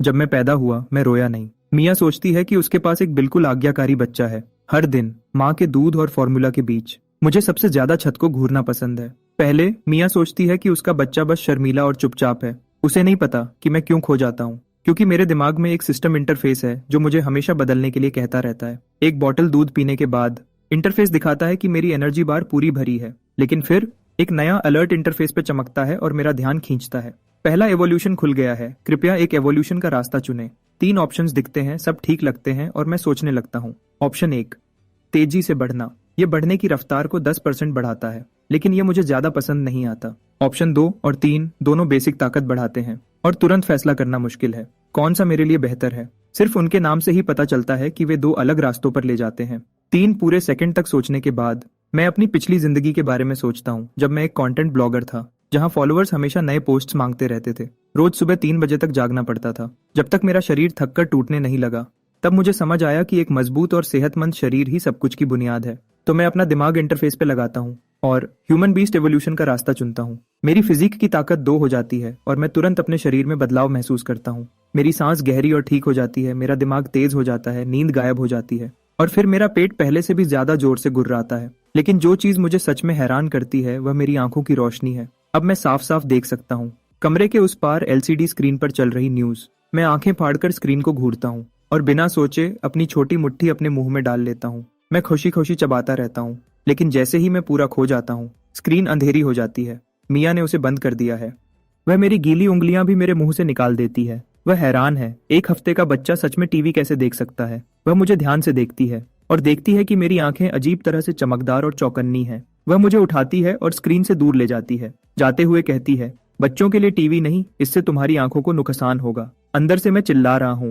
जब मैं पैदा हुआ मैं रोया नहीं। मिया सोचती है कि उसके पास एक बिल्कुल आज्ञाकारी बच्चा है। हर दिन माँ के दूध और फॉर्मूला के बीच मुझे सबसे ज्यादा छत को घूरना पसंद है। पहले मिया सोचती है कि उसका बच्चा बस शर्मीला और चुपचाप है। उसे नहीं पता कि मैं क्यों खो जाता हूँ, क्योंकि मेरे दिमाग में एक सिस्टम इंटरफेस है जो मुझे हमेशा बदलने के लिए कहता रहता है। एक बॉटल दूध पीने के बाद इंटरफेस दिखाता है कि मेरी एनर्जी बार पूरी भरी है, लेकिन फिर एक नया अलर्ट इंटरफेस पे चमकता है और मेरा ध्यान खींचता है। पहला एवोल्यूशन खुल गया है, कृपया एक एवोल्यूशन का रास्ता चुनें। 3 ऑप्शंस दिखते हैं, सब ठीक लगते हैं और मैं सोचने लगता हूँ। ऑप्शन 1, तेजी से बढ़ना। ये बढ़ने की रफ्तार को 10% बढ़ाता है, लेकिन ये मुझे ज्यादा पसंद नहीं आता। ऑप्शन 2 और 3 दोनों बेसिक ताकत बढ़ाते हैं और तुरंत फैसला करना मुश्किल है। कौन सा मेरे लिए बेहतर है? सिर्फ उनके नाम से ही पता चलता है कि वे 2 अलग रास्तों पर ले जाते हैं। 3 पूरे सेकंड तक सोचने के बाद मैं अपनी पिछली जिंदगी के बारे में सोचता हूँ, जब मैं एक कंटेंट ब्लॉगर था, जहाँ फॉलोअर्स हमेशा नए पोस्ट्स मांगते रहते थे। रोज सुबह 3 बजे तक जागना पड़ता था, जब तक मेरा शरीर थककर टूटने नहीं लगा। तब मुझे समझ आया कि एक मजबूत और सेहतमंद शरीर ही सब कुछ की बुनियाद है। तो मैं अपना दिमाग इंटरफेस पे लगाता हूँ और ह्यूमन बीस्ट एवोल्यूशन का रास्ता चुनता हूँ। मेरी फिजिक की ताकत 2 हो जाती है और मैं तुरंत अपने शरीर में बदलाव महसूस करता हूँ। मेरी सांस गहरी और ठीक हो जाती है, मेरा दिमाग तेज हो जाता है, नींद गायब हो जाती है और फिर मेरा पेट पहले से भी ज्यादा जोर से गुर्राता है। लेकिन जो चीज मुझे सच में हैरान करती है वह मेरी आंखों की रोशनी है। अब मैं साफ साफ देख सकता हूँ। कमरे के उस पार एलसीडी स्क्रीन पर चल रही न्यूज। मैं आंखें फाड़कर स्क्रीन को घूरता हूँ और बिना सोचे अपनी छोटी मुट्ठी अपने मुंह में डाल लेता हूँ। मैं खुशी खुशी चबाता रहता हूँ, लेकिन जैसे ही मैं पूरा खो जाता हूँ, स्क्रीन अंधेरी हो जाती है। मिया ने उसे बंद कर दिया है। वह मेरी गीली उंगलियां भी मेरे मुंह से निकाल देती है। वह हैरान है, 1 हफ्ते का बच्चा सच में टीवी कैसे देख सकता है। वह मुझे ध्यान से देखती है और देखती है कि मेरी आंखें अजीब तरह से चमकदार और चौकन्नी है। वह मुझे उठाती है और स्क्रीन से दूर ले जाती है। जाते हुए कहती है, बच्चों के लिए टीवी नहीं, इससे तुम्हारी आंखों को नुकसान होगा। अंदर से मैं चिल्ला रहा हूँ,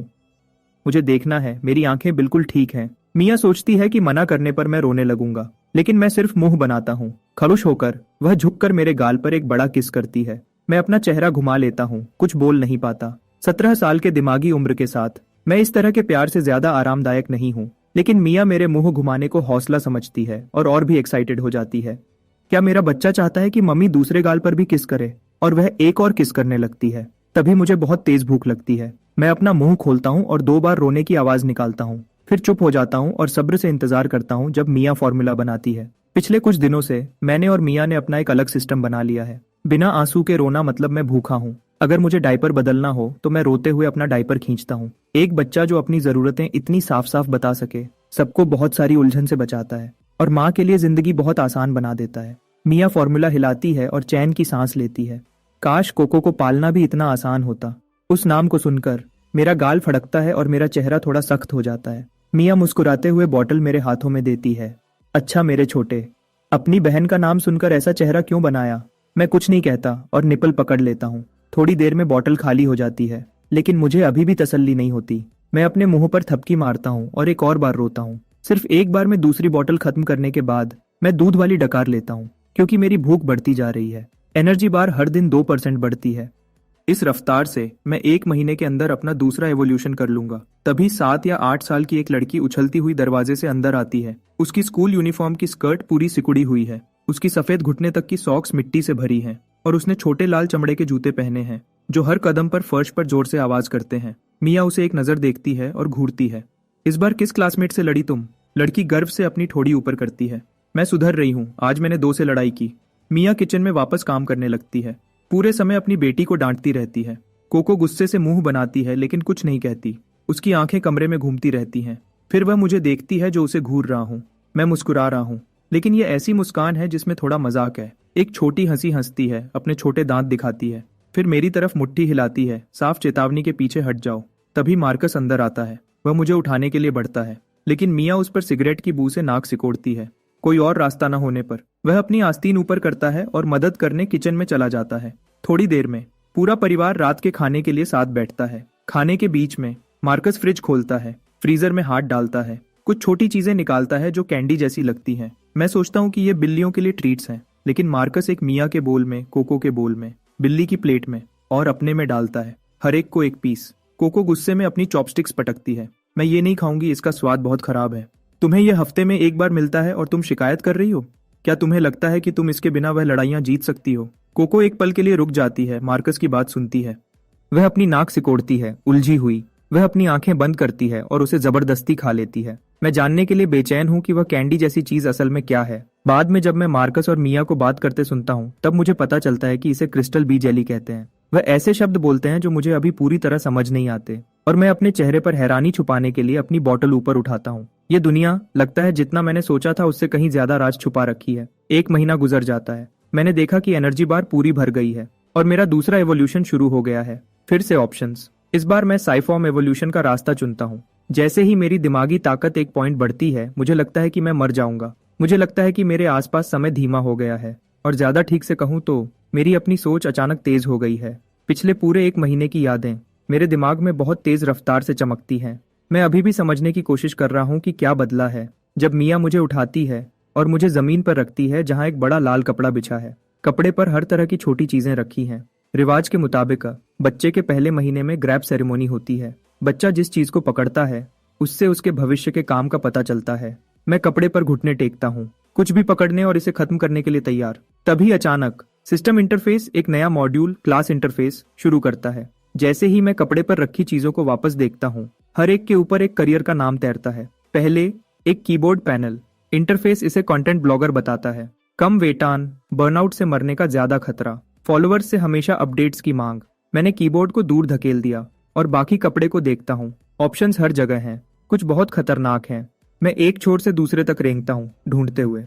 मुझे देखना है, मेरी आंखें बिल्कुल ठीक हैं। मिया सोचती है कि मना करने पर मैं रोने लगूंगा, लेकिन मैं सिर्फ मुंह बनाता हूँ। खड़ुश होकर वह झुककर मेरे गाल पर एक बड़ा किस करती है। मैं अपना चेहरा घुमा लेता हूँ, कुछ बोल नहीं पाता। 17 साल के दिमागी उम्र के साथ मैं इस तरह के प्यार से ज्यादा आरामदायक नहीं हूँ, लेकिन मिया मेरे मुंह घुमाने को हौसला समझती है और भी एक्साइटेड हो जाती है। क्या मेरा बच्चा चाहता है कि मम्मी दूसरे गाल पर भी किस करे? और वह एक और किस करने लगती है। तभी मुझे बहुत तेज भूख लगती है। मैं अपना मुंह खोलता हूँ और 2 बार रोने की आवाज निकालता हूँ, फिर चुप हो जाता हूँ और सब्र से इंतजार करता हूँ जब मिया फॉर्मूला बनाती है। पिछले कुछ दिनों से मैंने और मिया ने अपना एक अलग सिस्टम बना लिया है। बिना आंसू के रोना मतलब मैं भूखा हूँ। अगर मुझे डायपर बदलना हो तो मैं रोते हुए अपना डायपर खींचता हूँ। एक बच्चा जो अपनी जरूरतें इतनी साफ साफ बता सके, सबको बहुत सारी उलझन से बचाता है और माँ के लिए जिंदगी बहुत आसान बना देता है। मिया फॉर्मूला हिलाती है और चैन की सांस लेती है। काश कोको को पालना भी इतना आसान होता। उस नाम को सुनकर मेरा गाल फड़कता है और मेरा चेहरा थोड़ा सख्त हो जाता है। मिया मुस्कुराते हुए बॉटल मेरे हाथों में देती है। अच्छा मेरे छोटे, अपनी बहन का नाम सुनकर ऐसा चेहरा क्यों बनाया? मैं कुछ नहीं कहता और निपल पकड़ लेता हूँ। थोड़ी देर में बॉटल खाली हो जाती है, लेकिन मुझे अभी भी तसल्ली नहीं होती। मैं अपने मुंह पर थपकी मारता हूँ और एक और बार रोता हूँ। सिर्फ एक बार में दूसरी बॉटल खत्म करने के बाद मैं दूध वाली डकार लेता हूँ, क्योंकि मेरी भूख बढ़ती जा रही है। एनर्जी बार हर दिन 2% बढ़ती है। इस रफ्तार से मैं 1 महीने के अंदर अपना दूसरा एवोल्यूशन कर लूंगा। तभी 7 या 8 साल की एक लड़की उछलती हुई दरवाजे से अंदर आती है। उसकी स्कूल यूनिफॉर्म की स्कर्ट पूरी सिकुड़ी हुई है, उसकी सफेद घुटने तक की सॉक्स मिट्टी से भरी हैं और उसने छोटे लाल चमड़े के जूते पहने हैं जो हर कदम पर फर्श पर जोर से आवाज करते हैं। मिया उसे एक नजर देखती है और घूरती है। इस बार किस क्लासमेट से लड़ी तुम? लड़की गर्व से अपनी ठोड़ी ऊपर करती है। मैं सुधर रही हूँ, आज मैंने 2 से लड़ाई की। मिया किचन में वापस काम करने लगती है। पूरे समय अपनी बेटी को डांटती रहती है। कोको गुस्से से मुंह बनाती है लेकिन कुछ नहीं कहती। उसकी आंखें कमरे में घूमती रहती हैं। फिर वह मुझे देखती है जो उसे घूर रहा हूँ। मैं मुस्कुरा रहा हूँ, लेकिन ये ऐसी मुस्कान है जिसमें थोड़ा मजाक है। एक छोटी हंसी हंसती है, अपने छोटे दांत दिखाती है, फिर मेरी तरफ मुट्ठी हिलाती है, साफ चेतावनी के पीछे हट जाओ। तभी मार्कस अंदर आता है। वह मुझे उठाने के लिए बढ़ता है, लेकिन मिया उस पर सिगरेट की बू से नाक सिकोड़ती है। कोई और रास्ता न होने पर वह अपनी आस्तीन ऊपर करता है और मदद करने किचन में चला जाता है। थोड़ी देर में पूरा परिवार रात के खाने के लिए साथ बैठता है। खाने के बीच में मार्कस फ्रिज खोलता है, फ्रीजर में हाथ डालता है, कुछ छोटी चीजें निकालता है जो कैंडी जैसी लगती हैं। मैं सोचता हूँ कि ये बिल्लियों के लिए ट्रीट्स हैं, लेकिन मार्कस एक मिया के बोल में, कोको के बोल में, बिल्ली की प्लेट में और अपने में डालता है, हर एक को एक पीस। कोको गुस्से में अपनी चॉपस्टिक्स पटकती है। मैं ये नहीं खाऊंगी, इसका स्वाद बहुत खराब है। तुम्हें यह हफ्ते में 1 बार मिलता है और तुम शिकायत कर रही हो? क्या तुम्हें लगता है कि तुम इसके बिना वह लड़ाइयां जीत सकती हो? कोको एक पल के लिए रुक जाती है, मार्कस की बात सुनती है। वह अपनी नाक सिकोड़ती है, उलझी हुई। वह अपनी आंखें बंद करती है और उसे जबरदस्ती खा लेती है। मैं जानने के लिए बेचैन हूँ कि वह कैंडी जैसी चीज असल में क्या है। बाद में जब मैं मार्कस और मिया को बात करते सुनता हूँ तब मुझे पता चलता है कि इसे क्रिस्टल बी जेली कहते हैं। वह ऐसे शब्द बोलते हैं जो मुझे अभी पूरी तरह समझ नहीं आते और मैं अपने चेहरे पर हैरानी छुपाने के लिए अपनी बोतल ऊपर उठाता हूँ। ये दुनिया, लगता है जितना मैंने सोचा था उससे कहीं ज्यादा राज छुपा रखी है। 1 महीना गुजर जाता है। मैंने देखा कि एनर्जी बार पूरी भर गई है और मेरा दूसरा एवोल्यूशन शुरू हो गया है। फिर से ऑप्शंस। इस बार मैं साइफॉर्म एवोल्यूशन का रास्ता चुनता हूँ। जैसे ही मेरी दिमागी ताकत 1 पॉइंट बढ़ती है मुझे लगता है कि मैं मर जाऊंगा। मुझे लगता है कि मेरे आसपास समय धीमा हो गया है और ज्यादा ठीक से कहूँ तो मेरी अपनी सोच अचानक तेज हो गई है। पिछले पूरे 1 महीने की यादें मेरे दिमाग में बहुत तेज रफ्तार से चमकती हैं। मैं अभी भी समझने की कोशिश कर रहा हूँ कि क्या बदला है जब मिया मुझे उठाती है और मुझे जमीन पर रखती है जहाँ एक बड़ा लाल कपड़ा बिछा है। कपड़े पर हर तरह की छोटी चीजें रखी हैं। रिवाज के मुताबिक बच्चे के पहले महीने में ग्रैब सेरेमनी होती है। बच्चा जिस चीज को पकड़ता है उससे उसके भविष्य के काम का पता चलता है। मैं कपड़े पर घुटने टेकता हूँ, कुछ भी पकड़ने और इसे खत्म करने के लिए तैयार। तभी अचानक सिस्टम इंटरफेस, एक नया मॉड्यूल क्लास इंटरफेस शुरू करता है। जैसे ही मैं कपड़े पर रखी चीजों को वापस देखता हूँ, हर एक के ऊपर एक करियर का नाम तैरता है। पहले एक कीबोर्ड पैनल। इंटरफेस इसे कंटेंट ब्लॉगर बताता है। कम वेतन, बर्नआउट से मरने का ज्यादा खतरा, फॉलोअर्स से हमेशा अपडेट्स की मांग। मैंने कीबोर्ड को दूर धकेल दिया और बाकी कपड़े को देखता हूँ। ऑप्शंस हर जगह हैं, कुछ बहुत खतरनाक हैं। मैं एक छोर से दूसरे तक रेंगता हूँ ढूंढते हुए,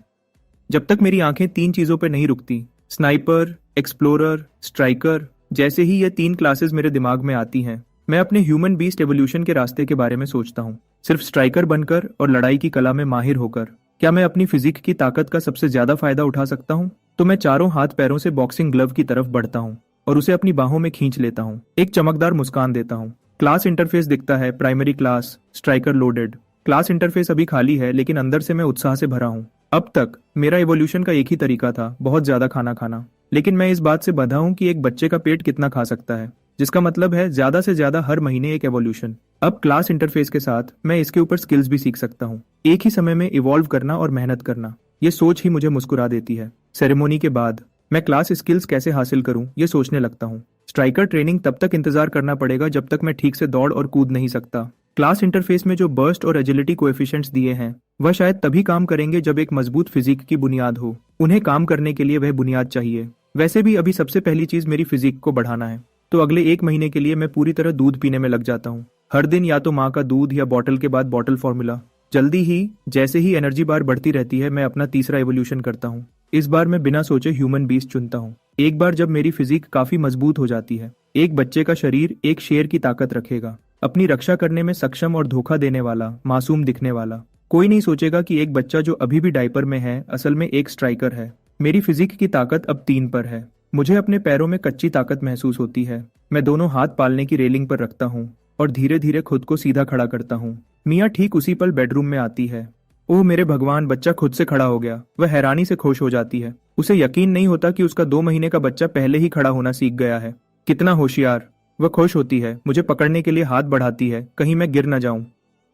जब तक मेरी आंखें 3 चीजों पर नहीं रुकती। Sniper, explorer, striker. जैसे ही ये 3 क्लासेस मेरे दिमाग में आती हैं, मैं अपने ह्यूमन बीस्ट एवोल्यूशन के रास्ते के बारे में सोचता हूँ। सिर्फ स्ट्राइकर बनकर और लड़ाई की कला में माहिर होकर क्या मैं अपनी फिजिक की ताकत का सबसे ज्यादा फायदा उठा सकता हूँ? तो मैं चारों हाथ पैरों से बॉक्सिंग ग्लव की तरफ बढ़ता हूँ और उसे अपनी बाहों में खींच लेता हूँ। एक चमकदार मुस्कान देता हूँ। क्लास इंटरफेस दिखता है, primary class, striker loaded. Class interface अभी खाली है लेकिन अंदर से मैं उत्साह से भरा हूँ। अब तक मेरा इवोल्यूशन का एक ही तरीका था, बहुत ज्यादा खाना खाना। लेकिन मैं इस बात से बंधा हूँ कि एक बच्चे का पेट कितना खा सकता है, जिसका मतलब है ज्यादा से ज्यादा हर महीने एक एवोल्यूशन। अब क्लास इंटरफेस के साथ मैं इसके ऊपर स्किल्स भी सीख सकता हूँ, एक ही समय में इवॉल्व करना और मेहनत करना। ये सोच ही मुझे मुस्कुरा देती है। सेरेमोनी के बाद मैं क्लास स्किल्स कैसे हासिल करूं ये सोचने लगता हूं। स्ट्राइकर ट्रेनिंग तब तक इंतजार करना पड़ेगा जब तक मैं ठीक से दौड़ और कूद नहीं सकता। क्लास इंटरफेस में जो बर्स्ट और एजिलिटी कोएफिशिएंट्स दिए हैं वह शायद तभी काम करेंगे जब एक मजबूत फिजिक की बुनियाद हो। उन्हें काम करने के लिए वह बुनियाद चाहिए। वैसे भी अभी सबसे पहली चीज मेरी फिजिक को बढ़ाना है, तो अगले 1 महीने के लिए मैं पूरी तरह दूध पीने में लग जाता हूँ। हर दिन या तो माँ का दूध या बॉटल के बाद बॉटल फॉर्मूला। जल्दी ही जैसे ही एनर्जी बार बढ़ती रहती है मैं अपना तीसरा एवोल्यूशन करता हूँ। इस बार मैं बिना सोचे ह्यूमन बीस्ट चुनता हूँ। एक बार जब मेरी फिजिक काफी मजबूत हो जाती है, एक बच्चे का शरीर एक शेर की ताकत रखेगा, अपनी रक्षा करने में सक्षम और धोखा देने वाला, मासूम दिखने वाला। कोई नहीं सोचेगा कि एक बच्चा जो अभी भी डायपर में है असल में एक स्ट्राइकर है। मेरी फिजिक की ताकत अब 3 पर है। मुझे अपने पैरों में कच्ची ताकत महसूस होती है। मैं दोनों हाथ पालने की रेलिंग पर रखता हूँ और धीरे धीरे खुद को सीधा खड़ा करता हूँ। मिया ठीक उसी पल बेडरूम में आती है। ओह मेरे भगवान, बच्चा खुद से खड़ा हो गया। वह हैरानी से खुश हो जाती है। उसे यकीन नहीं होता कि उसका 2 महीने का बच्चा पहले ही खड़ा होना सीख गया है। कितना होशियार। वह खुश होती है, मुझे पकड़ने के लिए हाथ बढ़ाती है, कहीं मैं गिर न जाऊं।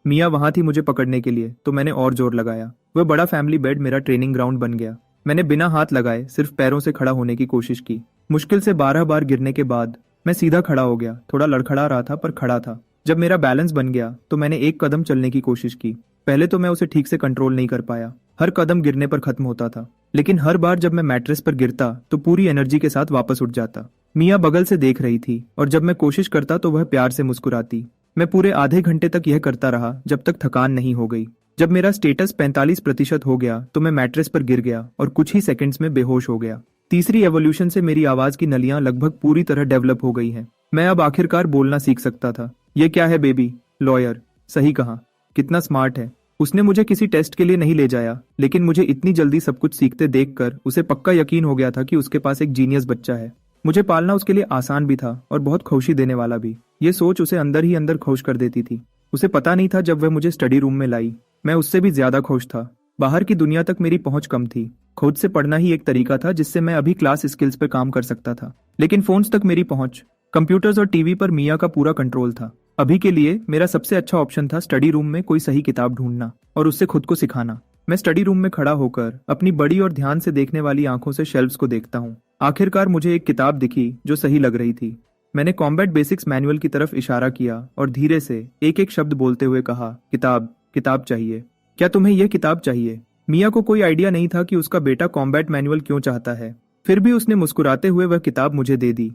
मिया वहां थी मुझे पकड़ने के लिए, तो मैंने और जोर लगाया। वह बड़ा फैमिली बेड मेरा ट्रेनिंग ग्राउंड बन गया। मैंने बिना हाथ लगाए सिर्फ पैरों से खड़ा होने की कोशिश की। मुश्किल से 12 बार गिरने के बाद मैं सीधा खड़ा हो गया। थोड़ा लड़खड़ा रहा था पर खड़ा था। जब मेरा बैलेंस बन गया तो मैंने 1 कदम चलने की कोशिश की। पहले तो मैं उसे ठीक से कंट्रोल नहीं कर पाया। हर कदम गिरने पर खत्म होता था, लेकिन हर बार जब मैं मैट्रेस पर गिरता तो पूरी एनर्जी के साथ वापस उठ जाता। मिया बगल से देख रही थी और जब मैं कोशिश करता तो वह प्यार से मुस्कुराती। मैं पूरे आधे घंटे तक यह करता रहा जब तक थकान नहीं हो गई। जब मेरा स्टेटस 45% हो गया तो मैं मैट्रेस पर गिर गया और कुछ ही सेकंड्स में बेहोश हो गया। तीसरी एवोल्यूशन से मेरी आवाज की नलियां लगभग पूरी तरह डेवलप हो गई हैं। मैं अब आखिरकार बोलना सीख सकता था। ये क्या है बेबी? लॉयर। सही कहा। कितना स्मार्ट है। उसने मुझे किसी टेस्ट के लिए नहीं ले जाया, लेकिन मुझे इतनी जल्दी सब कुछ सीखते देखकर उसे पक्का यकीन हो गया था कि उसके पास एक जीनियस बच्चा है। मुझे पालना उसके लिए आसान भी था और बहुत खुशी देने वाला भी। ये सोच उसे अंदर ही अंदर खुश कर देती थी। उसे पता नहीं था जब वह मुझे स्टडी रूम में लाई, मैं उससे भी ज्यादा खुश था। बाहर की दुनिया तक मेरी पहुंच कम थी। खुद से पढ़ना ही एक तरीका था जिससे मैं अभी क्लास स्किल्स पर काम कर सकता था, लेकिन फोन्स तक मेरी पहुंच, कंप्यूटर्स और टीवी पर मिया का पूरा कंट्रोल था। अभी के लिए मेरा सबसे अच्छा ऑप्शन था स्टडी रूम में कोई सही किताब ढूंढना और उससे खुद को सिखाना। मैं स्टडी रूम में खड़ा होकर अपनी बड़ी और ध्यान से देखने वाली आंखों से शेल्फ्स को देखता हूँ। आखिरकार मुझे एक किताब दिखी जो सही लग रही थी। मैंने कॉम्बैट बेसिक्स मैनुअल की तरफ इशारा किया और धीरे से एक एक शब्द बोलते हुए कहा, किताब, किताब चाहिए। क्या तुम्हें यह किताब चाहिए? मिया को कोई आइडिया नहीं था कि उसका बेटा कॉम्बैट मैनुअल क्यों चाहता है। फिर भी उसने मुस्कुराते हुए वह किताब मुझे दे दी।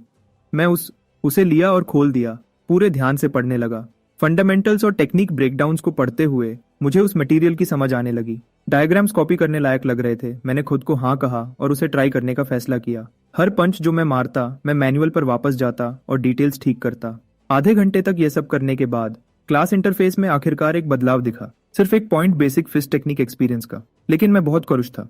मैं उसे लिया और खोल दिया। पूरे ध्यान से पढ़ने लगा। फंडामेंटल्स और टेक्निक ब्रेकडाउन्स को पढ़ते हुए मुझे उस मटेरियल की समझ आने लगी। डायग्राम्स कॉपी करने लायक लग रहे थे। मैंने खुद को हाँ कहा और उसे ट्राई करने का फैसला किया। हर पंच जो मैं मारता, मैं मैनुअल पर वापस जाता और डिटेल्स ठीक करता। आधे घंटे तक यह सब करने के बाद क्लास इंटरफेस में आखिरकार एक बदलाव दिखा। सिर्फ एक point basic fist technique experience का। लेकिन मैं बहुत खुश था।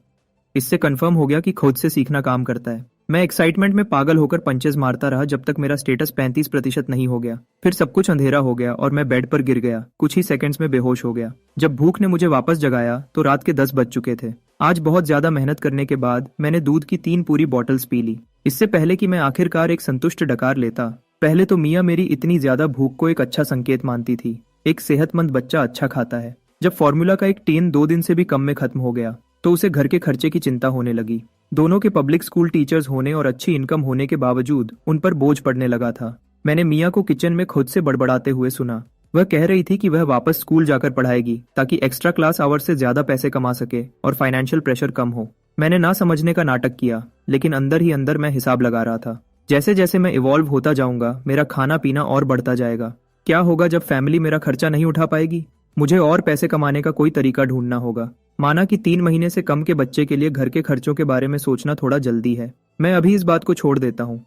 इससे कंफर्म हो गया कि खुद से सीखना काम करता है। मैं एक्साइटमेंट में पागल होकर पंचेस मारता रहा जब तक मेरा स्टेटस 35% नहीं हो गया। फिर सब कुछ अंधेरा हो गया और मैं बेड पर गिर गया। कुछ ही सेकंड्स में बेहोश हो गया। जब भूख ने मुझे वापस जगाया तो रात के 10 बज चुके थे। आज बहुत ज्यादा मेहनत करने के बाद मैंने दूध की 3 पूरी बॉटल्स पी ली। इससे पहले कि मैं आखिरकार एक संतुष्ट डकार लेता, पहले तो मिया मेरी इतनी ज्यादा भूख को एक अच्छा संकेत मानती थी। एक सेहतमंद बच्चा अच्छा खाता है। जब फॉर्मूला का एक टीन 2 दिन से भी कम में खत्म हो गया तो उसे घर के खर्चे की चिंता होने लगी। दोनों के पब्लिक स्कूल टीचर्स होने और अच्छी इनकम होने के बावजूद उन पर बोझ पड़ने लगा था। मैंने मिया को किचन में खुद से बड़बड़ाते हुए सुना। वह कह रही थी कि वह वापस स्कूल जाकर पढ़ाएगी ताकि एक्स्ट्रा क्लास आवर्स से ज्यादा पैसे कमा सके और फाइनेंशियल प्रेशर कम हो। मैंने ना समझने का नाटक किया, लेकिन अंदर ही अंदर मैं हिसाब लगा रहा था। जैसे जैसे मैं इवॉल्व होता जाऊंगा, मेरा खाना पीना और बढ़ता जाएगा। क्या होगा जब फैमिली मेरा खर्चा नहीं उठा पाएगी? मुझे और पैसे कमाने का कोई तरीका ढूंढना होगा। माना कि 3 महीने से कम के बच्चे के लिए घर के खर्चों के बारे में सोचना थोड़ा जल्दी है। मैं अभी इस बात को छोड़ देता हूँ।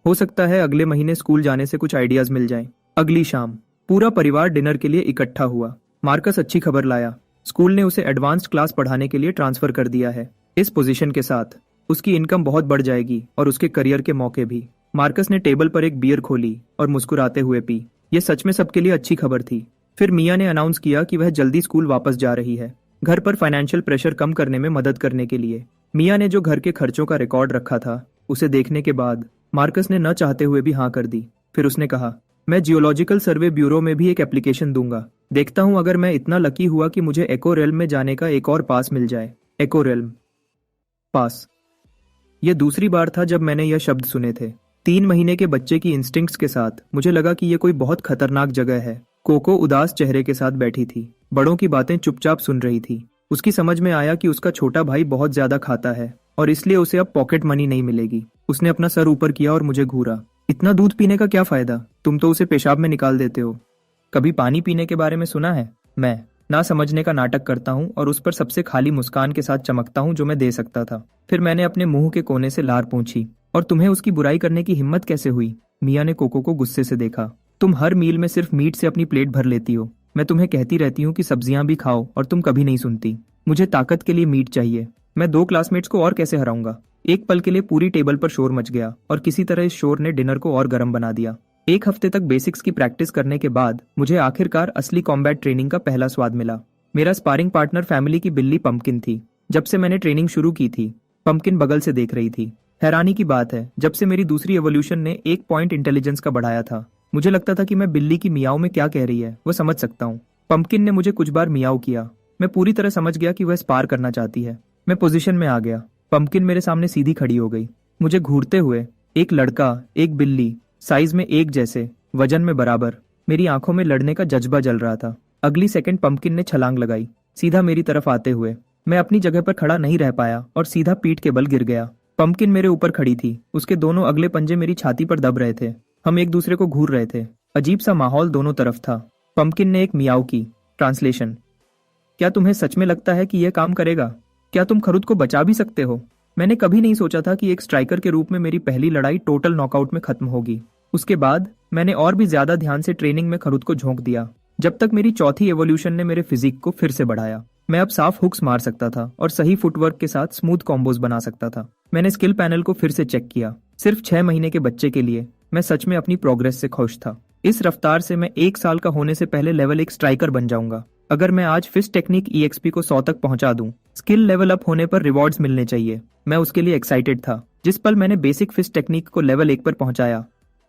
हो सकता है अगले महीने स्कूल जाने से कुछ आइडियाज मिल जाएं। अगली शाम पूरा परिवार डिनर के लिए इकट्ठा हुआ। मार्कस अच्छी खबर लाया। स्कूल ने उसे एडवांस्ड क्लास पढ़ाने के लिए ट्रांसफर कर दिया है। इस पोजीशन के साथ उसकी इनकम बहुत बढ़ जाएगी और उसके करियर के मौके भी। मार्कस ने टेबल पर एक बियर खोली और मुस्कुराते हुए पी। यह सच में सबके लिए अच्छी खबर थी। फिर मिया ने अनाउंस किया कि वह जल्दी स्कूल वापस जा रही है, घर पर फाइनेंशियल प्रेशर कम करने में मदद करने के लिए। मिया ने जो घर के खर्चों का रिकॉर्ड रखा था, उसे देखने के बाद मार्कस ने न चाहते हुए भी हाँ कर दी। फिर उसने कहा, मैं जियोलॉजिकल सर्वे ब्यूरो में भी एक एप्लीकेशन दूंगा। देखता हूं अगर मैं इतना लकी हुआ कि मुझे एको रेल्म में जाने का एक और पास मिल जाए। एको रेल्म पास। यह दूसरी बार था जब मैंने यह शब्द सुने थे। 3 महीने के बच्चे की इंस्टिंक्ट्स के साथ मुझे लगा कि यह कोई बहुत खतरनाक जगह है। कोको उदास चेहरे के साथ बैठी थी। बड़ों की बातें चुपचाप सुन रही थी। उसकी समझ में आया कि उसका छोटा भाई बहुत ज्यादा खाता है और इसलिए उसे अब पॉकेट मनी नहीं मिलेगी। उसने अपना सर ऊपर किया और मुझे घूरा। इतना दूध पीने का क्या फायदा? तुम तो उसे पेशाब में निकाल देते हो। कभी पानी पीने के बारे में सुना है? मैं ना समझने का नाटक करता हूँ और उस पर सबसे खाली मुस्कान के साथ चमकता हूँ जो मैं दे सकता था। फिर मैंने अपने मुंह के कोने से लार पूछी, और तुम्हें उसकी बुराई करने की हिम्मत कैसे हुई? मिया ने कोको को गुस्से से देखा। तुम हर मील में सिर्फ मीट से अपनी प्लेट भर लेती हो। मैं तुम्हें कहती रहती हूँ कि सब्जियां भी खाओ और तुम कभी नहीं सुनती। मुझे ताकत के लिए मीट चाहिए। मैं 2 क्लासमेट्स को और कैसे हराऊंगा? एक पल के लिए पूरी टेबल पर शोर मच गया और किसी तरह इस शोर ने डिनर को और गर्म बना दिया। 1 हफ्ते तक बेसिक्स की प्रैक्टिस करने के बाद मुझे आखिरकार असली कॉम्बैट ट्रेनिंग का पहला स्वाद मिला। मेरा स्पारिंग पार्टनर फैमिली की बिल्ली पंपकिन थी। जब से मैंने ट्रेनिंग शुरू की थी, पंपकिन बगल से देख रही थी। हैरानी की बात है, जब से मेरी दूसरी एवोल्यूशन ने 1 पॉइंट इंटेलिजेंस का बढ़ाया था, मुझे लगता था कि मैं बिल्ली की मियाओ में क्या कह रही है वो समझ सकता हूँ। पंपकिन ने मुझे कुछ बार मियाओ किया। मैं पूरी तरह समझ गया कि वह स्पार करना चाहती है। मैं पोजीशन में आ गया। पंपकिन मेरे सामने सीधी खड़ी हो गई। मुझे घूरते हुए एक लड़का, एक बिल्ली, साइज में एक जैसे, वजन में बराबर। मेरी आंखों में लड़ने का जज्बा जल रहा था। अगली सेकंड पंपकिन ने छलांग लगाई, सीधा मेरी तरफ आते हुए। मैं अपनी जगह पर खड़ा नहीं रह पाया और सीधा पीठ के बल गिर गया। पंपकिन मेरे ऊपर खड़ी थी। उसके दोनों अगले पंजे मेरी छाती पर दब रहे थे। हम एक दूसरे को घूर रहे थे। अजीब सा माहौल दोनों तरफ था। पंपकिन ने एक मियाओ की। ट्रांसलेशन, क्या तुम्हें सच में लगता है कि यह काम करेगा? क्या तुम खरुद को बचा भी सकते हो? मैंने कभी नहीं सोचा था कि एक स्ट्राइकर के रूप में मेरी पहली लड़ाई टोटल नॉकआउट में खत्म होगी। उसके बाद मैंने और भी ज्यादा ध्यान से ट्रेनिंग में खरुद को झोंक दिया, जब तक मेरी चौथी एवोल्यूशन ने मेरे फिजिक को फिर से बढ़ाया। मैं अब साफ हुक्स मार सकता था और सही फुटवर्क के साथ स्मूथ कॉम्बोज बना सकता था। मैंने स्किल पैनल को फिर से चेक किया। सिर्फ 6 महीने के बच्चे के लिए मैं सच में अपनी प्रोग्रेस से खुश था। इस रफ्तार से मैं 1 साल का होने से पहले लेवल 1 स्ट्राइकर बन जाऊंगा। अगर मैं आज फिस्ट टेक्निक EXP को 100 तक पहुंचा दूं, स्किल लेवल अप होने पर रिवॉर्ड्स मिलने चाहिए। मैं उसके लिए एक्साइटेड था। जिस पल मैंने बेसिक फिस्ट टेक्निक को लेवल 1 पर पहुंचाया,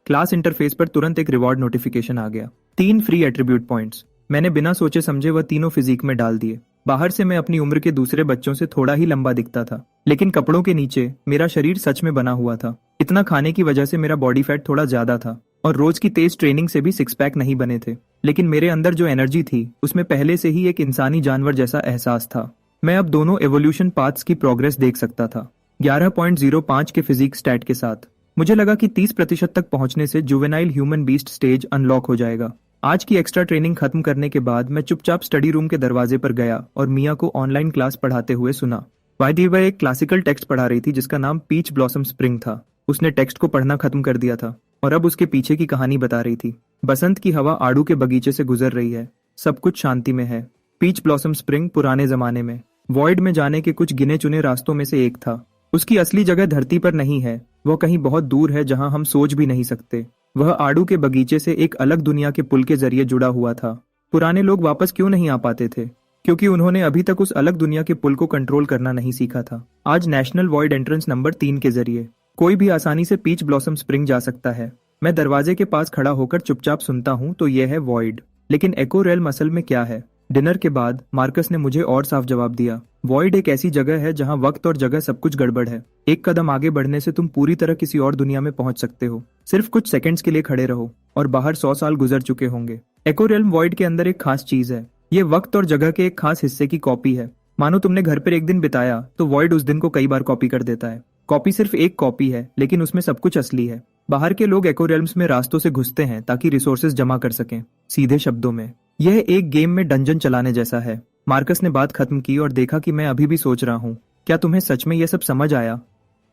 क्लास इंटरफेस पर तुरंत एक रिवॉर्ड नोटिफिकेशन आ गया। 3 फ्री एट्रीब्यूट पॉइंट्स। मैंने बिना सोचे समझे वह तीनों फिजिक में डाल दिए। बाहर से मैं अपनी उम्र के दूसरे बच्चों से थोड़ा ही लंबा दिखता था, लेकिन कपड़ों के नीचे मेरा शरीर सच में बना हुआ था। इतना खाने की वजह से मेरा बॉडी फैट थोड़ा ज्यादा था और रोज की तेज ट्रेनिंग से भी सिक्स पैक नहीं बने थे, लेकिन मेरे अंदर जो एनर्जी थी उसमें पहले से ही एक इंसानी जानवर जैसा एहसास था। मैं अब दोनों एवोल्यूशन पाथ्स की प्रोग्रेस देख सकता था। 11.05 के फिजिक्स स्टैट के साथ मुझे लगा कि 30% तक पहुंचने से juvenile human beast stage unlock हो जाएगा। आज की एक्स्ट्रा ट्रेनिंग खत्म करने के बाद मैं चुपचाप स्टडी रूम के दरवाजे पर गया और मिया को ऑनलाइन क्लास पढ़ाते हुए सुना। वाइदी वह एक क्लासिकल टेक्स्ट पढ़ा रही थी जिसका नाम पीच ब्लॉसम स्प्रिंग था। उसने टेक्स्ट को पढ़ना खत्म कर दिया था और अब उसके पीछे की कहानी बता रही थी। बसंत की हवा आड़ू के बगीचे से गुजर रही है, सब कुछ शांति में है। पीच ब्लॉसम स्प्रिंग पुराने जमाने में वॉइड में जाने के कुछ गिने चुने रास्तों में से एक था। उसकी असली जगह धरती पर नहीं है, वह कहीं बहुत दूर है जहां हम सोच भी नहीं सकते। वह आड़ू के बगीचे से एक अलग दुनिया के पुल के जरिए जुड़ा हुआ था। पुराने लोग वापस क्यों नहीं आ पाते थे? क्योंकि उन्होंने अभी तक उस अलग दुनिया के पुल को कंट्रोल करना नहीं सीखा था। आज नेशनल वॉइड एंट्रेंस नंबर 3 के जरिए कोई भी आसानी से पीच ब्लॉसम स्प्रिंग जा सकता है। मैं दरवाजे के पास खड़ा होकर चुपचाप सुनता हूँ तो यह है वॉइड, लेकिन एको रेल्म असल में क्या है? डिनर के बाद मार्कस ने मुझे और साफ जवाब दिया। वॉइड एक ऐसी जगह है जहां वक्त और जगह सब कुछ गड़बड़ है। एक कदम आगे बढ़ने से तुम पूरी तरह किसी और दुनिया में पहुंच सकते हो। सिर्फ कुछ सेकंड्स के लिए खड़े रहो और बाहर 100 साल गुजर चुके होंगे। एको रेल्म वॉइड के अंदर एक खास चीज है। ये वक्त और जगह के एक खास हिस्से की कॉपी है। मानो तुमने घर पर एक दिन बिताया तो वॉइड उस दिन को कई बार कॉपी कर देता है। कॉपी सिर्फ एक कॉपी है, लेकिन उसमें सब कुछ असली है। बाहर के लोग एको रेल्म्स में रास्तों से घुसते हैं ताकि रिसोर्सेज जमा कर सकें। सीधे शब्दों में यह एक गेम में डंजन चलाने जैसा है। मार्कस ने बात खत्म की और देखा कि मैं अभी भी सोच रहा हूँ। क्या तुम्हें सच में यह सब समझ आया?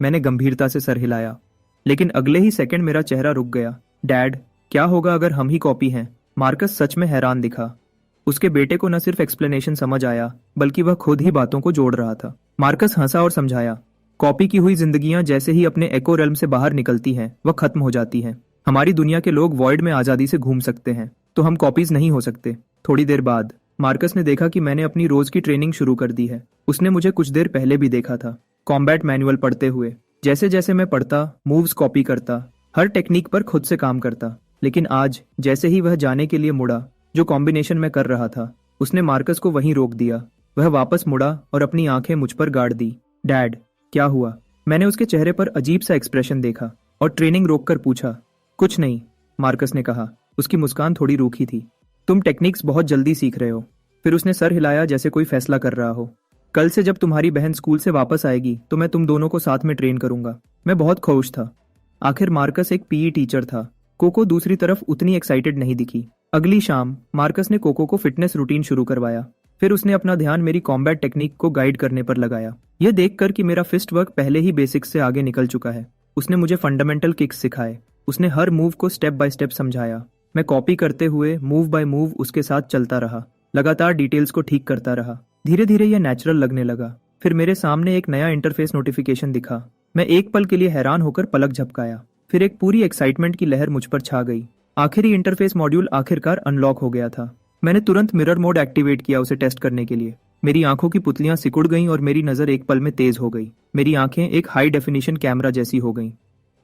मैंने गंभीरता से सर हिलाया, लेकिन अगले ही सेकंड मेरा चेहरा रुक गया। डैड, क्या होगा अगर हम ही कॉपी हैं? मार्कस सच में हैरान दिखा। उसके बेटे को न सिर्फ एक्सप्लेनेशन समझ आया, बल्कि वह खुद ही बातों को जोड़ रहा था। मार्कस हंसा और समझाया, कॉपी की हुई जिंदगियां जैसे ही अपने एको रेल्म से बाहर निकलती हैं, वह खत्म हो जाती हैं। हमारी दुनिया के लोग वॉइड में आजादी से घूम सकते हैं, तो हम कॉपीज नहीं हो सकते। थोड़ी देर बाद मार्कस ने देखा कि मैंने अपनी रोज की ट्रेनिंग शुरू कर दी है। उसने मुझे कुछ देर पहले भी देखा था, कॉम्बैट मैनुअल पढ़ते हुए। जैसे जैसे मैं पढ़ता, मूव्स कॉपी करता, हर टेक्निक पर खुद से काम करता। लेकिन आज जैसे ही वह जाने के लिए मुड़ा, जो कॉम्बिनेशन मैं कर रहा था, उसने मार्कस को वहीं रोक दिया। वह वापस मुड़ा और अपनी आंखें मुझ पर गाड़ दी। डैड, क्या हुआ? मैंने उसके चेहरे पर अजीब सा एक्सप्रेशन देखा और ट्रेनिंग रोककर पूछा। कुछ नहीं, मार्कस ने कहा। उसकी मुस्कान थोड़ी रूखी थी। तुम टेक्निक्स बहुत जल्दी सीख रहे हो। फिर उसने सर हिलाया जैसे कोई फैसला कर रहा हो। कल से जब तुम्हारी बहन स्कूल से वापस आएगी तो मैं तुम दोनों को साथ में ट्रेन करूंगा। मैं बहुत खुश था। आखिर मार्कस एक पीई टीचर था। कोको दूसरी तरफ उतनी एक्साइटेड नहीं दिखी। अगली शाम मार्कस ने कोको को फिटनेस रूटीन शुरू करवाया। फिर उसने अपना ध्यान मेरी कॉम्बैट टेक्निक को गाइड करने पर लगाया। यह देखकर कि मेरा फिस्ट वर्क पहले ही बेसिक्स से आगे निकल चुका है। उसने मुझे फंडामेंटल किक्स सिखाए। उसने हर मूव को स्टेप बाय स्टेप समझाया। मैं कॉपी करते हुए मूव बाय मूव उसके साथ चलता रहा, लगातार डिटेल्स को ठीक करता रहा। धीरे धीरे यह नेचुरल लगने लगा। फिर मेरे सामने एक नया इंटरफेस नोटिफिकेशन दिखा। मैं एक पल के लिए हैरान होकर पलक झपकाया। फिर एक पूरी एक्साइटमेंट की लहर मुझ पर छा गई। आखिरी इंटरफेस मॉड्यूल आखिरकार अनलॉक हो गया था। मैंने तुरंत मिरर मोड एक्टिवेट किया उसे टेस्ट करने के लिए। मेरी आंखों की पुतलियां सिकुड़ गईं और मेरी नजर एक पल में तेज हो गई। मेरी आंखें एक हाई डेफिनेशन कैमरा जैसी हो गईं।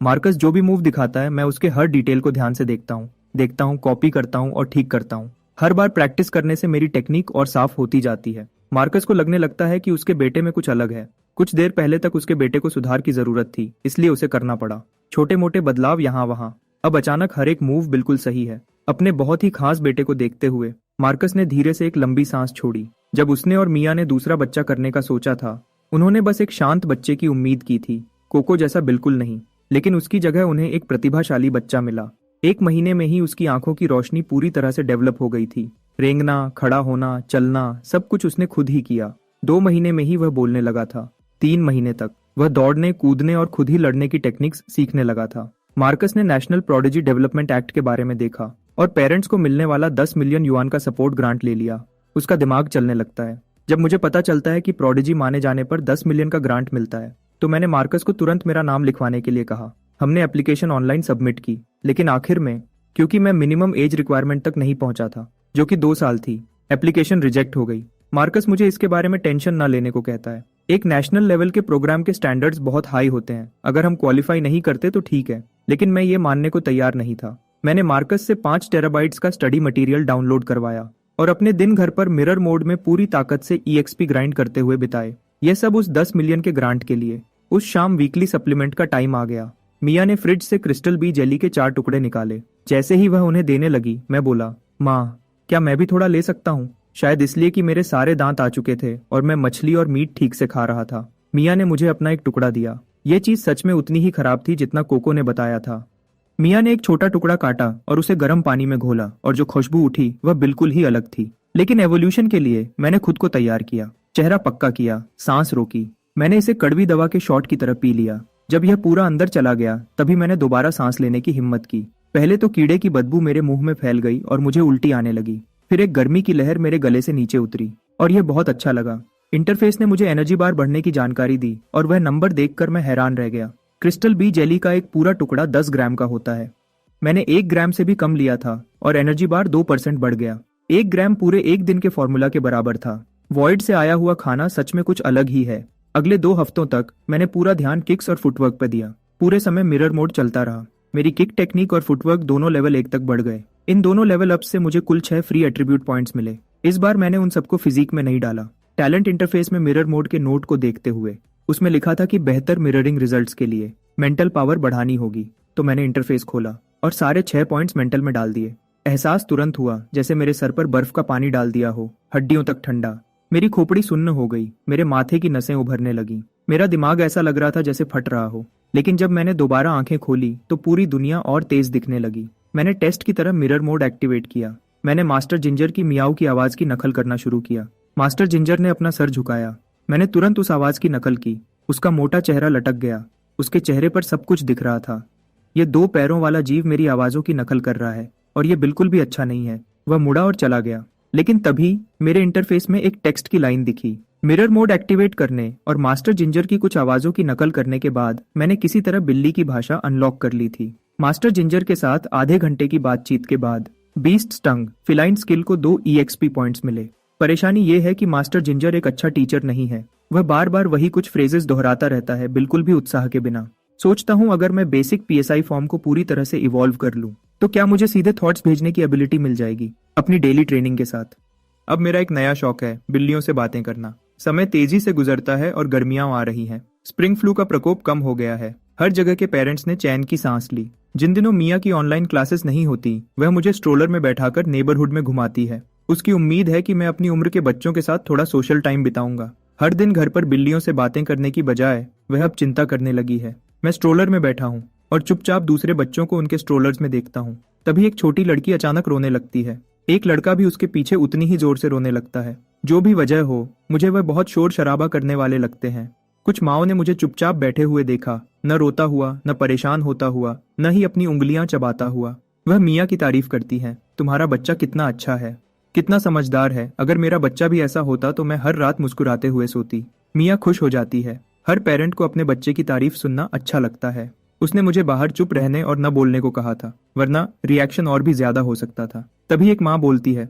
मार्कस जो भी मूव दिखाता है, मैं उसके हर डिटेल को ध्यान से देखता हूँ, कॉपी करता हूँ और ठीक करता हूँ। हर बार प्रैक्टिस करने से मेरी टेक्निक और साफ होती जाती है। मार्कस को लगने लगता है कि उसके बेटे में कुछ अलग है। कुछ देर पहले तक उसके बेटे को सुधार की जरूरत थी, इसलिए उसे करना पड़ा। छोटे मोटे बदलाव यहाँ वहाँ। अब अचानक हर एक मूव बिल्कुल सही है। अपने बहुत ही खास बेटे को देखते हुए मार्कस ने धीरे से एक लंबी सांस छोड़ी। जब उसने और मिया ने दूसरा बच्चा करने का सोचा था, उन्होंने बस एक शांत बच्चे की उम्मीद की थी, कोको जैसा बिल्कुल नहीं। लेकिन उसकी जगह उन्हें एक प्रतिभाशाली बच्चा मिला। 1 महीने में ही उसकी आंखों की रोशनी पूरी तरह से डेवलप हो गई थी। रेंगना, खड़ा होना, चलना, सब कुछ उसने खुद ही किया। 2 महीने में ही वह बोलने लगा था। 3 महीने तक वह दौड़ने, कूदने और खुद ही लड़ने की टेक्निक्स सीखने लगा था। मार्कस ने नेशनल प्रोडिजी डेवलपमेंट एक्ट के बारे में देखा और पेरेंट्स को मिलने वाला 10 मिलियन युआन का सपोर्ट ग्रांट ले लिया। उसका दिमाग चलने लगता है। जब मुझे पता चलता है कि प्रोडिजी माने जाने पर 10 मिलियन का ग्रांट मिलता है, तो मैंने मार्कस को तुरंत मेरा नाम लिखवाने के लिए कहा। हमने एप्लीकेशन ऑनलाइन सबमिट की, लेकिन आखिर में क्योंकि मैं मिनिमम एज रिक्वायरमेंट तक नहीं पहुंचा था, जो कि 2 साल थी, एप्लीकेशन रिजेक्ट हो गई। मार्कस मुझे इसके बारे में टेंशन न लेने को कहता है। एक नेशनल लेवल के प्रोग्राम के स्टैंडर्ड्स बहुत हाई होते हैं। अगर हम क्वालिफाई नहीं करते तो ठीक है, लेकिन मैं ये मानने को तैयार नहीं था। मैंने मार्कस से 5 टेराबाइट्स का स्टडी मटेरियल डाउनलोड करवाया और अपने दिन घर पर मिरर मोड में पूरी ताकत से EXP ग्राइंड करते हुए बिताए। यह सब उस 10 मिलियन के ग्रांट के लिए। उस शाम वीकली सप्लीमेंट का टाइम आ गया। मिया ने फ्रिज से क्रिस्टल बी जेली के 4 टुकड़े निकाले। जैसे ही वह उन्हें देने लगी, मैं बोला, माँ, क्या मैं भी थोड़ा ले सकता हूँ? शायद इसलिए कि मेरे सारे दांत आ चुके थे और मैं मछली और मीट ठीक से खा रहा था। मिया ने मुझे अपना एक टुकड़ा दिया। ये चीज सच में उतनी ही खराब थी जितना कोको ने बताया था। मिया ने एक छोटा टुकड़ा काटा और उसे गर्म पानी में घोला, और जो खुशबू उठी वह बिल्कुल ही अलग थी। लेकिन एवोल्यूशन के लिए मैंने खुद को तैयार किया, चेहरा पक्का किया, सांस रोकी। मैंने इसे कड़वी दवा के शॉट की तरह पी लिया। जब यह पूरा अंदर चला गया तभी मैंने दोबारा सांस लेने की हिम्मत की। पहले तो कीड़े की बदबू मेरे मुंह में फैल गई और मुझे उल्टी आने लगी। फिर एक गर्मी की लहर मेरे गले से नीचे उतरी और यह बहुत अच्छा लगा। इंटरफेस ने मुझे एनर्जी बार बढ़ने की जानकारी दी और वह नंबर देखकर मैं हैरान रह गया। क्रिस्टल बी जेली का एक पूरा टुकड़ा 10 ग्राम का होता है। मैंने 1 ग्राम से भी कम लिया था और एनर्जी बार 2% बढ़ गया। 1 ग्राम पूरे 1 दिन के फॉर्मूला के बराबर था। वॉइड से आया हुआ खाना सच में कुछ अलग ही है। अगले 2 हफ्तों तक मैंने पूरा ध्यान किक्स और फुटवर्क पर दिया। पूरे समय मिरर मोड चलता रहा। मेरी किक टेक्निक और फुटवर्क दोनों लेवल 1 तक बढ़ गए। इन दोनों लेवल अप से मुझे कुल 6 फ्री एट्रीब्यूट पॉइंट्स मिले। इस बार मैंने उन सबको फिजिक में नहीं डाला। टैलेंट इंटरफेस में मिरर मोड के नोट को देखते हुए उसमें लिखा था कि बेहतर मिररिंग रिजल्ट्स के लिए मेंटल पावर बढ़ानी होगी। तो मैंने इंटरफेस खोला और सारे 6 पॉइंट्स मेंटल में डाल दिए। एहसास तुरंत हुआ जैसे मेरे सर पर बर्फ का पानी डाल दिया हो, हड्डियों तक ठंडा। मेरी खोपड़ी सुन्न हो गई, मेरे माथे की नसें उभरने लगी। मेरा दिमाग ऐसा लग रहा था जैसे फट रहा हो। लेकिन जब मैंने दोबारा आंखें खोली तो पूरी दुनिया और तेज दिखने लगी। मैंने टेस्ट की तरह मिरर मोड एक्टिवेट किया। मैंने मास्टर जिंजर की मियाऊ की आवाज की नकल करना शुरू किया। मास्टर जिंजर ने अपना सर झुकाया। मैंने तुरंत उस आवाज की नकल की। उसका मोटा चेहरा लटक गया। उसके चेहरे पर सब कुछ दिख रहा था। ये 2 पैरों वाला जीव मेरी आवाजों की नकल कर रहा है और ये बिल्कुल भी अच्छा नहीं है। वह मुड़ा और चला गया। लेकिन तभी मेरे इंटरफेस में एक टेक्स्ट की लाइन दिखी। मिरर मोड एक्टिवेट करने और मास्टर जिंजर की कुछ आवाजों की नकल करने के बाद मैंने किसी तरह बिल्ली की भाषा अनलॉक कर ली थी। मास्टर जिंजर के साथ आधे घंटे की बातचीत के बाद बीस्ट स्टंग फिलाइन स्किल को 2 EXP पॉइंट्स मिले। परेशानी ये है कि मास्टर जिंजर एक अच्छा टीचर नहीं है। वह बार बार वही कुछ फ्रेजेस दोहराता रहता है, बिल्कुल भी उत्साह के बिना। सोचता हूँ अगर मैं बेसिक PSI फॉर्म को पूरी तरह से इवॉल्व कर लूँ तो क्या मुझे सीधे थॉट्स भेजने की एबिलिटी मिल जाएगी अपनी डेली ट्रेनिंग के साथ। अब मेरा एक नया शौक है, बिल्लियों से बातें करना। समय तेजी से गुजरता है और गर्मियां आ रही हैं। स्प्रिंग फ्लू का प्रकोप कम हो गया है। हर जगह के पेरेंट्स ने चैन की सांस ली। जिन दिनों मिया की ऑनलाइन क्लासेस नहीं होती वह मुझे स्ट्रोलर में बैठाकर नेबरहुड में घुमाती है। उसकी उम्मीद है कि मैं अपनी उम्र के बच्चों के साथ थोड़ा सोशल टाइम बिताऊंगा। हर दिन घर पर बिल्लियों से बातें करने की बजाय वह अब चिंता करने लगी है। मैं स्ट्रोलर में बैठा हूँ और चुपचाप दूसरे बच्चों को उनके स्ट्रोलर्स में देखता हूँ। तभी एक छोटी लड़की अचानक रोने लगती है। एक लड़का भी उसके पीछे उतनी ही जोर से रोने लगता है। जो भी वजह हो, मुझे वह बहुत शोर शराबा करने वाले लगते हैं। कुछ माओं ने मुझे चुपचाप बैठे हुए देखा, न रोता हुआ, न परेशान होता हुआ, न ही अपनी उंगलियां चबाता हुआ। वह मिया की तारीफ करती हैं, तुम्हारा बच्चा कितना अच्छा है, कितना समझदार है। अगर मेरा बच्चा भी ऐसा होता तो मैं हर रात मुस्कुराते हुए सोती। मिया खुश हो जाती है। हर पेरेंट को अपने बच्चे की तारीफ सुनना अच्छा लगता है। उसने मुझे बाहर चुप रहने और न बोलने को कहा था, वरना रिएक्शन और भी ज्यादा हो सकता था। तभी एक माँ बोलती है,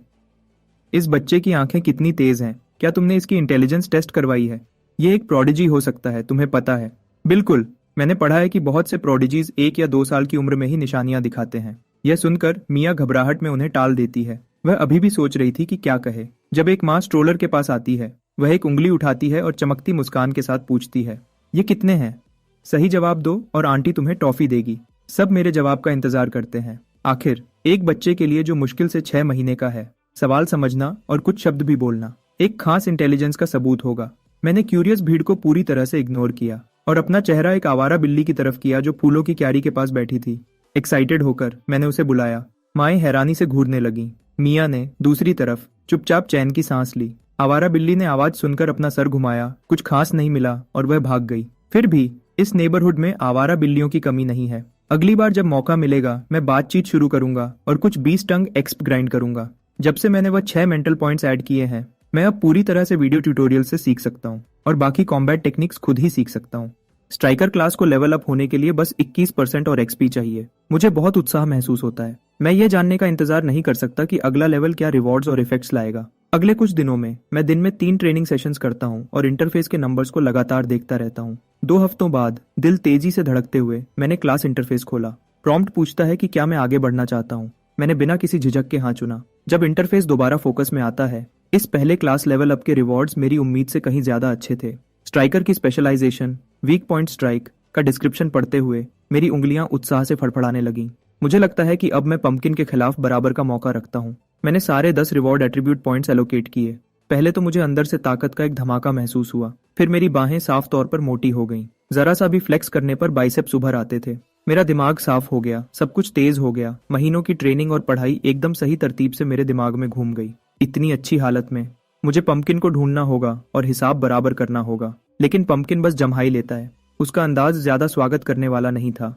इस बच्चे की आंखें कितनी तेज हैं, क्या तुमने इसकी इंटेलिजेंस टेस्ट करवाई है? ये एक प्रोडिजी हो सकता है, तुम्हें पता है। बिल्कुल, मैंने पढ़ा है कि बहुत से प्रोडिजीज 1 या 2 साल की उम्र में ही निशानियां दिखाते हैं। यह सुनकर मिया घबराहट में उन्हें टाल देती है। वह अभी भी सोच रही थी कि क्या कहे जब एक माँ स्ट्रोलर के पास आती है। वह एक उंगली उठाती है और चमकती मुस्कान के साथ पूछती है, ये कितने हैं? सही जवाब दो और आंटी तुम्हें टॉफी देगी। सब मेरे जवाब का इंतजार करते हैं। आखिर एक बच्चे के लिए जो मुश्किल से 6 महीने का है, सवाल समझना और कुछ शब्द भी बोलना एक खास इंटेलिजेंस का सबूत होगा। मैंने क्यूरियस भीड़ को पूरी तरह से इग्नोर किया और अपना चेहरा एक आवारा बिल्ली की तरफ किया जो फूलों की क्यारी के पास बैठी थी। एक्साइटेड होकर मैंने उसे बुलाया। माएं हैरानी से घूरने लगीं। मिया ने दूसरी तरफ चुपचाप चैन की सांस ली। आवारा बिल्ली ने आवाज सुनकर अपना सर घुमाया। कुछ खास नहीं मिला और वह भाग गई। फिर भी इस नेबरहुड में आवारा बिल्लियों की कमी नहीं है। अगली बार जब मौका मिलेगा मैं बातचीत शुरू करूंगा और कुछ 20 टंग एक्सप ग्राइंड करूंगा। जब से मैंने वह 6 मेंटल पॉइंट्स ऐड किए हैं, मैं अब पूरी तरह से वीडियो ट्यूटोरियल से सीख सकता हूँ और बाकी कॉम्बैट टेक्निक्स खुद ही सीख सकता हूँ। स्ट्राइकर क्लास को लेवल अप होने के लिए बस 21% और एक्सपी चाहिए। मुझे बहुत उत्साह महसूस होता है। मैं ये जानने का इंतजार नहीं कर सकता कि अगला लेवल क्या रिवॉर्ड्स और इफेक्ट्स लाएगा। अगले कुछ दिनों में मैं दिन में 3 ट्रेनिंग सेशंस करता हूँ और इंटरफेस के नंबर्स को लगातार देखता रहता हूँ। 2 हफ्तों बाद दिल तेजी से धड़कते हुए मैंने क्लास इंटरफेस खोला। प्रॉम्प्ट पूछता है कि क्या मैं आगे बढ़ना चाहता हूँ। मैंने बिना किसी झिझक के हाँ चुना। जब इंटरफेस दोबारा फोकस में आता है, इस पहले क्लास लेवल अप के रिवॉर्ड्स मेरी उम्मीद से कहीं ज्यादा अच्छे थे। स्ट्राइकर की स्पेशलाइजेशन, वीक पॉइंट स्ट्राइक का डिस्क्रिप्शन पढ़ते हुए मेरी उंगलियां उत्साह से फड़फड़ाने लगीं। मुझे लगता है कि अब मैं पंपकिन के खिलाफ बराबर का मौका रखता हूँ। मैंने सारे 10 रिवॉर्ड एट्रीब्यूट पॉइंट्स एलोकेट किए। पहले तो मुझे अंदर से ताकत का एक धमाका महसूस हुआ, फिर मेरी बाहें साफ तौर पर मोटी हो गईं। जरा सा भी फ्लेक्स करने पर बाइसेप्स उभर आते थे। मेरा दिमाग साफ हो गया, सब कुछ तेज हो गया। महीनों की ट्रेनिंग और पढ़ाई एकदम सही तरतीब से मेरे दिमाग में घूम गई। इतनी अच्छी हालत में मुझे पंपकिन को ढूंढना होगा और हिसाब बराबर करना होगा। लेकिन पंपकिन बस जम्हाई लेता है। उसका अंदाज ज्यादा स्वागत करने वाला नहीं था।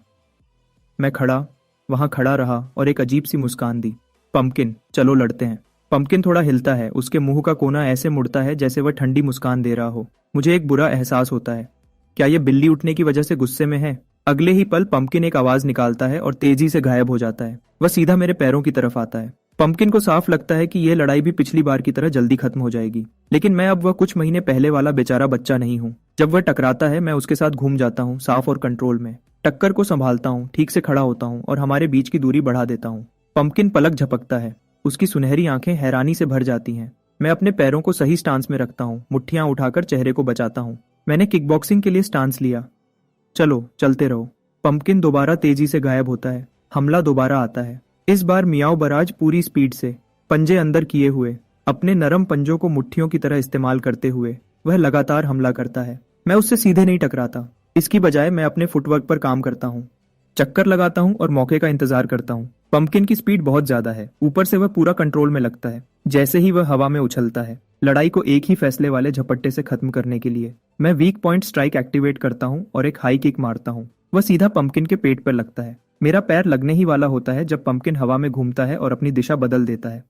मैं वहां खड़ा रहा और एक अजीब सी मुस्कान दी। पंपकिन, चलो लड़ते हैं। पंपकिन थोड़ा हिलता है, उसके मुंह का कोना ऐसे मुड़ता है जैसे वह ठंडी मुस्कान दे रहा हो। मुझे एक बुरा एहसास होता है। क्या यह बिल्ली उठने की वजह से गुस्से में है? अगले ही पल पंपकिन एक आवाज निकालता है और तेजी से गायब हो जाता है। वह सीधा मेरे पैरों की तरफ आता है। पंपकिन को साफ लगता है कि यह लड़ाई भी पिछली बार की तरह जल्दी खत्म हो जाएगी। लेकिन मैं अब वह कुछ महीने पहले वाला बेचारा बच्चा नहीं हूँ। जब वह टकराता है मैं उसके साथ घूम जाता हूँ, साफ और कंट्रोल में। टक्कर को संभालता हूँ, ठीक से खड़ा होता हूँ और हमारे बीच की दूरी बढ़ा देता हूँ। पंपकिन पलक झपकता है, उसकी सुनहरी आंखें हैरानी से भर जाती हैं। मैं अपने पैरों को सही स्टांस में रखता हूँ, मुट्ठियां उठाकर चेहरे को बचाता हूँ। मैंने किकबॉक्सिंग के लिए स्टांस लिया। चलो चलते रहो। पंपकिन दोबारा तेजी से गायब होता है। हमला दोबारा आता है। इस बार मियाओ बराज पूरी स्पीड से, पंजे अंदर किए हुए, अपने नरम पंजों को मुट्ठियों की तरह इस्तेमाल करते हुए वह लगातार हमला करता है। मैं उससे सीधे नहीं टकराता। इसकी बजाय मैं अपने फुटवर्क पर काम करता हूँ, चक्कर लगाता हूँ और मौके का इंतजार करता हूँ। पंपकिन की स्पीड बहुत ज्यादा है, ऊपर से वह पूरा कंट्रोल में लगता है। जैसे ही वह हवा में उछलता है, लड़ाई को एक ही फैसले वाले झपट्टे से खत्म करने के लिए मैं वीक पॉइंट स्ट्राइक एक्टिवेट करता हूँ और एक हाई किक मारता हूँ। वह सीधा पंपकिन के पेट पर लगता है। मेरा पैर लगने ही वाला होता है जब पंपकिन हवा में घूमता है और अपनी दिशा बदल देता है।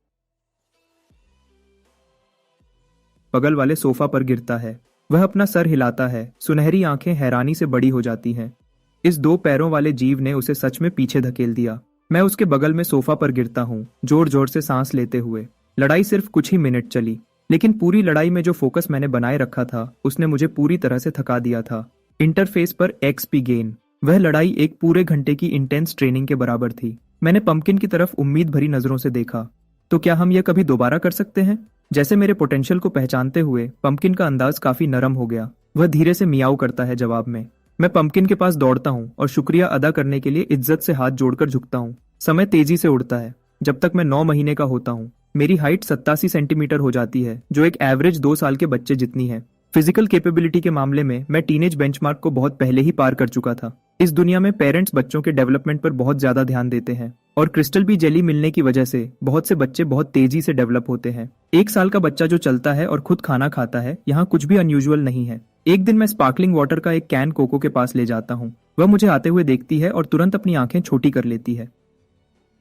बगल वाले सोफा पर गिरता है। वह अपना सर हिलाता है, सुनहरी आंखें हैरानी से बड़ी हो जाती हैं। इस 2 पैरों वाले जीव ने उसे सच में पीछे धकेल दिया। मैं उसके बगल में सोफा पर गिरता हूँ, जोर जोर से सांस लेते हुए। लड़ाई सिर्फ कुछ ही मिनट चली, लेकिन पूरी लड़ाई में जो फोकस मैंने बनाए रखा था उसने मुझे पूरी तरह से थका दिया था। इंटरफेस पर XP गेन। वह लड़ाई एक पूरे घंटे की इंटेंस ट्रेनिंग के बराबर थी। मैंने पंपकिन की तरफ उम्मीद भरी नजरों से देखा। तो क्या हम यह कभी दोबारा कर सकते हैं? जैसे मेरे पोटेंशियल को पहचानते हुए पंपकिन का अंदाज काफी नरम हो गया। वह धीरे से मियाऊ करता है जवाब में। मैं पंपकिन के पास दौड़ता हूँ और शुक्रिया अदा करने के लिए इज्जत से हाथ जोड़कर झुकता हूँ। समय तेजी से उड़ता है। जब तक मैं 9 महीने का होता हूँ मेरी हाइट 87 सेंटीमीटर हो जाती है, जो एक एवरेज 2 साल के बच्चे जितनी है। फिजिकल कैपेबिलिटी के मामले में मैं टीनेज बेंचमार्क को बहुत पहले ही पार कर चुका था। इस दुनिया में पेरेंट्स बच्चों के डेवलपमेंट पर बहुत ज्यादा ध्यान देते हैं और क्रिस्टल बी जेली मिलने की वजह से बहुत से बच्चे बहुत तेजी से डेवलप होते हैं। 1 साल का बच्चा जो चलता है और खुद खाना खाता है, यहाँ कुछ भी अनयूजुअल नहीं है। एक दिन मैं स्पार्कलिंग वाटर का एक कैन कोको के पास ले जाता हूँ। वह मुझे आते हुए देखती है और तुरंत अपनी आंखें छोटी कर लेती है।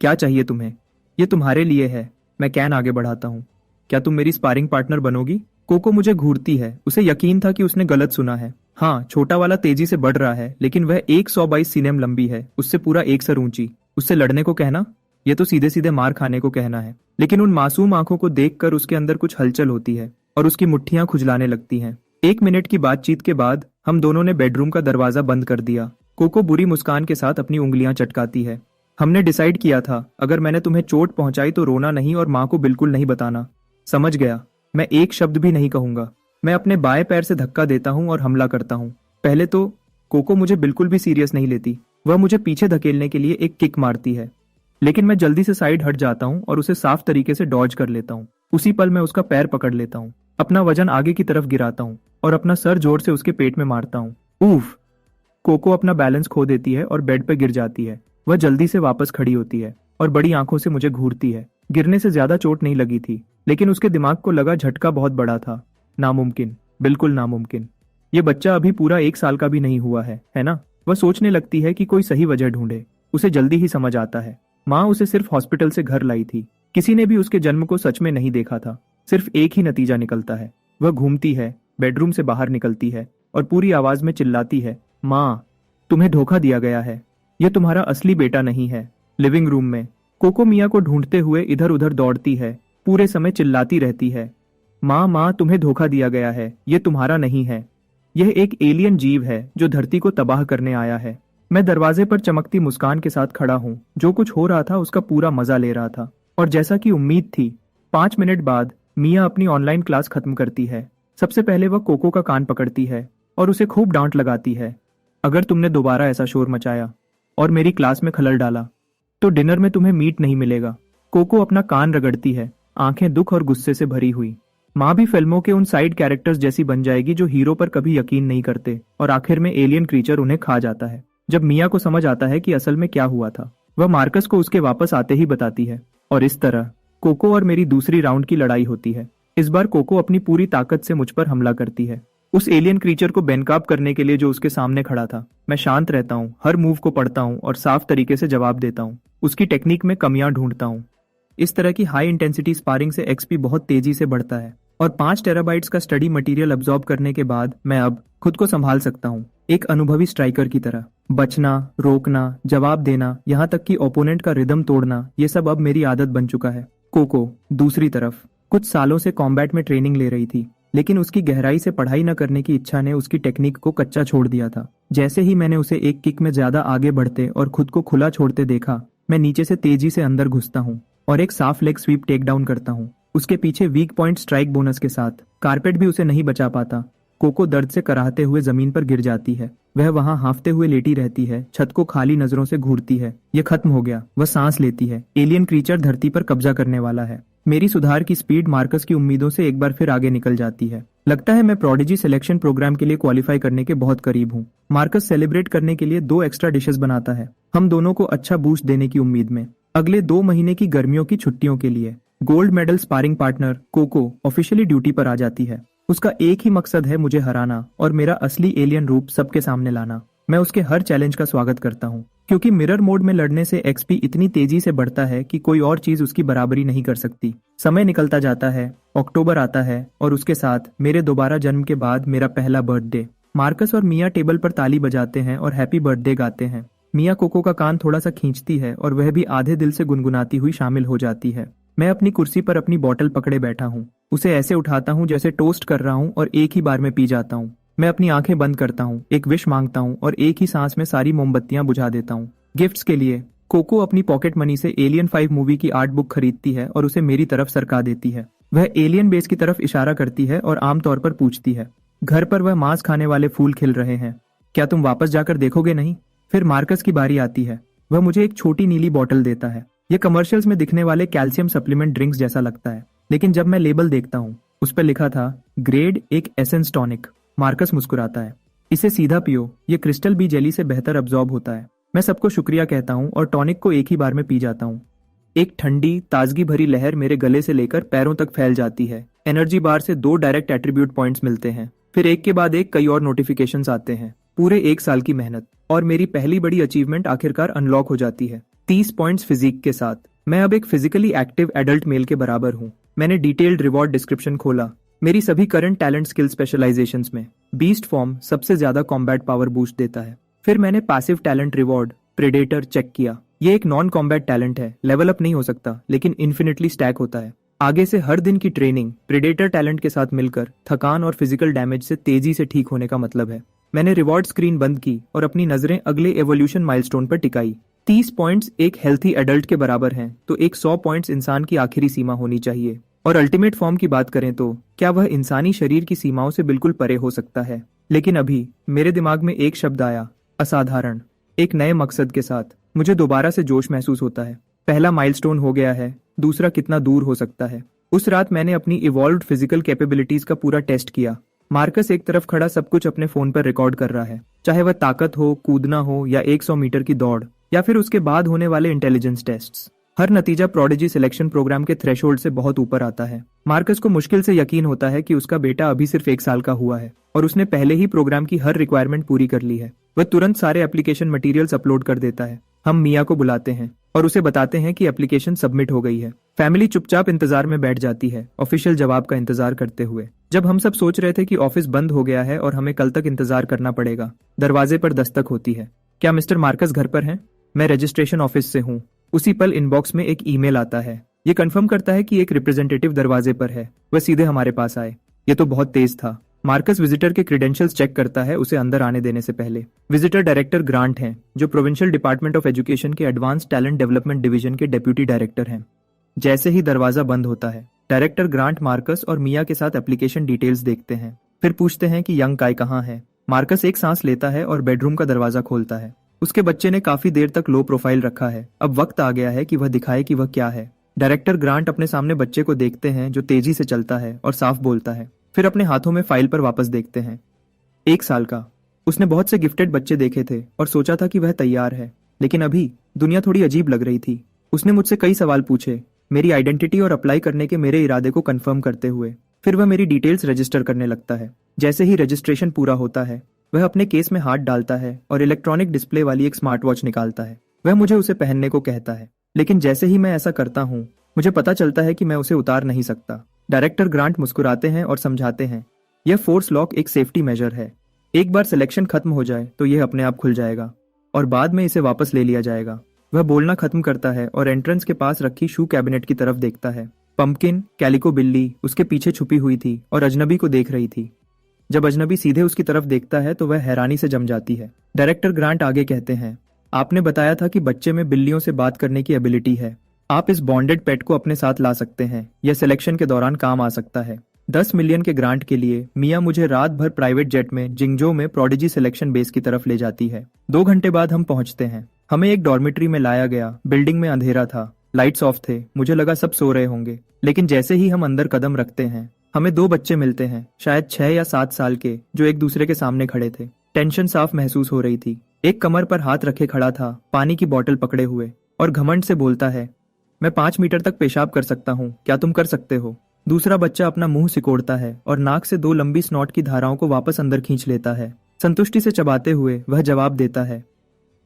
क्या चाहिए तुम्हें? ये तुम्हारे लिए है। मैं कैन आगे बढ़ाता हूँ। क्या तुम मेरी स्पारिंग पार्टनर बनोगी? कोको मुझे घूरती है। उसे यकीन था कि उसने गलत सुना है। हाँ, छोटा वाला तेजी से बढ़ रहा है, लेकिन वह 122 सीनेम लंबी है, उससे पूरा 1 सर ऊंची। उससे लड़ने को कहना, यह तो सीधे सीधे मार खाने को कहना है। लेकिन उन मासूम आंखों को देखकर उसके अंदर कुछ हलचल होती है और उसकी मुट्ठियां खुजलाने लगती हैं। 1 मिनट की बातचीत के बाद हम दोनों ने बेडरूम का दरवाजा बंद कर दिया। कोको बुरी मुस्कान के साथ अपनी उंगलियां चटकाती है। हमने डिसाइड किया था, अगर मैंने तुम्हें चोट पहुंचाई तो रोना नहीं और माँ को बिल्कुल नहीं बताना। समझ गया। मैं एक शब्द भी नहीं कहूंगा। मैं अपने बाएं पैर से धक्का देता हूं और हमला करता हूं। पहले तो कोको मुझे बिल्कुल भी सीरियस नहीं लेती। वह मुझे पीछे धकेलने के लिए एक किक मारती है, लेकिन मैं जल्दी से साइड हट जाता हूं और उसे साफ तरीके से डॉज कर लेता हूं। उसी पल मैं उसका पैर पकड़ लेता हूं, अपना वजन आगे की तरफ गिराता हूं और अपना सर जोर से उसके पेट में मारता हूं। उफ! कोको अपना बैलेंस खो देती है और बेड पर गिर जाती है। वह जल्दी से वापस खड़ी होती है और बड़ी आंखों से मुझे घूरती है। गिरने से ज्यादा चोट नहीं लगी थी, लेकिन उसके दिमाग को लगा झटका बहुत बड़ा था। नामुमकिन, बिल्कुल नामुमकिन। ये बच्चा अभी पूरा 1 साल का भी नहीं हुआ है ना? वह सोचने लगती है कि कोई सही वजह ढूंढे। उसे जल्दी ही समझ आता है, माँ उसे सिर्फ हॉस्पिटल से घर लाई थी। किसी ने भी उसके जन्म को सच में नहीं देखा था। सिर्फ एक ही नतीजा निकलता है। वह घूमती है, बेडरूम से बाहर निकलती है और पूरी आवाज में चिल्लाती है, माँ, तुम्हें धोखा दिया गया है। यह तुम्हारा असली बेटा नहीं है। लिविंग रूम में कोको मिया को ढूंढते हुए इधर उधर दौड़ती है, पूरे समय चिल्लाती रहती है, माँ माँ, तुम्हें धोखा दिया गया है। यह तुम्हारा नहीं है। यह एक एलियन जीव है जो धरती को तबाह करने आया है। मैं दरवाजे पर चमकती मुस्कान के साथ खड़ा हूँ, जो कुछ हो रहा था उसका पूरा मजा ले रहा था। और जैसा कि उम्मीद थी, 5 मिनट बाद मिया अपनी ऑनलाइन क्लास खत्म करती है। सबसे पहले वह कोको का कान पकड़ती है और उसे खूब डांट लगाती है, अगर तुमने दोबारा ऐसा शोर मचाया और मेरी क्लास में खलल डाला। तो डिनर में तुम्हें मीट नहीं मिलेगा। कोको अपना कान रगड़ती है, आंखें दुख और गुस्से से भरी हुई। माँ भी फिल्मों के उन साइड कैरेक्टर्स जैसी बन जाएगी जो हीरो पर कभी यकीन नहीं करते और आखिर में एलियन क्रीचर उन्हें खा जाता है। जब मिया को समझ आता है कि असल में क्या हुआ था, वह मार्कस को उसके वापस आते ही बताती है और इस तरह कोको और मेरी दूसरी राउंड की लड़ाई होती है। इस बार कोको अपनी पूरी ताकत से मुझ पर हमला करती है, उस एलियन क्रीचर को बेनकाब करने के लिए जो उसके सामने खड़ा था। मैं शांत रहता हूँ, हर मूव को पढ़ता हूँ और साफ तरीके से जवाब देता हूँ। उसकी टेक्निक में कमियां ढूंढता हूँ। इस तरह की हाई इंटेंसिटी स्पारिंग से एक्सपी बहुत तेजी से बढ़ता है और 5 टेराबाइट्स का स्टडी मटेरियल अब्सॉर्ब करने के बाद मैं अब खुद को संभाल सकता हूँ, एक अनुभवी स्ट्राइकर की तरह। बचना, रोकना, जवाब देना, यहाँ तक कि ओपोनेंट का रिदम तोड़ना, ये सब अब मेरी आदत बन चुका है। कोको दूसरी तरफ कुछ सालों से कॉम्बैट में ट्रेनिंग ले रही थी, लेकिन उसकी गहराई से पढ़ाई न करने की इच्छा ने उसकी टेक्निक को कच्चा छोड़ दिया था। जैसे ही मैंने उसे एक किक में ज्यादा आगे बढ़ते और खुद को खुला छोड़ते देखा, मैं नीचे से तेजी से अंदर घुसता हूँ और एक साफ लेग स्वीप टेक डाउन करता हूँ, उसके पीछे वीक पॉइंट स्ट्राइक बोनस के साथ। कारपेट भी उसे नहीं बचा पाता। कोको दर्द से कराहते हुए जमीन पर गिर जाती है। वह वहां हांफते हुए लेटी रहती है, छत को खाली नजरों से घूरती है। यह खत्म हो गया। वह सांस लेती है। एलियन क्रीचर धरती पर कब्जा करने वाला है। मेरी सुधार की स्पीड मार्कस की उम्मीदों से एक बार फिर आगे निकल जाती है। लगता है मैं प्रोडिजी सिलेक्शन प्रोग्राम के लिए क्वालिफाई करने के बहुत करीब हूँ। मार्कस सेलिब्रेट करने के लिए 2 एक्स्ट्रा डिशेस बनाता है, हम दोनों को अच्छा बूस्ट देने की उम्मीद में। अगले 2 महीने की गर्मियों की छुट्टियों के लिए gold medal sparring partner Koko officially duty पर आ जाती है। उसका एक ही मकसद है, मुझे हराना और मेरा असली एलियन रूप सबके सामने लाना। मैं उसके हर चैलेंज का स्वागत करता हूँ, क्योंकि मिरर मोड में लड़ने से एक्सपी इतनी तेजी से बढ़ता है कि कोई और चीज उसकी बराबरी नहीं कर सकती। समय निकलता जाता है, अक्टूबर आता है और उसके साथ मेरे दोबारा जन्म के बाद मेरा पहला बर्थडे। मार्कस और मिया टेबल पर ताली बजाते हैं और हैप्पी बर्थडे गाते हैं। मिया कोको का कान थोड़ा सा खींचती है और वह भी आधे दिल से गुनगुनाती हुई शामिल हो जाती है। मैं अपनी कुर्सी पर अपनी बोतल पकड़े बैठा हूँ, उसे ऐसे उठाता हूँ जैसे टोस्ट कर रहा हूँ और एक ही बार में पी जाता हूँ। मैं अपनी आंखें बंद करता हूँ, एक विश मांगता हूँ और एक ही सांस में सारी मोमबत्तियां बुझा देता हूँ। गिफ्ट्स के लिए कोको अपनी पॉकेट मनी से एलियन 5 मूवी की आर्ट बुक खरीदती है और उसे मेरी तरफ सरका देती है। वह एलियन बेस की तरफ इशारा करती है और आमतौर पर पूछती है, घर पर वह मांस खाने वाले फूल खिल रहे हैं, क्या तुम वापस जाकर देखोगे नहीं? फिर मार्कस की बारी आती है। वह मुझे एक छोटी नीली बोतल देता है। यह कमर्शियल्स में दिखने वाले कैल्शियम सप्लीमेंट ड्रिंक्स जैसा लगता है, लेकिन जब मैं लेबल देखता हूँ उस पर लिखा था ग्रेड एक एसेंस टॉनिक। मार्कस मुस्कुराता है, इसे सीधा पियो, ये क्रिस्टल बी जेली से बेहतर अब्सॉर्ब होता है। मैं सबको शुक्रिया कहता हूँ और टॉनिक को एक ही बार में पी जाता हूँ। एक ठंडी ताजगी भरी लहर मेरे गले से लेकर पैरों तक फैल जाती है। एनर्जी बार से 2 डायरेक्ट एट्रीब्यूट पॉइंट्स मिलते हैं, फिर एक के बाद एक कई और नोटिफिकेशंस आते हैं। पूरे 1 साल की मेहनत और मेरी पहली बड़ी अचीवमेंट आखिरकार अनलॉक हो जाती है, 30 पॉइंट्स फिजिक के साथ। मैं अब एक फिजिकली एक्टिव एडल्ट मेल के बराबर हूँ। मैंने डिटेल्ड रिवॉर्ड डिस्क्रिप्शन खोला, मेरी सभी करंट टैलेंट स्किल स्पेशलाइजेशंस में। बीस्ट फॉर्म सबसे ज्यादा कॉम्बैट पावर बूस्ट देता है। फिर मैंने passive talent reward predator check किया। ये एक नॉन कॉम्बैट टैलेंट है, लेवल अप नहीं हो सकता लेकिन इन्फिनिटली स्टैक होता है। आगे से हर दिन की ट्रेनिंग प्रेडेटर टैलेंट के साथ मिलकर थकान और फिजिकल डैमेज से तेजी से ठीक होने का मतलब है। मैंने रिवॉर्ड स्क्रीन बंद की और अपनी नजरें अगले एवोल्यूशन माइलस्टोन पर टिकाई। 30 पॉइंट्स एक हेल्थी एडल्ट के बराबर हैं, तो एक 100 पॉइंट्स इंसान की आखिरी सीमा होनी चाहिए। और अल्टीमेट फॉर्म की बात करें तो क्या वह इंसानी शरीर की सीमाओं से बिल्कुल परे हो सकता है। लेकिन अभी मेरे दिमाग में एक शब्द आया, असाधारण। एक नए मकसद के साथ मुझे दोबारा से जोश महसूस होता है। पहला माइलस्टोन हो गया है, दूसरा कितना दूर हो सकता है। उस रात मैंने अपनी इवॉल्व्ड फिजिकल कैपेबिलिटीज का पूरा टेस्ट किया। मार्कस एक तरफ खड़ा सब कुछ अपने फोन पर रिकॉर्ड कर रहा है, चाहे वह ताकत हो, कूदना हो या 100 मीटर की दौड़ या फिर उसके बाद होने वाले इंटेलिजेंस टेस्ट्स। हर नतीजा प्रोडिजी सिलेक्शन प्रोग्राम के थ्रेशोल्ड से बहुत ऊपर आता है। मार्कस को मुश्किल से यकीन होता है कि उसका बेटा अभी सिर्फ 1 साल का हुआ है और उसने पहले ही प्रोग्राम की हर रिक्वायरमेंट पूरी कर ली है। वह तुरंत सारे एप्लीकेशन मटेरियल्स अपलोड कर देता है। हम मिया को बुलाते हैं और उसे बताते हैं कि एप्लीकेशन सबमिट हो गई है। फैमिली चुपचाप इंतजार में बैठ जाती है, ऑफिशियल जवाब का इंतजार करते हुए। जब हम सब सोच रहे थे कि ऑफिस बंद हो गया है और हमें कल तक इंतजार करना पड़ेगा, दरवाजे पर दस्तक होती है। क्या मिस्टर मार्कस घर पर हैं? मैं रजिस्ट्रेशन ऑफिस से हूँ। उसी पल इनबॉक्स में एक ईमेल आता है। ये कंफर्म करता है कि एक रिप्रेजेंटेटिव दरवाजे पर है। वह सीधे हमारे पास आए। ये तो बहुत तेज था। मार्कस विजिटर के क्रेडेंशियल्स चेक करता है उसे अंदर आने देने से पहले। विजिटर डायरेक्टर ग्रांट हैं, जो प्रोविंशियल डिपार्टमेंट ऑफ एजुकेशन के एडवांस टैलेंट डेवलपमेंट डिवीजन के डेप्यूटी डायरेक्टर हैं। जैसे ही दरवाजा बंद होता है, डायरेक्टर ग्रांट मार्कस और मिया के साथ एप्लीकेशन डिटेल्स देखते हैं, फिर पूछते हैं कि यंग काय कहाँ है। मार्कस एक सांस लेता है और बेडरूम का दरवाजा खोलता है। उसके बच्चे ने काफी देर तक लो प्रोफाइल रखा है। अब वक्त आ गया है कि वह दिखाए कि वह क्या है। डायरेक्टर ग्रांट अपने सामने बच्चे को देखते हैं जो तेजी से चलता है और साफ बोलता है। फिर अपने हाथों में फाइल पर वापस देखते हैं। 1 साल का। उसने बहुत से गिफ्टेड बच्चे देखे थे और सोचा था कि वह तैयार है, लेकिन अभी दुनिया थोड़ी अजीब लग रही थी। उसने मुझसे कई सवाल पूछे, मेरी आइडेंटिटी और अप्लाई करने के मेरे इरादे को कंफर्म करते हुए। फिर वह मेरी डिटेल्स रजिस्टर करने लगता है। जैसे ही रजिस्ट्रेशन पूरा होता है, वह अपने केस में हाथ डालता है और इलेक्ट्रॉनिक डिस्प्ले वाली एक स्मार्ट वॉच निकालता है। वह मुझे उसे पहनने को कहता है, लेकिन जैसे ही मैं ऐसा करता हूँ, मुझे पता चलता है कि मैं उसे उतार नहीं सकता। डायरेक्टर ग्रांट मुस्कुराते हैं और समझाते हैं, यह फोर्स लॉक एक सेफ्टी मेजर है। एक बार सिलेक्शन खत्म हो जाए तो यह अपने आप खुल जाएगा और बाद में इसे वापस ले लिया जाएगा। वह बोलना खत्म करता है और एंट्रेंस के पास रखी शू कैबिनेट की तरफ देखता है। पंपकिन, कैलिको बिल्ली उसके पीछे छुपी हुई थी और अजनबी को देख रही थी। जब अजनबी सीधे उसकी तरफ देखता है तो वह हैरानी से जम जाती है। डायरेक्टर ग्रांट आगे कहते हैं, आपने बताया था कि बच्चे में बिल्लियों से बात करने की एबिलिटी है। आप इस बॉन्डेड पेट को अपने साथ ला सकते हैं। यह सिलेक्शन के दौरान काम आ सकता है। 10 मिलियन के ग्रांट के लिए मिया मुझे रात भर प्राइवेट जेट में जिंगजो में प्रोडिजी सिलेक्शन बेस की तरफ ले जाती है। 2 घंटे बाद हम पहुंचते हैं। हमें एक डॉर्मेट्री में लाया गया। बिल्डिंग में अंधेरा था, लाइट्स ऑफ थे। मुझे लगा सब सो रहे होंगे, लेकिन जैसे ही हम अंदर कदम रखते हैं, हमें 2 बच्चे मिलते हैं, शायद 6 या 7 साल के, जो एक दूसरे के सामने खड़े थे। टेंशन साफ महसूस हो रही थी। एक कमर पर हाथ रखे खड़ा था, पानी की बोतल पकड़े हुए, और घमंड से बोलता है, मैं 5 मीटर तक पेशाब कर सकता हूँ, क्या तुम कर सकते हो? दूसरा बच्चा अपना मुंह सिकोड़ता है और नाक से 2 लंबी स्नॉट की धाराओं को वापस अंदर खींच लेता है। संतुष्टि से चबाते हुए वह जवाब देता है,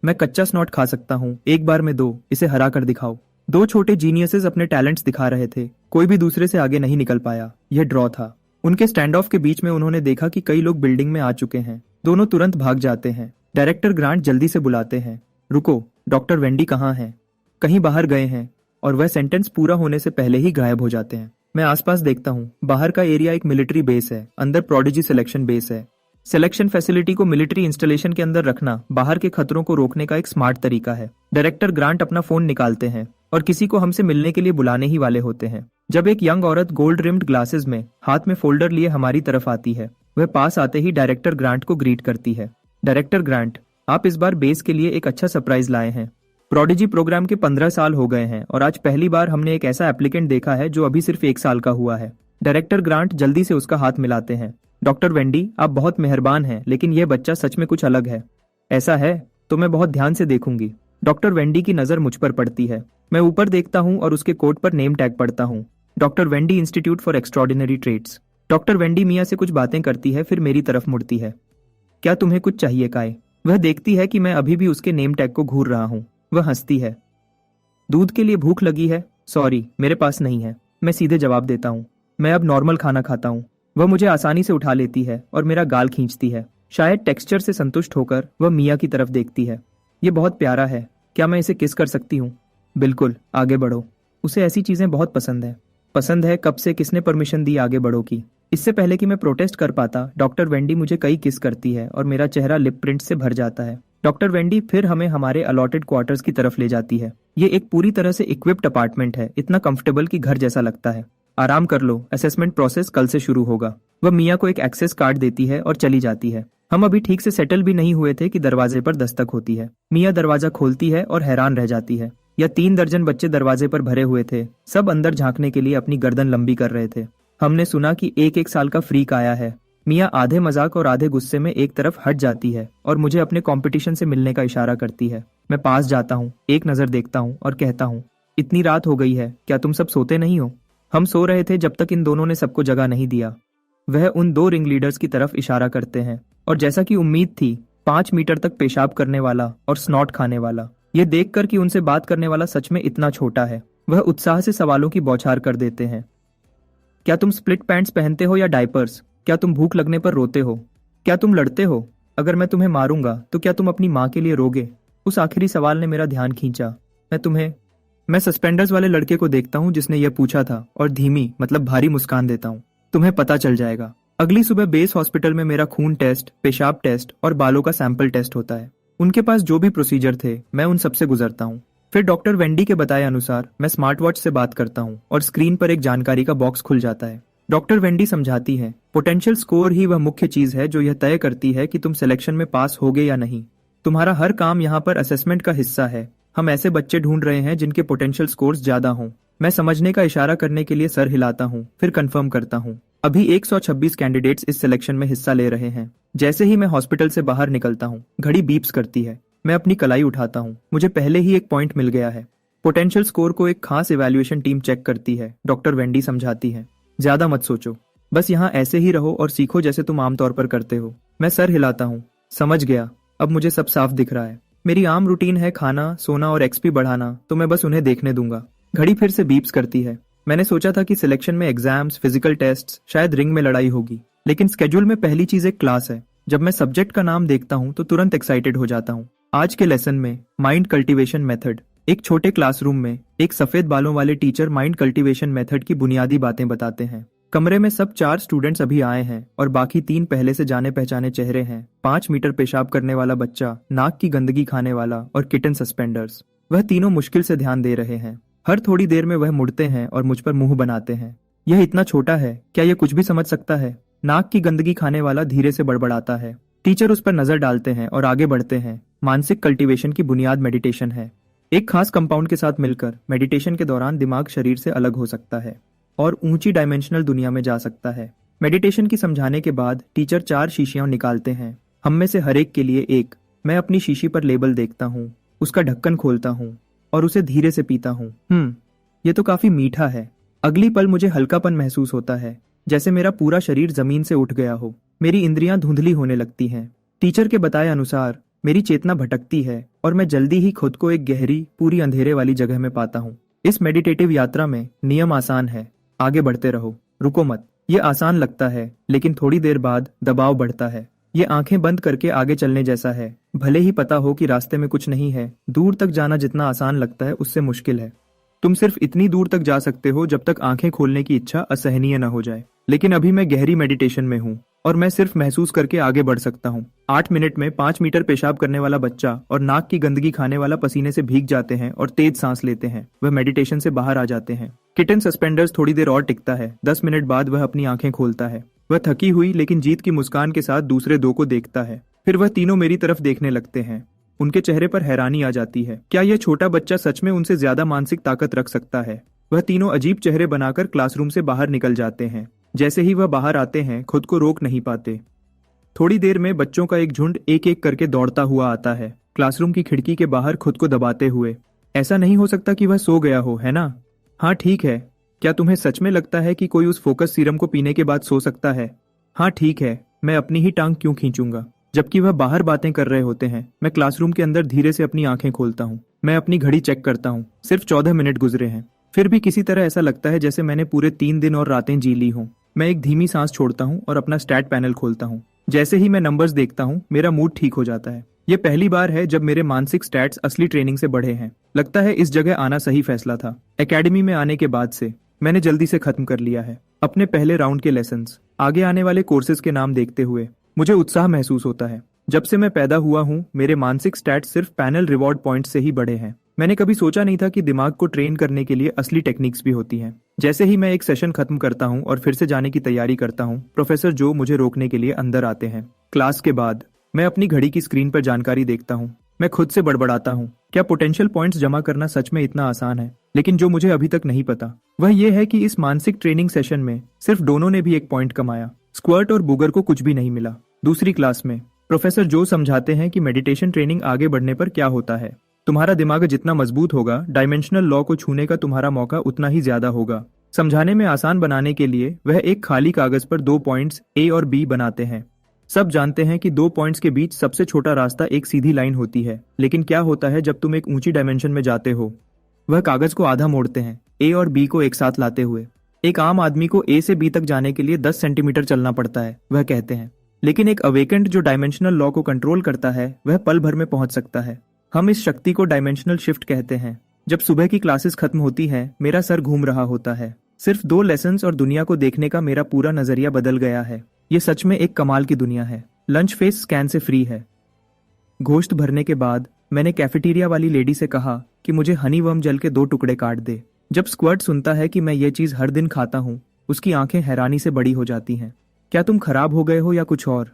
मैं कच्चा स्नॉट खा सकता हूँ, एक बार में 2, इसे हरा कर दिखाओ। 2 छोटे जीनियसेस अपने टैलेंट्स दिखा रहे थे। कोई भी दूसरे से आगे नहीं निकल पाया। यह ड्रॉ था। उनके स्टैंड ऑफ के बीच में उन्होंने देखा कि कई लोग बिल्डिंग में आ चुके हैं। दोनों तुरंत भाग जाते हैं। डायरेक्टर ग्रांट जल्दी से बुलाते हैं, रुको, डॉक्टर वेंडी कहाँ हैं? कहीं बाहर गए हैं। और वह सेंटेंस पूरा होने से पहले ही गायब हो जाते हैं। मैं आसपास देखता हूँ। बाहर का एरिया एक मिलिट्री बेस है, अंदर प्रोडिजी सिलेक्शन बेस है। सिलेक्शन फैसिलिटी को मिलिट्री इंस्टॉलेशन के अंदर रखना बाहर के खतरों को रोकने का एक स्मार्ट तरीका है। डायरेक्टर ग्रांट अपना फोन निकालते हैं और किसी को हमसे मिलने के लिए बुलाने ही वाले होते हैं, जब एक यंग औरत गोल्ड रिम्ड ग्लासेस में हाथ में फोल्डर लिए हमारी तरफ आती है। वह पास आते ही डायरेक्टर ग्रांट को ग्रीट करती है। डायरेक्टर ग्रांट, आप इस बार बेस के लिए एक अच्छा सरप्राइज लाए हैं। प्रोडिजी प्रोग्राम के 15 साल हो गए हैं और आज पहली बार हमने एक ऐसा एप्लीकेंट देखा है जो अभी सिर्फ 1 साल का हुआ है। डायरेक्टर ग्रांट जल्दी से उसका हाथ मिलाते हैं। डॉक्टर वेंडी, आप बहुत मेहरबान हैं, लेकिन यह बच्चा सच में कुछ अलग है। ऐसा है तो मैं बहुत ध्यान से देखूंगी। डॉक्टर वेंडी की नजर मुझ पर पड़ती है। मैं ऊपर देखता हूं और उसके कोट पर नेम टैग पढ़ता हूं, doctor Wendy institute for extraordinary trades. Doctor Wendy Mia से कुछ बातें करती है, फिर मेरी तरफ मुड़ती है। क्या तुम्हें कुछ चाहिए काय? वह देखती है कि मैं अभी भी उसके नेम टैग को घूर रहा हूं। वह हंसती है। दूध के लिए भूख लगी है? सॉरी, मेरे पास नहीं है। मैं सीधे जवाब देता हूँ, मैं अब नॉर्मल खाना खाता हूँ। वह मुझे आसानी से उठा लेती है और मेरा गाल खींचती है। शायद टेक्सचर से संतुष्ट होकर वह मिया की तरफ देखती है। ये बहुत प्यारा है, क्या मैं इसे किस कर सकती हूँ? बिल्कुल, आगे बढ़ो। उसे ऐसी चीजें बहुत पसंद है। पसंद है? कब से? किसने परमिशन दी आगे बढ़ो की? इससे पहले कि मैं प्रोटेस्ट कर पाता, डॉक्टर वेंडी मुझे कई किस करती है और मेरा चेहरा लिप प्रिंट से भर जाता है। डॉक्टर वेंडी फिर हमें हमारे अलॉटेड क्वार्टर्स की तरफ ले जाती है। ये एक पूरी तरह से इक्विप्ड अपार्टमेंट है, इतना कंफर्टेबल कि घर जैसा लगता है। आराम कर लो, असेसमेंट प्रोसेस कल से शुरू होगा। वह मिया को एक एक्सेस कार्ड देती है और चली जाती है। हम अभी ठीक से सेटल भी नहीं हुए थे कि दरवाजे पर दस्तक होती है। मिया दरवाजा खोलती है और हैरान रह जाती है। यह 3 दर्जन बच्चे दरवाजे पर भरे हुए थे। सब अंदर झांकने के लिए अपनी गर्दन लंबी कर रहे थे। हमने सुना कि एक साल का फ्रीक आया है। मिया आधे मजाक और आधे गुस्से में एक तरफ हट जाती है और मुझे अपने कंपटीशन से मिलने का इशारा करती है। मैं पास जाता हूँ, एक नजर देखता हूँ और कहता हूँ, इतनी रात हो गई है, क्या तुम सब सोते नहीं हो? हम सो रहे थे जब तक इन दोनों ने सबको जगह नहीं दिया। वह उन 2 रिंग लीडर्स की तरफ इशारा करते हैं और जैसा कि उम्मीद थी, 5 मीटर तक पेशाब करने वाला और स्नॉट खाने वाला। ये देखकर कि उनसे बात करने वाला सच में इतना छोटा है, वह उत्साह से सवालों की बौछार कर देते हैं। क्या तुम स्प्लिट पैंट्स पहनते हो या डायपर्स? क्या तुम भूख लगने पर रोते हो? क्या तुम लड़ते हो? अगर मैं तुम्हें मारूंगा तो क्या तुम अपनी माँ के लिए रोगे? उस आखिरी सवाल ने मेरा ध्यान खींचा। मैं सस्पेंडर्स वाले लड़के को देखता हूँ जिसने यह पूछा था और धीमी मतलब भारी मुस्कान देता हूँ। तुम्हें पता चल जाएगा। अगली सुबह बेस हॉस्पिटल में मेरा खून टेस्ट, पेशाब टेस्ट और बालों का सैंपल टेस्ट होता है। उनके पास जो भी प्रोसीजर थे, मैं उन सबसे गुजरता हूँ। फिर डॉक्टर वेंडी के बताए अनुसार मैं स्मार्ट वॉच से बात करता हूँ और स्क्रीन पर एक जानकारी का बॉक्स खुल जाता है। डॉक्टर वेंडी समझाती है, पोटेंशियल स्कोर ही वह मुख्य चीज है जो यह तय करती है कि तुम सिलेक्शन में पास होगे या नहीं। तुम्हारा हर काम यहाँ पर असेसमेंट का हिस्सा है। हम ऐसे बच्चे ढूंढ रहे हैं जिनके पोटेंशियल स्कोर्स ज्यादा हों। मैं समझने का इशारा करने के लिए सर हिलाता हूँ, फिर कंफर्म करता हूँ। अभी 126 कैंडिडेट्स इस सिलेक्शन में हिस्सा ले रहे हैं। जैसे ही मैं हॉस्पिटल से बाहर निकलता हूँ, घड़ी बीप्स करती है। मैं अपनी कलाई उठाता हूँ। मुझे पहले ही एक पॉइंट मिल गया है। पोटेंशियल स्कोर को एक खास इवैल्यूएशन टीम चेक करती है, डॉक्टर वेंडी समझाती है। ज्यादा मत सोचो, बस यहाँ ऐसे ही रहो और सीखो जैसे तुम आमतौर पर करते हो। मैं सर हिलाता हूँ। समझ गया, अब मुझे सब साफ दिख रहा है। मेरी आम रूटीन है खाना, सोना और एक्सपी बढ़ाना, तो मैं बस उन्हें देखने दूंगा। घड़ी फिर से बीप्स करती है। मैंने सोचा था कि सिलेक्शन में एग्जाम्स, फिजिकल टेस्ट, शायद रिंग में लड़ाई होगी, लेकिन स्केड्यूल में पहली चीज एक क्लास है। जब मैं सब्जेक्ट का नाम देखता हूँ तो तुरंत एक्साइटेड हो जाता हूँ। आज के लेसन में माइंड कल्टीवेशन मेथड। एक छोटे क्लासरूम में एक सफेद बालों वाले टीचर माइंड कल्टीवेशन मेथड की बुनियादी बातें बताते हैं। कमरे में सब 4 स्टूडेंट्स अभी आए हैं और बाकी 3 पहले से जाने पहचाने चेहरे हैं। 5 मीटर पेशाब करने वाला बच्चा, नाक की गंदगी खाने वाला और किटन सस्पेंडर्स। वह तीनों मुश्किल से ध्यान दे रहे हैं। हर थोड़ी देर में वह मुड़ते हैं और मुझ पर मुंह बनाते हैं। यह इतना छोटा है, क्या यह कुछ भी समझ सकता है? नाक की गंदगी खाने वाला धीरे से बड़बड़ाता है। टीचर उस पर नजर डालते हैं और आगे बढ़ते हैं। मानसिक कल्टीवेशन की बुनियाद मेडिटेशन है। एक खास कंपाउंड के साथ मिलकर मेडिटेशन के दौरान दिमाग शरीर से अलग हो सकता है और ऊंची डायमेंशनल दुनिया में जा सकता है। मेडिटेशन की समझाने के बाद टीचर 4 शीशियां निकालते हैं, हम में से हर एक के लिए एक। मैं अपनी शीशी पर लेबल देखता हूँ, उसका ढक्कन खोलता हूँ और उसे धीरे से पीता हूँ। ये तो काफी मीठा है। अगली पल मुझे हल्कापन महसूस होता है, जैसे मेरा पूरा शरीर जमीन से उठ गया हो। मेरी इंद्रियां धुंधली होने लगती हैं। टीचर के बताए अनुसार मेरी चेतना भटकती है और मैं जल्दी ही खुद को एक गहरी, पूरी अंधेरे वाली जगह में पाता हूँ। इस मेडिटेटिव यात्रा में नियम आसान है, आगे बढ़ते रहो, रुको मत। ये आसान लगता है, लेकिन थोड़ी देर बाद दबाव बढ़ता है। ये आंखें बंद करके आगे चलने जैसा है। भले ही पता हो कि रास्ते में कुछ नहीं है, दूर तक जाना जितना आसान लगता है उससे मुश्किल है। तुम सिर्फ इतनी दूर तक जा सकते हो जब तक आंखें खोलने की इच्छा असहनीय न हो जाए। लेकिन अभी मैं गहरी मेडिटेशन में हूँ और मैं सिर्फ महसूस करके आगे बढ़ सकता हूँ। 8 मिनट में 5 मीटर पेशाब करने वाला बच्चा और नाक की गंदगी खाने वाला पसीने से भीग जाते हैं और तेज सांस लेते हैं। वह मेडिटेशन से बाहर आ जाते हैं। किटन सस्पेंडर्स थोड़ी देर और टिकता है। 10 मिनट बाद वह अपनी आंखें खोलता है। वह थकी हुई लेकिन जीत की मुस्कान के साथ दूसरे 2 को देखता है। फिर वह तीनों मेरी तरफ देखने लगते हैं। उनके चेहरे पर हैरानी आ जाती है। क्या यह छोटा बच्चा सच में उनसे ज्यादा मानसिक ताकत रख सकता है? वह तीनों अजीब चेहरे बनाकर क्लासरूम से बाहर निकल जाते हैं। जैसे ही वह बाहर आते हैं, खुद को रोक नहीं पाते। थोड़ी देर में बच्चों का एक झुंड एक एक करके दौड़ता हुआ आता है, क्लासरूम की खिड़की के बाहर खुद को दबाते हुए। ऐसा नहीं हो सकता कि वह सो गया हो, है ना? हाँ ठीक है। क्या तुम्हें सच में लगता है कि कोई उस फोकस सीरम को पीने के बाद सो सकता है? हाँ ठीक है। मैं अपनी ही टांग क्यों खींचूंगा? जबकि वह बाहर बातें कर रहे होते हैं, मैं क्लासरूम के अंदर धीरे से अपनी आंखें खोलता हूँ। मैं अपनी घड़ी चेक करता हूँ। सिर्फ 14 मिनट गुजरे हैं। फिर भी किसी तरह ऐसा लगता है जैसे मैंने पूरे 3 दिन और रातें जी ली हों। मैं एक धीमी सांस छोड़ता हूँ और अपना स्टैट पैनल खोलता हूँ। जैसे ही मैं नंबर्स देखता हूँ, मेरा मूड ठीक हो जाता है। ये पहली बार है जब मेरे मानसिक स्टैट्स असली ट्रेनिंग से बढ़े हैं। लगता है इस जगह आना सही फैसला था। एकेडमी में आने के बाद से मैंने जल्दी से खत्म कर लिया है अपने पहले राउंड के लेसन्स। आगे आने वाले कोर्सेज के नाम देखते हुए मुझे उत्साह महसूस होता है। जब से मैं पैदा हुआ हूँ, मेरे मानसिक स्टैट्स सिर्फ पैनल रिवॉर्ड पॉइंट से ही बढ़े हैं। मैंने कभी सोचा नहीं था कि दिमाग को ट्रेन करने के लिए असली टेक्निक्स भी होती हैं। जैसे ही मैं एक सेशन खत्म करता हूँ और फिर से जाने की तैयारी करता हूँ, प्रोफेसर जो मुझे रोकने के लिए अंदर आते हैं। क्लास के बाद मैं अपनी घड़ी की स्क्रीन पर जानकारी देखता हूँ। मैं खुद से बड़बड़ाता हूँ, क्या पोटेंशियल पॉइंट्स जमा करना सच में इतना आसान है? लेकिन जो मुझे अभी तक नहीं पता वह यह है कि इस मानसिक ट्रेनिंग सेशन में सिर्फ दोनों ने भी एक पॉइंट कमाया। स्क्वर्ट और बुगर को कुछ भी नहीं मिला। दूसरी क्लास में प्रोफेसर जो समझाते हैं कि मेडिटेशन ट्रेनिंग आगे बढ़ने पर क्या होता है। तुम्हारा दिमाग जितना मजबूत होगा, डायमेंशनल लॉ को छूने का तुम्हारा मौका उतना ही ज्यादा होगा। समझाने में आसान बनाने के लिए वह एक खाली कागज पर 2 पॉइंट्स ए और बी बनाते हैं। सब जानते हैं कि 2 पॉइंट्स के बीच सबसे छोटा रास्ता एक सीधी लाइन होती है। लेकिन क्या होता है जब तुम एक ऊंची डायमेंशन में जाते हो? वह कागज को आधा मोड़ते हैं, ए और बी को एक साथ लाते हुए। एक आम आदमी को ए से बी तक जाने के लिए 10 सेंटीमीटर चलना पड़ता है, वह कहते हैं। लेकिन एक अवेकेंड जो डायमेंशनल लॉ को कंट्रोल करता है, वह पल भर में पहुंच सकता है। हम इस शक्ति को डायमेंशनल शिफ्ट कहते हैं। जब सुबह की क्लासेस खत्म होती हैं, मेरा सर घूम रहा होता है। सिर्फ 2 लेसन्स और दुनिया को देखने का मेरा पूरा नजरिया बदल गया है। ये सच में एक कमाल की दुनिया है। लंच फेस स्कैन से फ्री है। गोश्त भरने के बाद मैंने कैफेटेरिया वाली लेडी से कहा कि मुझे हनी वर्म जल के 2 टुकड़े काट दे। जब स्क्वर्ट सुनता है कि मैं ये चीज हर दिन खाता हूँ, उसकी आंखें हैरानी से बड़ी हो जाती हैं। क्या तुम खराब हो गए हो या कुछ और?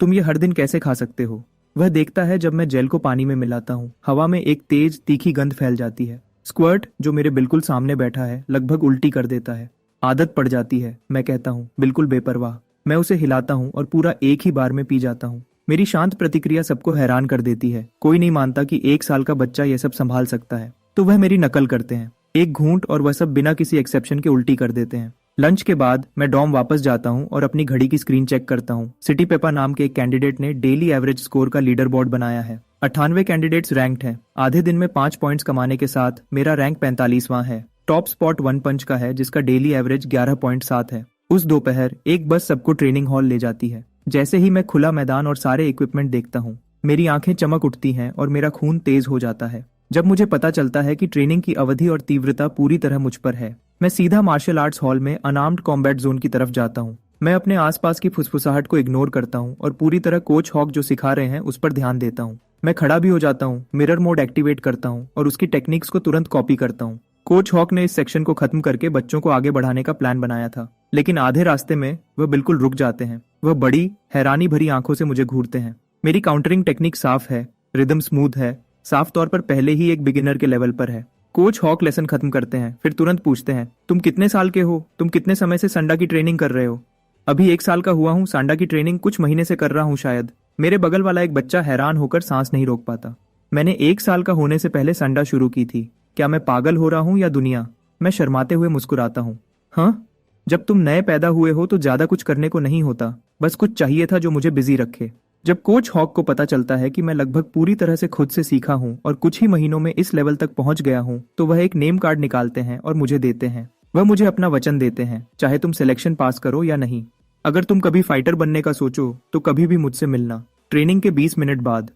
तुम ये हर दिन कैसे खा सकते हो? वह देखता है जब मैं जेल को पानी में मिलाता हूँ। हवा में एक तेज तीखी गंध फैल जाती है। स्क्वर्ट, जो मेरे बिल्कुल सामने बैठा है, लगभग उल्टी कर देता है। आदत पड़ जाती है, मैं कहता हूँ, बिल्कुल बेपरवाह। मैं उसे हिलाता हूँ और पूरा एक ही बार में पी जाता हूँ। मेरी शांत प्रतिक्रिया सबको हैरान कर देती है। कोई नहीं मानता कि 1 साल का बच्चा यह सब संभाल सकता है, तो वह मेरी नकल करते हैं। एक घूंट और वह सब बिना किसी एक्सेप्शन के उल्टी कर देते हैं। लंच के बाद मैं डॉम वापस जाता हूँ और अपनी घड़ी की स्क्रीन चेक करता हूँ। सिटी पेपा नाम के एक कैंडिडेट ने डेली एवरेज स्कोर का लीडर बोर्ड बनाया है। 98 कैंडिडेट्स रैंक्ड हैं। आधे दिन में 5 पॉइंट्स कमाने के साथ मेरा रैंक 45वां है। टॉप स्पॉट वन पंच का है, जिसका डेली एवरेज 11.7 है। उस दोपहर एक बस सबको ट्रेनिंग हॉल ले जाती है। जैसे ही मैं खुला मैदान और सारे इक्विपमेंट देखता हूँ, मेरी आंखें चमक उठती हैं और मेरा खून तेज हो जाता है। जब मुझे पता चलता है कि ट्रेनिंग की अवधि और तीव्रता पूरी तरह मुझ पर है, मैं सीधा मार्शल आर्ट्स हॉल में अनआर्म्ड कॉम्बैट जोन की तरफ जाता हूँ। मैं अपने आसपास की फुसफुसाहट को इग्नोर करता हूँ और पूरी तरह कोच हॉक जो सिखा रहे हैं उस पर ध्यान देता हूँ। मैं खड़ा भी हो जाता हूँ, मिरर मोड एक्टिवेट करता हूँ और उसकी टेक्निक्स को तुरंत कॉपी करता हूँ। कोच हॉक ने इस सेक्शन को खत्म करके बच्चों को आगे बढ़ाने का प्लान बनाया था, लेकिन आधे रास्ते में वह बिल्कुल रुक जाते हैं। वह बड़ी हैरानी भरी आंखों से मुझे घूरते हैं। मेरी काउंटरिंग टेक्निक साफ है, रिदम स्मूथ है, साफ तौर पर पहले ही एक बिगिनर के लेवल पर है। कोच हॉक लेसन खत्म करते हैं, फिर तुरंत पूछते हैं, तुम कितने साल के हो? तुम कितने समय से संडा की ट्रेनिंग कर रहे हो? अभी 1 साल का हुआ हूँ। सांडा की ट्रेनिंग कुछ महीने से कर रहा हूँ शायद। मेरे बगल वाला एक बच्चा हैरान होकर सांस नहीं रोक पाता। मैंने 1 साल का होने से पहले संडा शुरू की थी। क्या मैं पागल हो रहा हूँ या दुनिया? मैं शर्माते हुए मुस्कुराता हूँ। हाँ, जब तुम नए पैदा हुए हो तो ज्यादा कुछ करने को नहीं होता, बस कुछ चाहिए था जो मुझे बिजी रखे। जब कोच हॉक को पता चलता है कि मैं लगभग पूरी तरह से खुद से सीखा हूँ और कुछ ही महीनों में इस लेवल तक पहुंच गया हूँ, तो वह एक नेम कार्ड निकालते हैं और मुझे देते हैं। वह मुझे अपना वचन देते हैं, चाहे तुम सिलेक्शन पास करो या नहीं। अगर तुम कभी फाइटर बनने का सोचो तो कभी भी मुझसे मिलना। ट्रेनिंग के 20 मिनट बाद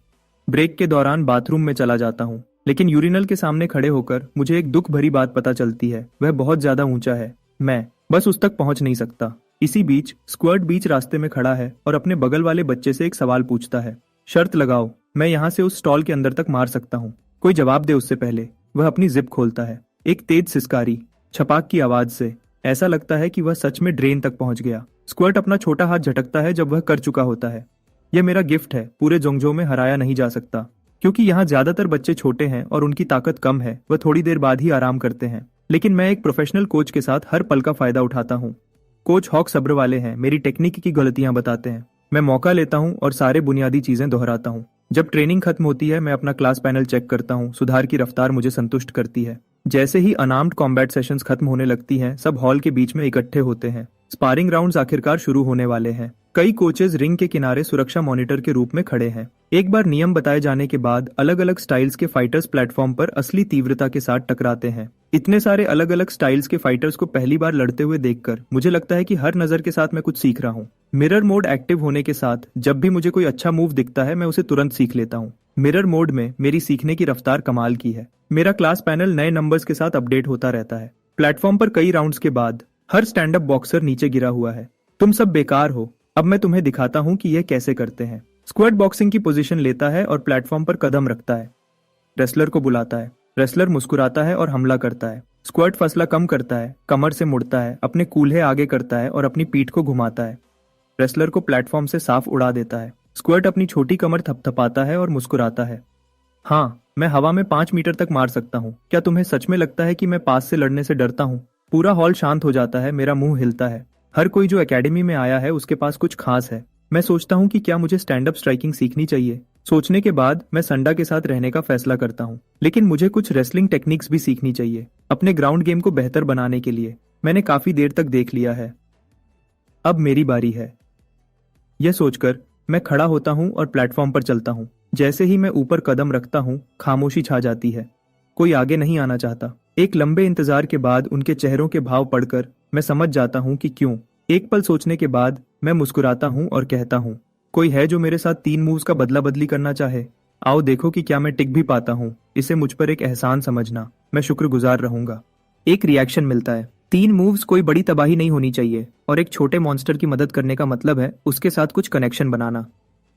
ब्रेक के दौरान बाथरूम में चला जाता हूँ, लेकिन यूरिनल के सामने खड़े होकर मुझे एक दुख भरी बात पता चलती है। वह बहुत ज्यादा ऊंचा है, मैं बस उस तक पहुंच नहीं सकता। इसी बीच स्क्वर्ट बीच रास्ते में खड़ा है और अपने बगल वाले बच्चे से एक सवाल पूछता है। शर्त लगाओ, मैं यहाँ से उस स्टॉल के अंदर तक मार सकता हूँ। कोई जवाब दे उससे पहले वह अपनी जिप खोलता है। एक तेज सिसकारी, छपाक की आवाज से ऐसा लगता है कि वह सच में ड्रेन तक पहुंच गया। स्क्वर्ट अपना छोटा हाथ झटकता है जब वह कर चुका होता है। यह मेरा गिफ्ट है, पूरे जोंगजो में हराया नहीं जा सकता। क्योंकि यहाँ ज्यादातर बच्चे छोटे हैं और उनकी ताकत कम है, वह थोड़ी देर बाद ही आराम करते हैं। लेकिन मैं एक प्रोफेशनल कोच के साथ हर पल का फायदा उठाता हूँ। कोच हॉक सब्र वाले हैं, मेरी टेक्निक की गलतियां बताते हैं। मैं मौका लेता हूँ और सारे बुनियादी चीजें दोहराता हूँ। जब ट्रेनिंग खत्म होती है, मैं अपना क्लास पैनल चेक करता हूँ। सुधार की रफ्तार मुझे संतुष्ट करती है। जैसे ही अनआर्म्ड कॉम्बैट सेशंस खत्म होने लगती हैं, सब हॉल के बीच में इकट्ठे होते हैं। स्पारिंग राउंड्स आखिरकार शुरू होने वाले हैं। कई कोचेस रिंग के किनारे सुरक्षा मॉनिटर के रूप में खड़े हैं। एक बार नियम बताए जाने के बाद अलग अलग स्टाइल्स के फाइटर्स प्लेटफॉर्म पर असली तीव्रता के साथ टकराते हैं। इतने सारे अलग अलग स्टाइल्स के फाइटर्स को पहली बार लड़ते हुए देखकर मुझे लगता है कि हर नजर के साथ मैं कुछ सीख रहा हूँ। मिरर मोड एक्टिव होने के साथ जब भी मुझे कोई अच्छा मूव दिखता है, मैं उसे तुरंत सीख लेता हूँ। मिरर मोड में मेरी सीखने की रफ्तार कमाल की है। मेरा क्लास पैनल नए नंबर्स के साथ अपडेट होता रहता है। प्लेटफॉर्म पर कई राउंड्स के बाद हर स्टैंड अप बॉक्सर नीचे गिरा हुआ है। तुम सब बेकार हो, अब मैं तुम्हें दिखाता हूँ कि यह कैसे करते हैं। स्क्वाड बॉक्सिंग की पोजीशन लेता है और प्लेटफॉर्म पर कदम रखता है। रेसलर को बुलाता है। रेसलर मुस्कुराता है और हमला करता है। स्क्वाड फसला कम करता है, कमर से मुड़ता है, अपने कूल्हे आगे करता है और अपनी पीठ को घुमाता है। रेसलर को प्लेटफॉर्म से साफ उड़ा देता है। स्क्वाड अपनी छोटी कमर थपथपाता है और मुस्कुराता है। हाँ, मैं हवा में 5 मीटर तक मार सकता हूँ। क्या तुम्हें सच में लगता है कि मैं पास से लड़ने से डरता हूँ? पूरा हॉल शांत हो जाता है, मेरा मुंह हिलता है। हर कोई जो एकेडमी में आया है उसके पास कुछ खास है। मैं सोचता हूँ कि क्या मुझे स्टैंड अप स्ट्राइकिंग सीखनी चाहिए। सोचने के बाद मैं संडा के साथ रहने का फैसला करता हूँ, लेकिन मुझे कुछ रेसलिंग टेक्निक्स भी सीखनी चाहिए अपने ग्राउंड गेम को बेहतर बनाने के लिए। मैंने काफी देर तक देख लिया है, अब मेरी बारी है। यह सोचकर मैं खड़ा होता हूँ और प्लेटफॉर्म पर चलता हूँ। जैसे ही मैं ऊपर कदम रखता हूँ, खामोशी छा जाती है। कोई आगे नहीं आना चाहता। एक लंबे इंतजार के बाद उनके चेहरों के भाव पढ़कर मैं समझ जाता हूँ कि क्यों। एक पल सोचने के बाद मैं मुस्कुराता हूँ और कहता हूँ, कोई है जो मेरे साथ 3 मूव्स का बदला बदली करना चाहे? आओ देखो कि क्या मैं टिक भी पाता हूँ। इसे मुझ पर एक एहसान समझना, मैं शुक्रगुजार रहूंगा। एक रिएक्शन मिलता है। 3 मूव्स कोई बड़ी तबाही नहीं होनी चाहिए, और एक छोटे मॉन्स्टर की मदद करने का मतलब है उसके साथ कुछ कनेक्शन बनाना।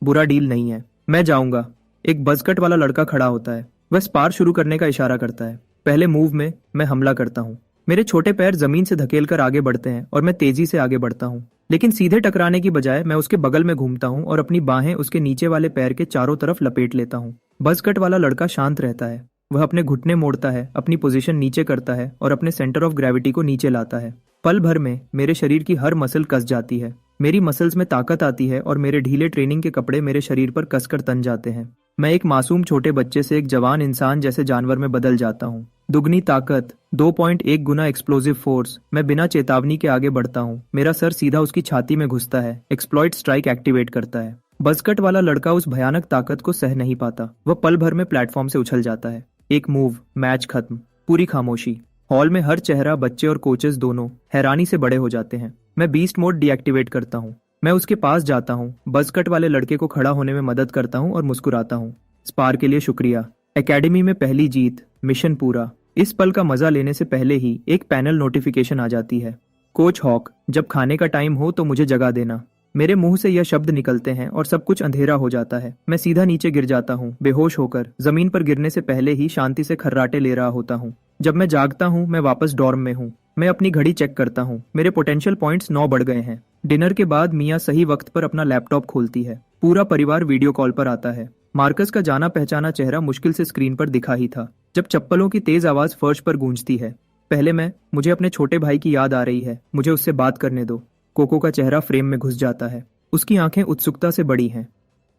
बुरा डील नहीं है, मैं जाऊंगा। एक बजकट वाला लड़का खड़ा होता है। वह स्पार शुरू करने का इशारा करता है। पहले मूव में मैं हमला करता हूँ। मेरे छोटे पैर जमीन से धकेलकर आगे बढ़ते हैं और मैं तेजी से आगे बढ़ता हूँ। लेकिन सीधे टकराने की बजाय मैं उसके बगल में घूमता हूँ और अपनी बाहें उसके नीचे वाले पैर के चारों तरफ लपेट लेता हूँ। बज़ कट वाला लड़का शांत रहता है। वह अपने घुटने मोड़ता है, अपनी पोजीशन नीचे करता है और अपने सेंटर ऑफ ग्रेविटी को नीचे लाता है। पल भर में मेरे शरीर की हर मसल कस जाती है, मेरी मसल्स में ताकत आती है और मेरे ढीले ट्रेनिंग के कपड़े मेरे शरीर पर कसकर तन जाते हैं। मैं एक मासूम छोटे बच्चे से एक जवान इंसान जैसे जानवर में बदल जाता हूँ। दुगनी ताकत, 2.1 गुना एक्सप्लोजिव फोर्स। मैं बिना चेतावनी के आगे बढ़ता हूँ। मेरा सर सीधा उसकी छाती में घुसता है। एक्सप्लॉइट स्ट्राइक एक्टिवेट करता है। बज़कट वाला लड़का उस भयानक ताकत को सह नहीं पाता। वह पल भर में प्लेटफॉर्म से उछल जाता है। एक मूव, मैच खत्म। पूरी खामोशी। हॉल में हर चेहरा, बच्चे और कोचेस दोनों, हैरानी से बड़े हो जाते हैं। मैं बीस्ट मोड डीएक्टिवेट करता हूँ। मैं उसके पास जाता हूँ, बज़कट वाले लड़के को खड़ा होने में मदद करता हूँ और मुस्कुराता हूँ। स्पार के लिए शुक्रिया। एकेडमी में पहली जीत, मिशन पूरा। इस पल का मजा लेने से पहले ही एक पैनल नोटिफिकेशन आ जाती है। कोच हॉक, जब खाने का टाइम हो तो मुझे जगा देना। मेरे मुंह से यह शब्द निकलते हैं और सब कुछ अंधेरा हो जाता है। मैं सीधा नीचे गिर जाता हूँ, बेहोश होकर। जमीन पर गिरने से पहले ही शांति से खर्राटे ले रहा होता हूँ। जब मैं जागता हूँ, मैं वापस डॉर्म में हूँ। मैं अपनी घड़ी चेक करता हूँ। मेरे पोटेंशियल पॉइंट्स 9 बढ़ गए हैं। डिनर के बाद मिया सही वक्त पर अपना लैपटॉप खोलती है। पूरा परिवार वीडियो कॉल पर आता है। मार्कस का जाना पहचाना चेहरा मुश्किल से स्क्रीन पर दिखा ही था जब चप्पलों की तेज आवाज फर्श पर गूंजती है। पहले मुझे अपने छोटे भाई की याद आ रही है। मुझे उससे बात करने दो। कोको का चेहरा फ्रेम में घुस जाता है। उसकी आंखें उत्सुकता से बड़ी हैं।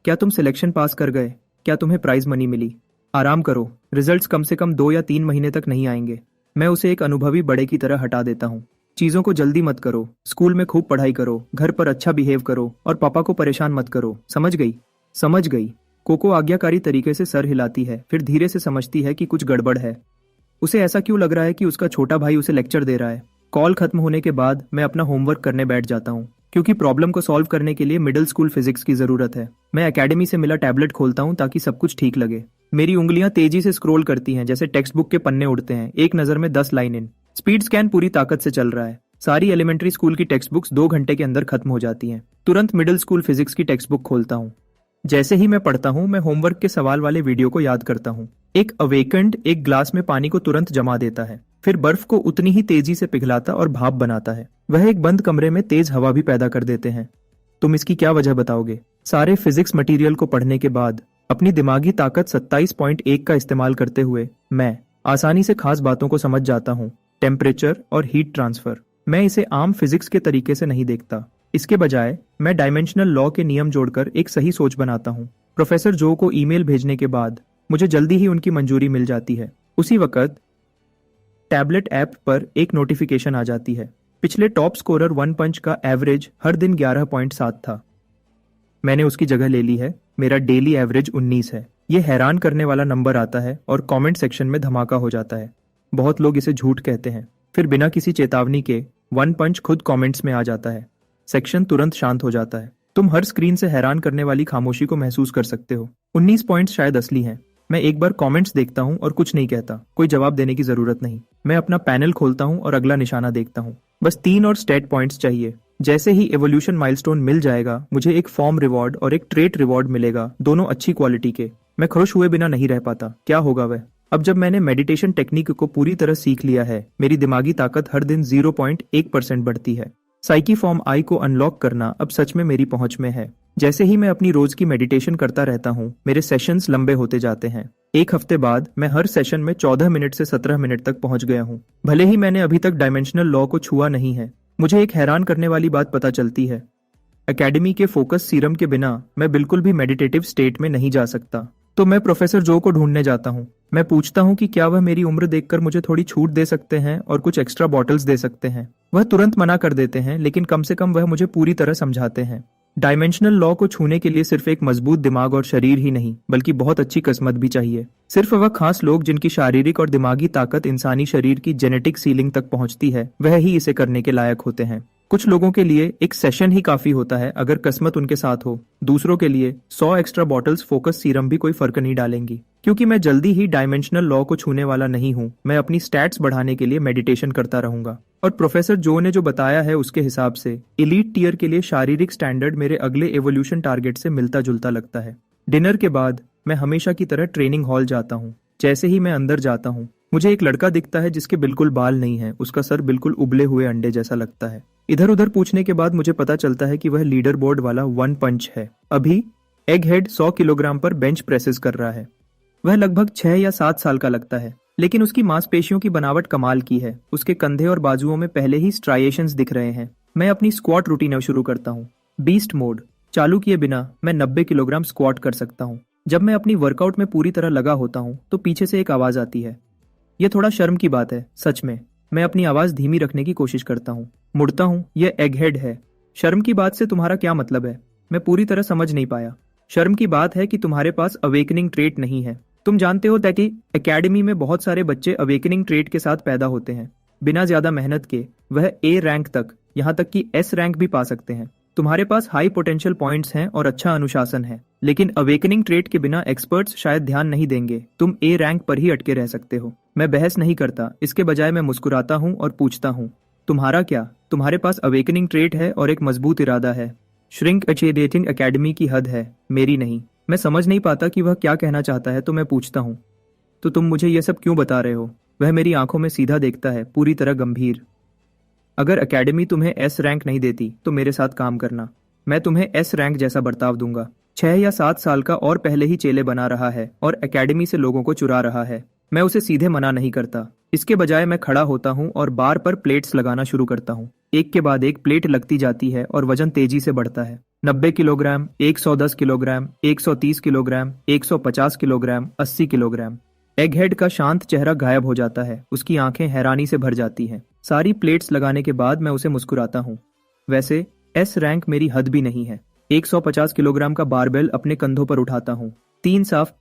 क्या तुम सिलेक्शन पास कर गए? क्या तुम्हें प्राइज मनी मिली? आराम करो, रिजल्ट्स कम से कम 2 या 3 महीने तक नहीं आएंगे। मैं उसे एक अनुभवी बड़े की तरह हटा देता हूँ। चीजों को जल्दी मत करो। स्कूल में खूब पढ़ाई करो, घर पर अच्छा बिहेव करो और पापा को परेशान मत करो। समझ गई? समझ गई। कोको आज्ञाकारी तरीके से सर हिलाती है, फिर धीरे से समझती है कि कुछ गड़बड़ है। उसे ऐसा क्यों लग रहा है कि उसका छोटा भाई उसे लेक्चर दे रहा है। कॉल खत्म होने के बाद मैं अपना होमवर्क करने बैठ जाता हूँ, क्योंकि प्रॉब्लम को सॉल्व करने के लिए मिडिल स्कूल फिजिक्स की जरूरत है। मैं एकेडमी से मिला टैबलेट खोलता हूँ ताकि सब कुछ ठीक लगे। मेरी उंगलियां तेजी से स्क्रॉल करती हैं, जैसे टेक्स्ट बुक के पन्ने उड़ते हैं। एक नजर में 10 लाइन इन। स्पीड स्कैन पूरी ताकत से चल रहा है। सारी एलिमेंट्री स्कूल की टेक्स्ट बुक्स 2 घंटे के अंदर खत्म हो जाती हैं। तुरंत मिडिल स्कूल फिजिक्स की टेक्स्ट बुक खोलता हूँ। जैसे ही मैं पढ़ता हूँ, मैं होमवर्क के सवाल वाले वीडियो को याद करता हूँ। एक अवेकेंड एक ग्लास में पानी को तुरंत जमा देता है, फिर बर्फ को उतनी ही तेजी से पिघलाता और भाप बनाता है। वह एक बंद कमरे में तेज हवा भी पैदा कर देते हैं। तुम इसकी क्या वजह बताओगे? सारे फिजिक्स मटेरियल को पढ़ने के बाद अपनी दिमागी ताकत 27.1 का इस्तेमाल करते हुए मैं आसानी से खास बातों को समझ जाता हूँ। टेम्परेचर और हीट ट्रांसफर। मैं इसे आम फिजिक्स के तरीके से नहीं देखता। इसके बजाय मैं डायमेंशनल लॉ के नियम जोड़कर एक सही सोच बनाता हूँ। प्रोफेसर जो को ईमेल भेजने के बाद मुझे जल्दी ही उनकी मंजूरी मिल जाती है। उसी वक्त टैबलेट ऐप पर एक नोटिफिकेशन आ जाती है। पिछले टॉप स्कोरर वन पंच का एवरेज हर दिन 11.7 था। मैंने उसकी जगह ले ली है। मेरा डेली एवरेज 19 है। यह हैरान करने वाला नंबर आता है और कमेंट सेक्शन में धमाका हो जाता है। बहुत लोग इसे झूठ कहते हैं। फिर बिना किसी चेतावनी के वन पंच खुद कमेंट्स में आ जाता है। सेक्शन तुरंत शांत हो जाता है। तुम हर स्क्रीन से हैरान करने वाली खामोशी को महसूस कर सकते हो। 19 पॉइंट्स शायद असली हैं। मैं एक बार कमेंट्स देखता हूँ और कुछ नहीं कहता। कोई जवाब देने की जरूरत नहीं। मैं अपना पैनल खोलता हूँ और अगला निशाना देखता हूँ। बस 3 और स्टेट पॉइंट्स चाहिए। जैसे ही एवोल्यूशन माइलस्टोन मिल जाएगा, मुझे एक फॉर्म रिवॉर्ड और एक ट्रेट रिवॉर्ड मिलेगा, दोनों अच्छी क्वालिटी के। मैं खुश हुए बिना नहीं रह पाता। क्या होगा वह? अब जब मैंने मेडिटेशन टेक्निक को पूरी तरह सीख लिया है, मेरी दिमागी ताकत हर दिन 0.1% बढ़ती है। साइकी फॉर्म आई को अनलॉक करना अब सच में मेरी पहुंच में है। जैसे ही मैं अपनी रोज की मेडिटेशन करता रहता हूँ, मेरे सेशंस लंबे होते जाते हैं। एक हफ्ते बाद मैं हर सेशन में 14 मिनट से 17 मिनट तक पहुंच गया हूँ। भले ही मैंने अभी तक डायमेंशनल लॉ को छुआ नहीं है। मुझे एक हैरान करने वाली बात पता चलती है। एकेडमी के फोकस सीरम के बिना मैं बिल्कुल भी मेडिटेटिव स्टेट में नहीं जा सकता। तो मैं प्रोफेसर जो को ढूंढने जाता हूँ। मैं पूछता हूँ कि क्या वह मेरी उम्र देखकर मुझे थोड़ी छूट दे सकते हैं और कुछ एक्स्ट्रा बॉटल्स दे सकते हैं। वह तुरंत मना कर देते हैं, लेकिन कम से कम वह मुझे पूरी तरह समझाते हैं। डायमेंशनल लॉ को छूने के लिए सिर्फ एक मजबूत दिमाग और शरीर ही नहीं, बल्कि बहुत अच्छी किस्मत भी चाहिए। सिर्फ वह खास लोग जिनकी शारीरिक और दिमागी ताकत इंसानी शरीर की जेनेटिक सीलिंग तक पहुंचती है, वह ही इसे करने के लायक होते हैं। कुछ लोगों के लिए एक सेशन ही काफी होता है अगर किस्मत उनके साथ हो। दूसरों के लिए 100 एक्स्ट्रा बॉटल्स फोकस सीरम भी कोई फर्क नहीं डालेंगी। क्योंकि मैं जल्दी ही डायमेंशनल लॉ को छूने वाला नहीं हूँ, मैं अपनी स्टैट्स बढ़ाने के लिए मेडिटेशन करता रहूंगा। और प्रोफेसर जो ने जो बताया है उसके हिसाब से एलीट टियर के लिए शारीरिक स्टैंडर्ड मेरे अगले एवोल्यूशन टारगेट से मिलता जुलता लगता है। डिनर के बाद मैं हमेशा की तरह ट्रेनिंग हॉल जाता हूँ। जैसे ही मैं अंदर जाता हूँ, मुझे एक लड़का दिखता है जिसके बिल्कुल बाल नहीं है। उसका सर बिल्कुल उबले हुए अंडे जैसा लगता है। इधर उधर पूछने के बाद मुझे पता चलता है कि वह लीडर बोर्ड वाला वन पंच है। अभी एग हेड 100 किलोग्राम पर बेंच प्रेसेस कर रहा है। वह लगभग 6 या 7 साल का लगता है, लेकिन उसकी मांसपेशियों की बनावट कमाल की है। उसके कंधे और बाजुओं में पहले ही स्ट्राइएशंस दिख रहे हैं। मैं अपनी स्क्वाट रूटीन शुरू करता हूँ। बीस्ट मोड चालू किए बिना मैं 90 किलोग्राम स्क्वाट कर सकता हूँ। जब मैं अपनी वर्कआउट में पूरी तरह लगा होता हूँ तो पीछे से एक आवाज आती है। यह थोड़ा शर्म की बात है, सच में। मैं अपनी आवाज धीमी रखने की कोशिश करता हूँ। मुड़ता हूँ, यह एगहेड है। शर्म की बात से तुम्हारा क्या मतलब है? मैं पूरी तरह समझ नहीं पाया। शर्म की बात है कि तुम्हारे पास अवेकनिंग ट्रेट नहीं है। तुम जानते हो कि एकेडमी में बहुत सारे बच्चे अवेकनिंग ट्रेट के साथ पैदा होते हैं। बिना ज्यादा मेहनत के वह ए रैंक तक, यहाँ तक कि एस रैंक भी पा सकते हैं। तुम्हारे पास हाई पोटेंशियल पॉइंट्स हैं और अच्छा अनुशासन है, लेकिन अवेकनिंग ट्रेट के बिना एक्सपर्ट्स शायद ध्यान नहीं देंगे। तुम ए रैंक पर ही अटके रह सकते हो। मैं बहस नहीं करता, इसके बजाय मैं मुस्कुराता हूँ और पूछता हूँ, तुम्हारा क्या? तुम्हारे पास अवेकनिंग ट्रेट है और एक मजबूत इरादा है। श्रिंक अचेडेटिंग एकेडमी की हद है, मेरी नहीं। मैं समझ नहीं पाता कि वह क्या कहना चाहता है, तो मैं पूछता हूँ, तो तुम मुझे यह सब क्यों बता रहे हो? वह मेरी आंखों में सीधा देखता है, पूरी तरह गंभीर। अगर एकेडमी तुम्हें एस रैंक नहीं देती तो मेरे साथ काम करना। मैं तुम्हें एस रैंक जैसा बर्ताव दूंगा। 6 या 7 साल का और पहले ही चेले बना रहा है और एकेडमी से लोगों को चुरा रहा है। मैं उसे सीधे मना नहीं करता। इसके बजाय मैं खड़ा होता हूँ और बार पर प्लेट्स लगाना शुरू करता हूँ। एक के बाद एक प्लेट लगती जाती है और वजन तेजी से बढ़ता है। 90 kilogram, 110 kilogram, 130 kilogram, 150 kilogram, 80 kilogram. Egghead का शांत चेहरा गायब हो जाता है। उसकी आंखें हैरानी से भर जाती हैं। सारी प्लेट्स लगाने के बाद मैं उसे मुस्कुराता हूँ। वैसे एस रैंक मेरी हद भी नहीं है। 150 किलोग्राम का बारबेल अपने कंधों पर उठाता हूँ। 3 साफ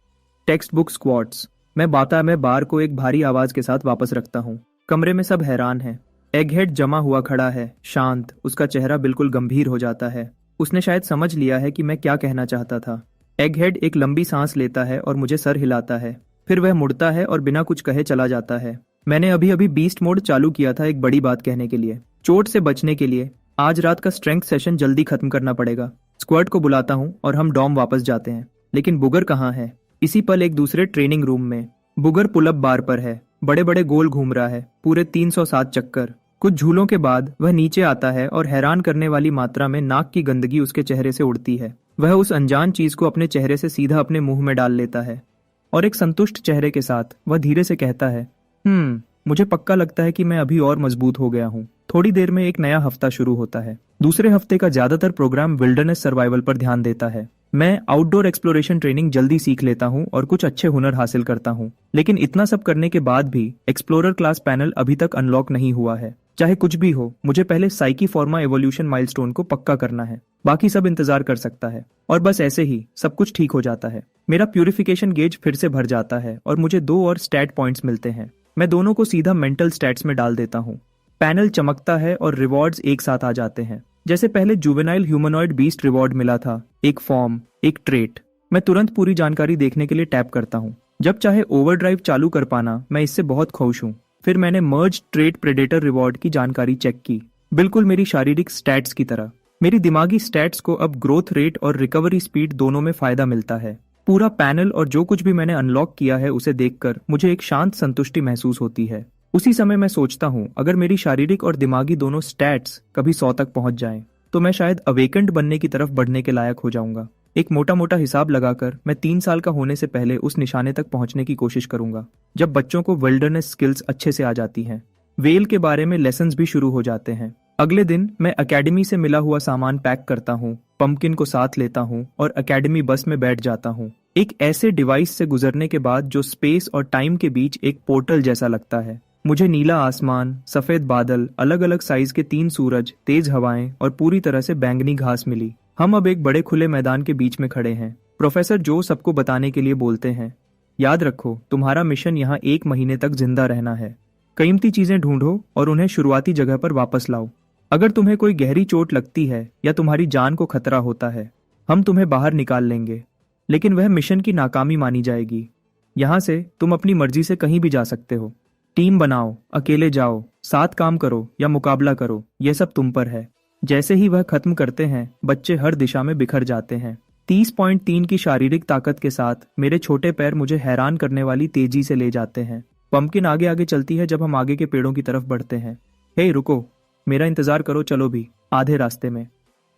टेक्स्ट बुक स्क्वाट्स। मैं बार को एक भारी आवाज के साथ वापस रखता हूँ। कमरे में सब हैरान हैं। एगहेड जमा हुआ खड़ा है, शांत। उसका चेहरा बिल्कुल गंभीर हो जाता है। उसने शायद समझ लिया है कि मैं क्या कहना चाहता था। एगहेड एक लंबी सांस लेता है और मुझे सर हिलाता है। फिर वह मुड़ता है और बिना कुछ कहे चला जाता है। मैंने अभी अभी बीस्ट मोड चालू किया था एक बड़ी बात कहने के लिए, चोट से बचने के लिए। आज रात का स्ट्रेंथ सेशन जल्दी खत्म करना पड़ेगा। स्क्वाड को बुलाता हूँ और हम डॉम वापस जाते हैं। लेकिन बुगर कहाँ है? इसी पल एक दूसरे ट्रेनिंग रूम में बुगर पुलअप बार पर है। बड़े बड़े गोल घूम रहा है, पूरे 307 चक्कर। कुछ झूलों के बाद वह नीचे आता है और हैरान करने वाली मात्रा में नाक की गंदगी उसके चेहरे से उड़ती है। वह उस अनजान चीज को अपने चेहरे से सीधा अपने मुंह में डाल लेता है और एक संतुष्ट चेहरे के साथ वह धीरे से कहता है, मुझे पक्का लगता है कि मैं अभी और मजबूत हो गया हूँ। थोड़ी देर में एक नया हफ्ता शुरू होता है। दूसरे हफ्ते का ज्यादातर प्रोग्राम विल्डरनेस सर्वाइवल पर ध्यान देता है। मैं आउटडोर एक्सप्लोरेशन ट्रेनिंग जल्दी सीख लेता हूँ और कुछ अच्छे हुनर हासिल करता हूँ। लेकिन इतना सब करने के बाद भी एक्सप्लोरर क्लास पैनल अभी तक अनलॉक नहीं हुआ है। चाहे कुछ भी हो, मुझे पहले साइकी फॉर्मा एवोल्यूशन माइलस्टोन को पक्का करना है। बाकी सब इंतजार कर सकता है। और बस ऐसे ही सब कुछ ठीक हो जाता है। मेरा प्यूरिफिकेशन गेज फिर से भर जाता है और मुझे 2 और स्टैट पॉइंट्स मिलते हैं। मैं दोनों को सीधा मेंटल स्टैट्स में डाल देता हूँ। पैनल चमकता है और रिवॉर्ड्स एक साथ आ जाते हैं। जैसे पहले जुवेनाइल ह्यूमनॉइड बीस्ट रिवॉर्ड मिला था, एक फॉर्म, एक ट्रेट। मैं तुरंत पूरी जानकारी देखने के लिए टैप करता हूँ। जब चाहे ओवरड्राइव चालू कर पाना, मैं इससे बहुत खुश हूँ। फिर मैंने मर्ज ट्रेट प्रेडेटर रिवॉर्ड की जानकारी चेक की, बिल्कुल मेरी शारीरिक स्टैट्स की तरह। मेरी दिमागी स्टैट्स को अब ग्रोथ रेट और रिकवरी स्पीड दोनों में फायदा मिलता है। पूरा पैनल और जो कुछ भी मैंने अनलॉक किया है उसे देखकर मुझे एक शांत संतुष्टि महसूस होती है। उसी समय मैं सोचता हूँ, अगर मेरी शारीरिक और दिमागी दोनों स्टैट्स कभी 100 तक पहुंच जाएं, तो मैं शायद अवेकेंड बनने की तरफ बढ़ने के लायक हो जाऊंगा। एक मोटा मोटा हिसाब लगाकर मैं 3 साल का होने से पहले उस निशाने तक पहुंचने की कोशिश करूंगा, जब बच्चों को विल्डरनेस स्किल्स अच्छे से आ जाती हैं। वेल के बारे में लेसन्स भी शुरू हो जाते हैं। अगले दिन मैं एकेडमी से मिला हुआ सामान पैक करता हूँ, पंपकिन को साथ लेता हूँ और एकेडमी बस में बैठ जाता हूँ। एक ऐसे डिवाइस से गुजरने के बाद जो स्पेस और टाइम के बीच एक पोर्टल जैसा लगता है। मुझे नीला आसमान, सफेद बादल, अलग अलग साइज के 3 सूरज, तेज हवाएं और पूरी तरह से बैंगनी घास मिली। हम अब एक बड़े खुले मैदान के बीच में खड़े हैं। प्रोफेसर जो सबको बताने के लिए बोलते हैं, याद रखो तुम्हारा मिशन यहाँ 1 महीने तक जिंदा रहना है। कीमती चीजें ढूंढो और उन्हें शुरुआती जगह पर वापस लाओ। अगर तुम्हें कोई गहरी चोट लगती है या तुम्हारी जान को खतरा होता है, हम तुम्हें बाहर निकाल लेंगे, लेकिन वह मिशन की नाकामी मानी जाएगी। यहाँ से तुम अपनी मर्जी से कहीं भी जा सकते हो। टीम बनाओ, अकेले जाओ, साथ काम करो या मुकाबला करो, यह सब तुम पर है। जैसे ही वह खत्म करते हैं, बच्चे हर दिशा में बिखर जाते हैं। 30.3 की शारीरिक ताकत के साथ मेरे छोटे पैर मुझे हैरान करने वाली तेजी से ले जाते हैं। पंपकिन आगे आगे चलती है जब हम आगे के पेड़ों की तरफ बढ़ते हैं। हे रुको, मेरा इंतजार करो, चलो भी। आधे रास्ते में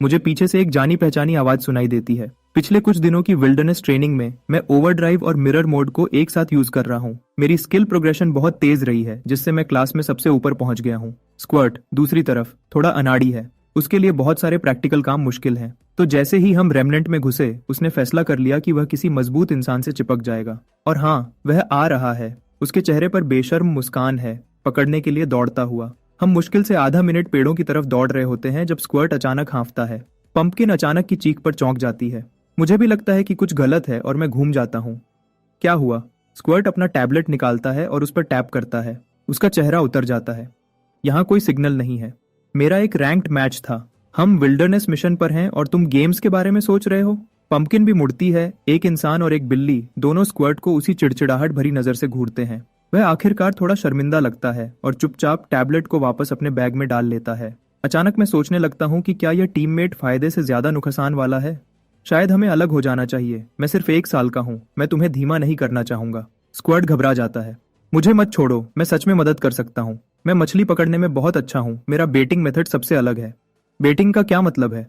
मुझे पीछे से एक जानी पहचानी आवाज सुनाई देती है। पिछले कुछ दिनों की विल्डरनेस ट्रेनिंग में मैं ओवरड्राइव और मिरर मोड को एक साथ यूज कर रहा हूँ। मेरी स्किल प्रोग्रेशन बहुत तेज रही है, जिससे मैं क्लास में सबसे ऊपर पहुंच गया हूँ। स्क्वर्ट दूसरी तरफ थोड़ा अनाड़ी है, उसके लिए बहुत सारे प्रैक्टिकल काम मुश्किल हैं। तो जैसे ही हम रेमनेंट में घुसे, उसने फैसला कर लिया कि वह किसी मजबूत इंसान से चिपक जाएगा। और हाँ, वह आ रहा है। उसके चेहरे पर बेशर्म मुस्कान है, पकड़ने के लिए दौड़ता हुआ। हम मुश्किल से आधा मिनट पेड़ों की तरफ दौड़ रहे होते हैं जब स्क्वर्ट अचानक हाँफता है। पंपकिन अचानक की चीख पर चौंक जाती है। मुझे भी लगता है कि कुछ गलत है और मैं घूम जाता हूँ। क्या हुआ? स्क्वर्ट अपना टैबलेट निकालता है और उस पर टैप करता है। उसका चेहरा उतर जाता है। यहाँ कोई सिग्नल नहीं है। मेरा एक रैंक्ड मैच था। हम विल्डरनेस मिशन पर हैं और तुम गेम्स के बारे में सोच रहे हो। पंपकिन भी मुड़ती है। एक इंसान और एक बिल्ली दोनों स्क्वर्ट को उसी चिड़चिड़ाहट भरी नजर से घूरते हैं। वह आखिरकार थोड़ा शर्मिंदा लगता है और चुपचाप टैबलेट को वापस अपने बैग में डाल लेता है। अचानक मैं सोचने लगता हूँ कि क्या यह टीममेट फायदे से ज्यादा नुकसान वाला है। शायद हमें अलग हो जाना चाहिए। मैं सिर्फ 1 साल का हूँ, मैं तुम्हें धीमा नहीं करना चाहूंगा। स्क्वर्ट घबरा जाता है। मुझे मत छोड़ो, मैं सच में मदद कर सकता हूँ। मैं मछली पकड़ने में बहुत अच्छा हूँ। मेरा बेटिंग मेथड सबसे अलग है। बेटिंग का क्या मतलब है?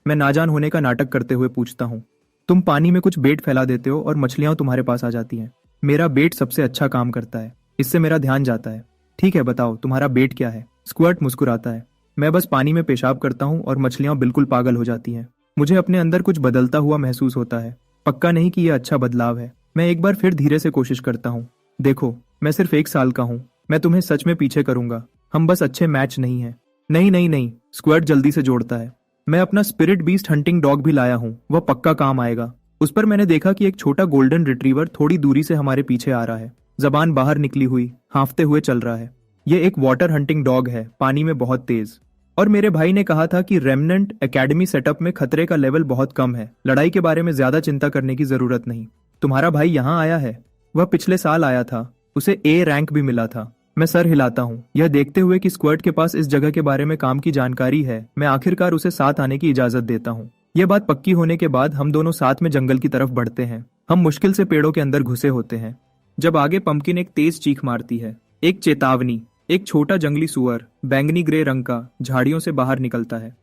मैं नाजान होने का नाटक करते हुए पूछता हूँ। तुम पानी में कुछ बेट फैला देते हो और मछलियां तुम्हारे पास आ जाती हैं। मेरा बेट सबसे अच्छा काम करता है। इससे मेरा ध्यान जाता है। ठीक है, बताओ तुम्हारा बेट क्या है? स्क्वर्ट मुस्कुराता है। मैं बस पानी में पेशाब करता हूँ और मछलियां बिल्कुल पागल हो जाती हैं। मुझे अपने अंदर कुछ बदलता हुआ महसूस होता है। पक्का नहीं कि यह अच्छा बदलाव है। मैं एक बार फिर धीरे से कोशिश करता हूँ। देखो, मैं सिर्फ 1 साल का हूँ। मैं तुम्हें सच में पीछे करूंगा। हम बस अच्छे मैच नहीं हैं। नहीं नहीं नहीं, स्क्वर्ट जल्दी से जोड़ता है। मैं अपना स्पिरिट बीस्ट हंटिंग डॉग भी लाया हूँ, वह पक्का काम आएगा। उस पर मैंने देखा कि एक छोटा गोल्डन रिट्रीवर थोड़ी दूरी से हमारे पीछे आ रहा है। जबान बाहर निकली हुई, हाँफते हुए चल रहा है। यह एक वाटर हंटिंग डॉग है, पानी में बहुत तेज। और मेरे भाई ने कहा था कि रेमनेंट एकेडमी सेटअप में खतरे का लेवल बहुत कम है। लड़ाई के बारे में ज्यादा चिंता करने की जरूरत नहीं। तुम्हारा भाई यहाँ आया है? वह पिछले साल आया था। उसे ए रैंक भी मिला था। मैं सर हिलाता हूँ, यह देखते हुए कि स्क्वर्ट के पास इस जगह के बारे में काम की जानकारी है। मैं आखिरकार उसे साथ आने की इजाजत देता हूँ। यह बात पक्की होने के बाद हम दोनों साथ में जंगल की तरफ बढ़ते हैं। हम मुश्किल से पेड़ों के अंदर घुसे होते हैं जब आगे पंपकिन एक तेज चीख मारती है। एक चेतावनी। एक छोटा जंगली सुअर, बैंगनी ग्रे रंग का, झाड़ियों से बाहर निकलता है,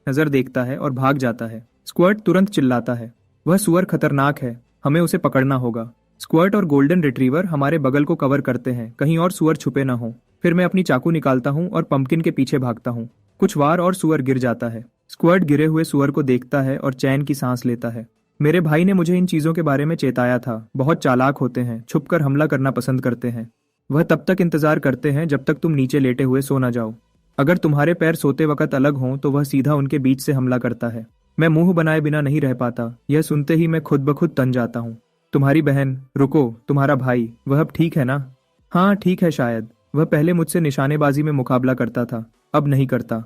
नजर देखता है और भाग जाता है। स्क्वर्ट तुरंत चिल्लाता है, वह सुअर खतरनाक है, हमें उसे पकड़ना होगा। स्क्वर्ट और गोल्डन रिट्रीवर हमारे बगल को कवर करते हैं, कहीं और सुअर छुपे ना हो। फिर मैं अपनी चाकू निकालता हूँ और पंपकिन के पीछे भागता हूँ। कुछ वार और सुअर गिर जाता है। स्क्वर्ट गिरे हुए सुअर को देखता है और चैन की सांस लेता है। मेरे भाई ने मुझे इन चीजों के बारे में चेताया था। बहुत चालाक होते हैं, छुपकर हमला करना पसंद करते हैं। वह तब तक इंतजार करते हैं जब तक तुम नीचे लेटे हुए सो ना जाओ। अगर तुम्हारे पैर सोते वक्त अलग हों तो वह सीधा उनके बीच से हमला करता है। मैं मुंह बनाए बिना नहीं रह पाता। यह सुनते ही मैं खुद ब खुद तन जाता हूँ। तुम्हारी बहन, रुको, तुम्हारा भाई, वह अब ठीक है ना? हाँ ठीक है शायद। वह पहले मुझसे निशानेबाजी में मुकाबला करता था, अब नहीं करता।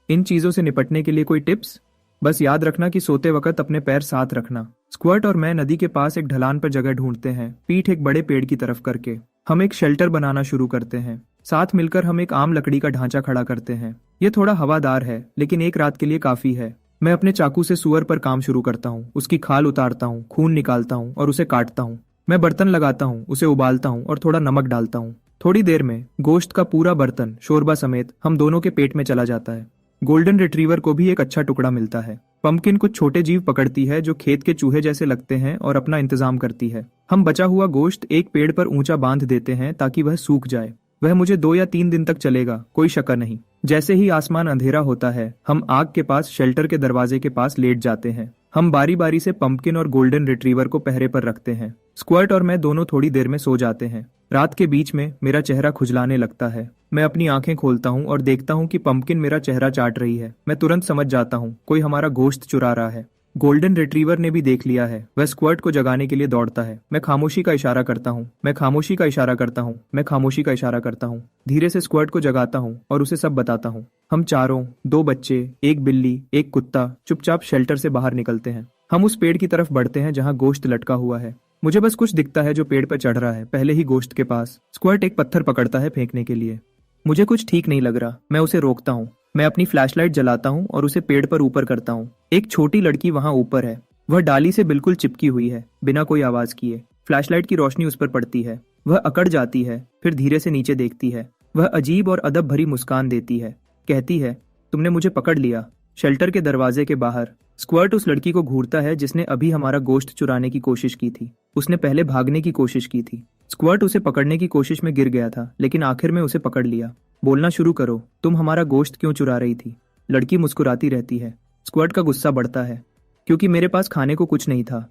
इन चीजों से निपटने के लिए कोई टिप्स? बस याद रखना कि सोते वक्त अपने पैर साथ रखना। स्क्वर्ट और मैं नदी के पास एक ढलान पर जगह ढूंढते हैं, पीठ एक बड़े पेड़ की तरफ करके। हम एक शेल्टर बनाना शुरू करते हैं। साथ मिलकर हम एक आम लकड़ी का ढांचा खड़ा करते हैं। यह थोड़ा हवादार है, लेकिन एक रात के लिए काफी है। मैं अपने चाकू से सुअर पर काम शुरू करता हूँ। उसकी खाल उतारता हूँ, खून निकालता हूँ और उसे काटता हूँ। मैं बर्तन लगाता हूँ, उसे उबालता हूँ और थोड़ा नमक डालता हूँ। थोड़ी देर में गोश्त का पूरा बर्तन शोरबा समेत हम दोनों के पेट में चला जाता है। गोल्डन रिट्रीवर को भी एक अच्छा टुकड़ा मिलता है। पंपकिन कुछ छोटे जीव पकड़ती है जो खेत के चूहे जैसे लगते हैं और अपना इंतजाम करती है। हम बचा हुआ गोश्त एक पेड़ पर ऊंचा बांध देते हैं ताकि वह सूख जाए। वह मुझे 2 या 3 दिन तक चलेगा, कोई शक नहीं। जैसे ही आसमान अंधेरा होता है, हम आग के पास शेल्टर के दरवाजे के पास लेट जाते हैं। हम बारी बारी से पंपकिन और गोल्डन रिट्रीवर को पहरे पर रखते हैं। स्क्वर्ट और मैं दोनों थोड़ी देर में सो जाते हैं। रात के बीच में मेरा चेहरा खुजलाने लगता है। मैं अपनी आंखें खोलता हूँ और देखता हूँ कि पंपकिन मेरा चेहरा चाट रही है। मैं तुरंत समझ जाता हूँ कोई हमारा गोश्त चुरा रहा है। गोल्डन रिट्रीवर ने भी देख लिया है। वह स्क्वर्ट को जगाने के लिए दौड़ता है। मैं खामोशी का इशारा करता हूँ, मैं खामोशी का इशारा करता हूँ, मैं खामोशी का इशारा करता हूँ। धीरे से स्क्वर्ट को जगाता हूँ और उसे सब बताता हूँ। हम चारों, 2 बच्चे, एक बिल्ली, एक कुत्ता, चुपचाप शेल्टर से बाहर निकलते हैं। हम उस पेड़ की तरफ बढ़ते हैं जहाँ गोश्त लटका हुआ है। मुझे बस कुछ दिखता है जो पेड़ पर चढ़ रहा है, पहले ही गोश्त के पास। स्क्वर्ट एक पत्थर पकड़ता है फेंकने के लिए। मुझे कुछ ठीक नहीं लग रहा। मैं उसे रोकता हूँ। मैं अपनी फ्लैशलाइट जलाता हूँ और उसे पेड़ पर ऊपर करता हूँ। एक छोटी लड़की वहां ऊपर है। वह डाली से बिल्कुल चिपकी हुई है, बिना कोई आवाज किए। फ्लैशलाइट की रोशनी उस पर पड़ती है। वह अकड़ जाती है, फिर धीरे से नीचे देखती है। वह अजीब और अदब भरी मुस्कान देती है। कहती है, तुमने मुझे पकड़ लिया। शेल्टर के दरवाजे के बाहर स्क्वर्ट उस लड़की को घूरता है जिसने अभी हमारा गोश्त चुराने की कोशिश की थी। उसने पहले भागने की कोशिश की थी। स्क्वर्ट उसे पकड़ने की कोशिश में गिर गया था, लेकिन आखिर में उसे पकड़ लिया। बोलना शुरू करो, तुम हमारा गोश्त क्यों चुरा रही थी? लड़की मुस्कुराती रहती है। स्क्वर्ट का गुस्सा बढ़ता है, क्योंकि मेरे पास खाने को कुछ नहीं था।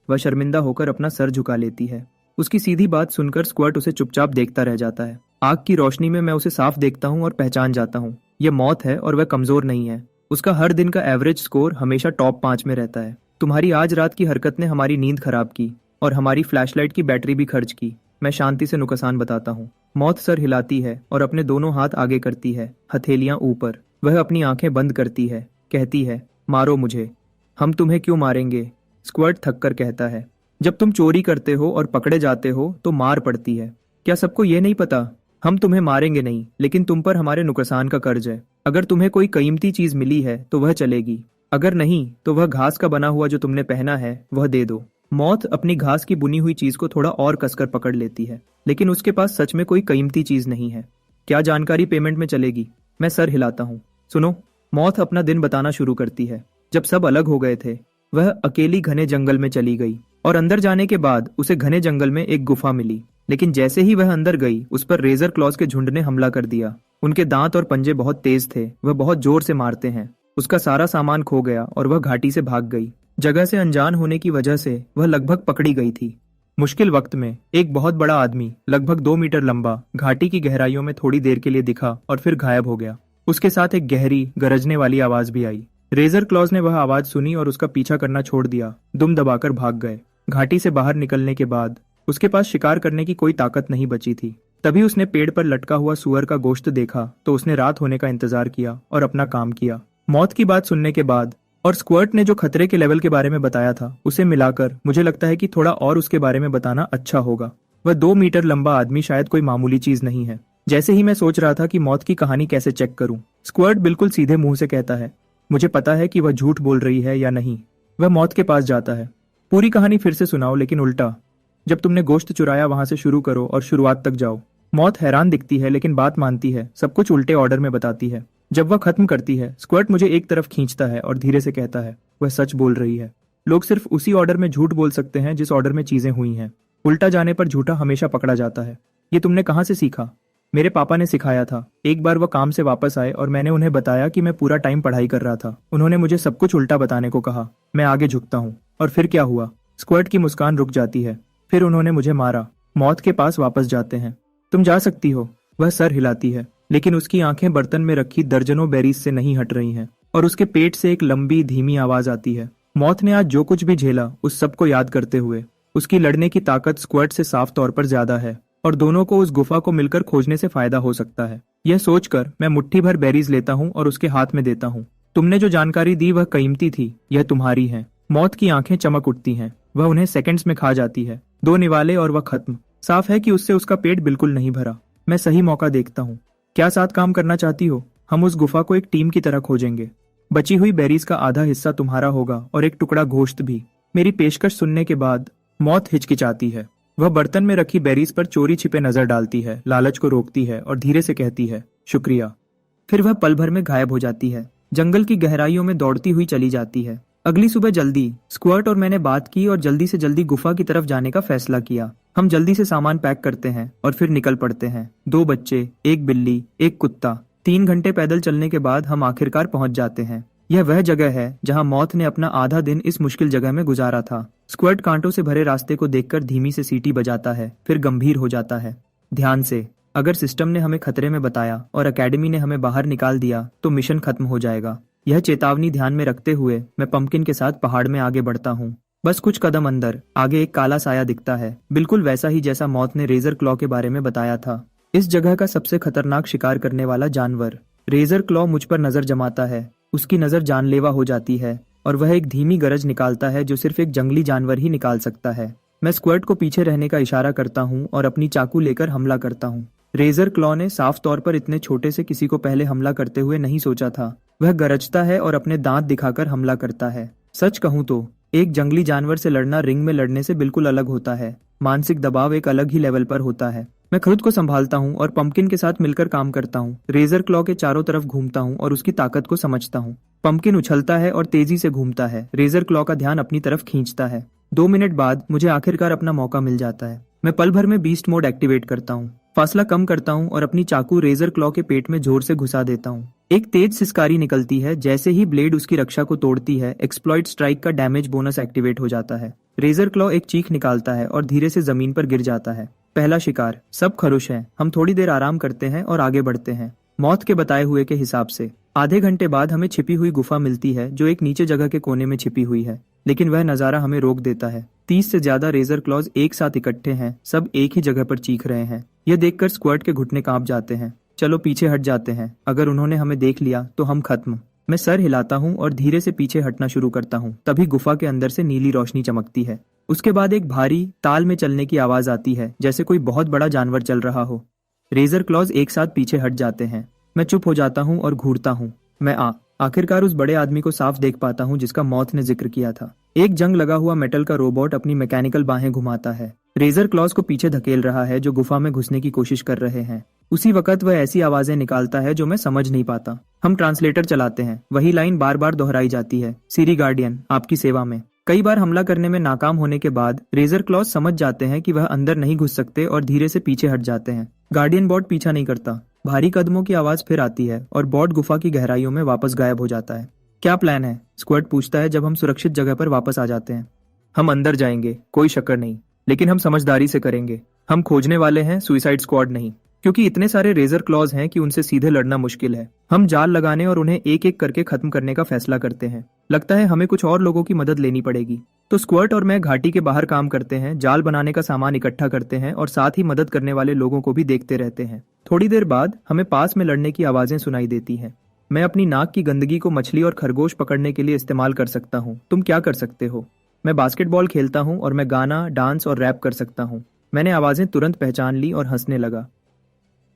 वह शर्मिंदा होकर अपना सर झुका लेती है। उसकी सीधी बात सुनकर स्क्वर्ट उसे चुपचाप देखता रह जाता है। आग की रोशनी में मैं उसे साफ देखता हूँ और पहचान जाता हूँ। यह मौत है और वह कमजोर नहीं है। उसका हर दिन का एवरेज स्कोर हमेशा टॉप 5 में रहता है। तुम्हारी आज रात की हरकत ने हमारी नींद खराब की और हमारी फ्लैशलाइट की बैटरी भी खर्च की। मैं शांति से नुकसान बताता हूँ। मौत सर हिलाती है और अपने दोनों हाथ आगे करती है, हथेलियां ऊपर। वह अपनी आंखें बंद करती है, कहती है, मारो मुझे। हम तुम्हें क्यों मारेंगे? स्क्वर्ट थककर कहता है, जब तुम चोरी करते हो और पकड़े जाते हो तो मार पड़ती है। क्या सबको ये नहीं पता? हम तुम्हें मारेंगे नहीं, लेकिन तुम पर हमारे नुकसान का कर्ज है। अगर तुम्हें कोई कीमती चीज मिली है तो वह चलेगी, अगर नहीं तो वह घास का बना हुआ जो तुमने पहना है वह दे दो। मौत अपनी घास की बुनी हुई चीज को थोड़ा और कसकर पकड़ लेती है, लेकिन उसके पास सच में कोई कीमती चीज नहीं है। क्या जानकारी पेमेंट में चलेगी? मैं सर हिलाता हूँ। सुनो, मौत अपना दिन बताना शुरू करती है। जब सब अलग हो गए थे, वह अकेली घने जंगल में चली गई और अंदर जाने के बाद उसे घने जंगल में एक गुफा मिली। लेकिन जैसे ही वह अंदर गई, उस पर रेजर क्लॉज के झुंड ने हमला कर दिया। उनके दांत और पंजे बहुत तेज थे, वह बहुत जोर से मारते हैं। उसका सारा सामान खो गया और वह घाटी से भाग गई। जगह से अनजान होने की वजह से वह लगभग पकड़ी गई थी। मुश्किल वक्त में एक बहुत बड़ा आदमी, लगभग 2 मीटर लंबा, घाटी की गहराइयों में थोड़ी देर के लिए दिखा और फिर गायब हो गया। उसके साथ एक गहरी, गरजने वाली आवाज भी आई। रेजर क्लॉज ने वह आवाज सुनी और उसका पीछा करना छोड़ दिया। दुम दबाकर भाग गए। घाटी से बाहर निकलने के बाद उसके पास शिकार करने की कोई ताकत नहीं बची थी। तभी उसने पेड़ पर लटका हुआ सुअर का गोश्त देखा तो उसने रात होने का इंतजार किया और अपना काम किया। मौत की बात सुनने के बाद और स्क्वर्ट ने जो खतरे के लेवल के बारे में बताया था, उसे मिलाकर मुझे लगता है कि थोड़ा और उसके बारे में बताना अच्छा होगा। वह 2 मीटर लंबा आदमी शायद कोई मामूली चीज नहीं है। जैसे ही मैं सोच रहा था कि मौत की कहानी कैसे चेक करूं, स्क्वर्ट बिल्कुल सीधे मुंह से कहता है, मुझे पता है कि वह झूठ बोल रही है या नहीं। वह मौत के पास जाता है। पूरी कहानी फिर से सुनाओ, लेकिन उल्टा। जब तुमने गोश्त चुराया वहां से शुरू करो और शुरुआत तक जाओ। मौत हैरान दिखती है, लेकिन बात मानती है। सब कुछ उल्टे ऑर्डर में बताती है। जब वह खत्म करती है, स्क्वर्ट मुझे एक तरफ खींचता है और धीरे से कहता है, वह सच बोल रही है। लोग सिर्फ उसी ऑर्डर में झूठ बोल सकते हैं जिस ऑर्डर में चीजें हुई हैं। उल्टा जाने पर झूठा हमेशा पकड़ा जाता है। ये तुमने कहाँ से सीखा? मेरे पापा ने सिखाया था। एक बार वह काम से वापस आए और मैंने उन्हें बताया कि मैं पूरा टाइम पढ़ाई कर रहा था। उन्होंने मुझे सब कुछ उल्टा बताने को कहा। मैं आगे झुकता हूँ। और फिर क्या हुआ? स्क्वर्ट की मुस्कान रुक जाती है। फिर उन्होंने मुझे मारा। मौत के पास वापस जाते हैं। तुम जा सकती हो। वह सर हिलाती है, लेकिन उसकी आंखें बर्तन में रखी दर्जनों बेरीज से नहीं हट रही हैं और उसके पेट से एक लंबी धीमी आवाज आती है। मौत ने आज जो कुछ भी झेला, उस सब को याद करते हुए, उसकी लड़ने की ताकत स्क्वर्ट से साफ तौर पर ज्यादा है और दोनों को उस गुफा को मिलकर खोजने से फायदा हो सकता है। यह सोचकर मैं मुट्ठी भर बेरीज लेता हूँ और उसके हाथ में देता हूँ। तुमने जो जानकारी दी वह कीमती थी। यह तुम्हारी है। मौत की आंखें चमक उठती हैं। वह उन्हें सेकंड्स में खा जाती है। 2 निवाले और वह खत्म। साफ है कि उससे उसका पेट बिल्कुल नहीं भरा। मैं सही मौका देखता हूँ। क्या साथ काम करना चाहती हो? हम उस गुफा को एक टीम की तरह खोजेंगे। बची हुई बेरीज का आधा हिस्सा तुम्हारा होगा और एक टुकड़ा गोश्त भी। मेरी पेशकश सुनने के बाद मौत हिचकिचाती है। वह बर्तन में रखी बेरीज पर चोरी छिपे नजर डालती है, लालच को रोकती है और धीरे से कहती है, शुक्रिया। फिर वह पल भर में गायब हो जाती है। जंगल की गहराइयों में दौड़ती हुई चली जाती है। अगली सुबह जल्दी स्क्वर्ट और मैंने बात की और जल्दी से जल्दी गुफा की तरफ जाने का फैसला किया। हम जल्दी से सामान पैक करते हैं और फिर निकल पड़ते हैं। 2 बच्चे, एक बिल्ली, एक कुत्ता। 3 घंटे पैदल चलने के बाद हम आखिरकार पहुंच जाते हैं। यह वह जगह है जहां मौत ने अपना आधा दिन इस मुश्किल जगह में गुजारा था। स्क्वर्ट कांटों से भरे रास्ते को देखकर धीमी से सीटी बजाता है, फिर गंभीर हो जाता है। ध्यान से, अगर सिस्टम ने हमें खतरे में बताया और एकेडमी ने हमें बाहर निकाल दिया तो मिशन खत्म हो जाएगा। यह चेतावनी ध्यान में रखते हुए मैं पंपकिन के साथ पहाड़ में आगे बढ़ता हूँ। बस कुछ कदम अंदर आगे एक काला साया दिखता है, बिल्कुल वैसा ही जैसा मौत ने रेजर क्लॉ के बारे में बताया था। इस जगह का सबसे खतरनाक शिकार करने वाला जानवर। रेजर क्लॉ मुझ पर नजर जमाता है। उसकी नजर जानलेवा हो जाती है और वह एक धीमी गरज निकालता है जो सिर्फ एक जंगली जानवर ही निकाल सकता है। मैं स्क्वर्ट को पीछे रहने का इशारा करता हूँ और अपनी चाकू लेकर हमला करता हूँ। रेजर क्लॉ ने साफ तौर पर इतने छोटे से किसी को पहले हमला करते हुए नहीं सोचा था। वह गरजता है और अपने दांत दिखाकर हमला करता है। सच कहूं तो एक जंगली जानवर से लड़ना रिंग में लड़ने से बिल्कुल अलग होता है। मानसिक दबाव एक अलग ही लेवल पर होता है। मैं खुद को संभालता हूँ और पंपकिन के साथ मिलकर काम करता हूँ। रेजर क्लॉ के चारों तरफ घूमता हूँ और उसकी ताकत को समझता हूँ। पंपकिन उछलता है और तेजी से घूमता है। रेजर क्लॉ का ध्यान अपनी तरफ खींचता है। 2 मिनट बाद मुझे आखिरकार अपना मौका मिल जाता है। मैं पल भर में बीस्ट मोड एक्टिवेट करता हूँ, फासला कम करता हूँ और अपनी चाकू रेजर क्लॉ के पेट में जोर से घुसा देता हूँ। एक तेज सिसकारी निकलती है। जैसे ही ब्लेड उसकी रक्षा को तोड़ती है, एक्सप्लॉइट स्ट्राइक का डैमेज बोनस एक्टिवेट हो जाता है। रेजर क्लॉ एक चीख निकालता है और धीरे से जमीन पर गिर जाता है। पहला शिकार। सब खरुश हैं। हम थोड़ी देर आराम करते हैं और आगे बढ़ते हैं, मौत के बताए हुए के हिसाब से। आधे घंटे बाद हमें छिपी हुई गुफा मिलती है जो एक नीचे जगह के कोने में छिपी हुई है, लेकिन वह नजारा हमें रोक देता है। 30 से ज्यादा रेजर क्लॉज एक साथ इकट्ठे हैं, सब एक ही जगह पर चीख रहे हैं। यह देखकर स्क्वर्ट के घुटने कांप जाते हैं। चलो पीछे हट जाते हैं, अगर उन्होंने हमें देख लिया तो हम खत्म। मैं सर हिलाता हूँ और धीरे से पीछे हटना शुरू करता हूँ। तभी गुफा के अंदर से नीली रोशनी चमकती है। उसके बाद एक भारी ताल में चलने की आवाज आती है, जैसे कोई बहुत बड़ा जानवर चल रहा हो। रेजर क्लॉज एक साथ पीछे हट जाते हैं। मैं चुप हो जाता हूँ और घूरता हूँ। मैं आखिरकार उस बड़े आदमी को साफ देख पाता हूँ जिसका मौत ने जिक्र किया था। एक जंग लगा हुआ मेटल का रोबोट अपनी मैकेनिकल बाहें घुमाता है। रेजर क्लॉज को पीछे धकेल रहा है जो गुफा में घुसने की कोशिश कर रहे हैं। उसी वक्त वह ऐसी आवाजें निकालता है जो मैं समझ नहीं पाता। हम ट्रांसलेटर चलाते हैं। वही लाइन बार बार दोहराई जाती है, सीरी गार्डियन आपकी सेवा में। कई बार हमला करने में नाकाम होने के बाद रेजर क्लॉज समझ जाते हैं कि वह अंदर नहीं घुस सकते और धीरे से पीछे हट जाते हैं। गार्डियन बॉट पीछा नहीं करता। भारी कदमों की आवाज फिर आती है और बॉट गुफा की गहराइयों में वापस गायब हो जाता है। क्या प्लान है? स्क्वर्ट पूछता है जब हम सुरक्षित जगह पर वापस आ जाते हैं। हम अंदर जाएंगे, कोई शक्कर नहीं, लेकिन हम समझदारी से करेंगे। हम खोजने वाले हैं, सुइसाइड स्क्वाड नहीं, क्योंकि इतने सारे रेजर क्लॉज हैं कि उनसे सीधे लड़ना मुश्किल है। हम जाल लगाने और उन्हें एक एक करके खत्म करने का फैसला करते हैं। लगता है हमें कुछ और लोगों की मदद लेनी पड़ेगी। तो स्क्वर्ट और मैं घाटी के बाहर काम करते हैं, जाल बनाने का सामान इकट्ठा करते हैं और साथ ही मदद करने वाले लोगों को भी देखते रहते हैं। थोड़ी देर बाद हमें पास में लड़ने की आवाजें सुनाई देती हैं। मैं अपनी नाक की गंदगी को मछली और खरगोश पकड़ने के लिए इस्तेमाल कर सकता हूँ। तुम क्या कर सकते हो? मैं बास्केटबॉल खेलता हूँ और मैं गाना, डांस और रैप कर सकता हूँ। मैंने आवाजें तुरंत पहचान ली और हंसने लगा।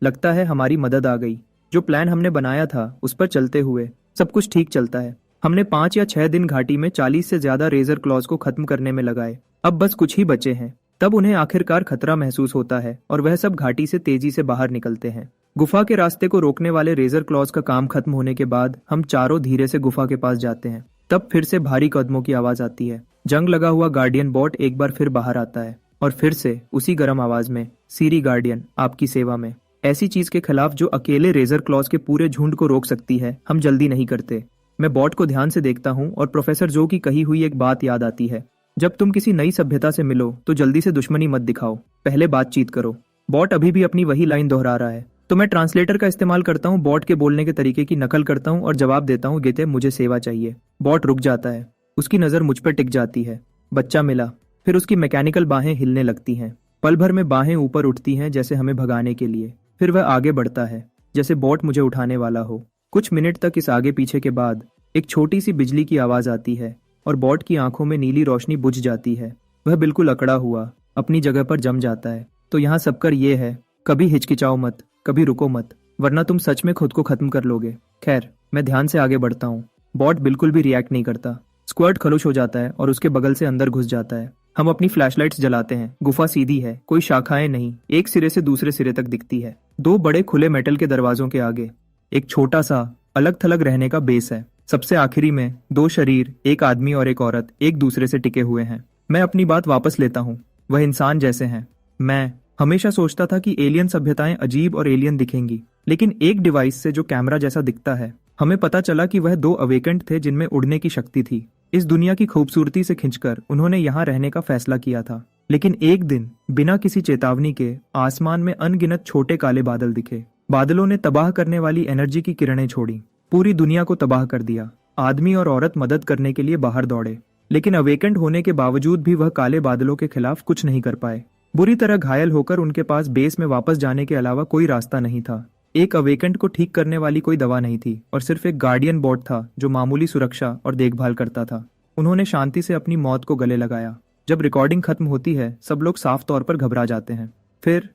लगता है हमारी मदद आ गई। जो प्लान हमने बनाया था उस पर चलते हुए सब कुछ ठीक चलता है। हमने 5 या 6 दिन घाटी में 40 से ज्यादा रेजर क्लॉज को खत्म करने में लगाए। अब बस कुछ ही बचे हैं। तब उन्हें आखिरकार खतरा महसूस होता है और वह सब घाटी से तेजी से बाहर निकलते हैं। गुफा के रास्ते को रोकने वाले रेजर क्लॉज का काम खत्म होने के बाद हम चारों धीरे से गुफा के पास जाते हैं। तब फिर से भारी कदमों की आवाज आती है। जंग लगा हुआ गार्डियन बॉट एक बार फिर बाहर आता है और फिर से उसी गर्म आवाज में, सीरी गार्डियन आपकी सेवा में। ऐसी चीज के खिलाफ जो अकेले रेजर क्लॉज के पूरे झुंड को रोक सकती है, हम जल्दी नहीं करते। मैं बॉट को ध्यान से देखता हूँ और प्रोफेसर जो की कही हुई एक बात याद आती है, जब तुम किसी नई सभ्यता से मिलो तो जल्दी से दुश्मनी मत दिखाओ, पहले बातचीत करो। बॉट अभी भी अपनी वही लाइन दोहरा रहा है, तो मैं ट्रांसलेटर का इस्तेमाल करता हूँ, बॉट के बोलने के तरीके की नकल करता हूँ और जवाब देता हूँ, गेते मुझे सेवा चाहिए। बॉट रुक जाता है, उसकी नजर मुझ पर टिक जाती है। बच्चा मिला। फिर उसकी मैकेनिकल बाहें हिलने लगती हैं। पल भर में बाहें ऊपर उठती हैं जैसे हमें भगाने के लिए। फिर वह आगे बढ़ता है जैसे बॉट मुझे उठाने वाला हो। कुछ मिनट तक इस आगे पीछे के बाद एक छोटी सी बिजली की आवाज आती है और बॉट की आंखों में नीली रोशनी बुझ जाती है। वह बिल्कुल अकड़ा हुआ अपनी जगह पर जम जाता है। तो यहाँ सबकर ये है, कभी हिचकिचाओ मत, कभी रुको मत, वरना तुम सच में खुद को खत्म कर लोगे। खैर, मैं ध्यान से आगे बढ़ता हूँ। बॉट बिल्कुल भी रिएक्ट नहीं करता। स्क्वर्ट खलुश हो जाता है और उसके बगल से अंदर घुस जाता है। हम अपनी फ्लैशलाइट्स जलाते हैं। गुफा सीधी है, कोई शाखाएं नहीं, एक सिरे से दूसरे सिरे तक दिखती है। 2 बड़े खुले मेटल के दरवाजों के आगे एक छोटा सा अलग थलग रहने का बेस है। सबसे आखिरी में 2 शरीर, एक आदमी और एक औरत, एक दूसरे से टिके हुए हैं। मैं अपनी बात वापस लेता हूँ, वह इंसान जैसे हैं। मैं हमेशा सोचता था कि एलियन सभ्यताएं अजीब और एलियन दिखेंगी, लेकिन एक डिवाइस से जो कैमरा जैसा दिखता है, हमें पता चला कि वह 2 अवेकेंट थे जिनमें उड़ने की शक्ति थी। इस दुनिया की खूबसूरती से खिंचकर उन्होंने यहाँ रहने का फैसला किया था। लेकिन एक दिन बिना किसी चेतावनी के आसमान में अनगिनत छोटे काले बादल दिखे। बादलों ने तबाह करने वाली एनर्जी की किरणें छोड़ी, पूरी दुनिया को तबाह कर दिया। आदमी और औरत मदद करने के लिए बाहर दौड़े, लेकिन अवेकेंट होने के बावजूद भी वह काले बादलों के खिलाफ कुछ नहीं कर पाए। बुरी तरह घायल होकर उनके पास बेस में वापस जाने के अलावा कोई रास्ता नहीं था। एक अवेकेंट को ठीक करने वाली कोई दवा नहीं थी और सिर्फ एक गार्डियन बॉट था जो मामूली सुरक्षा और देखभाल करता था। उन्होंने शांति से अपनी मौत को गले लगाया। जब रिकॉर्डिंग खत्म होती है, सब लोग साफ तौर पर घबरा जाते हैं। फिर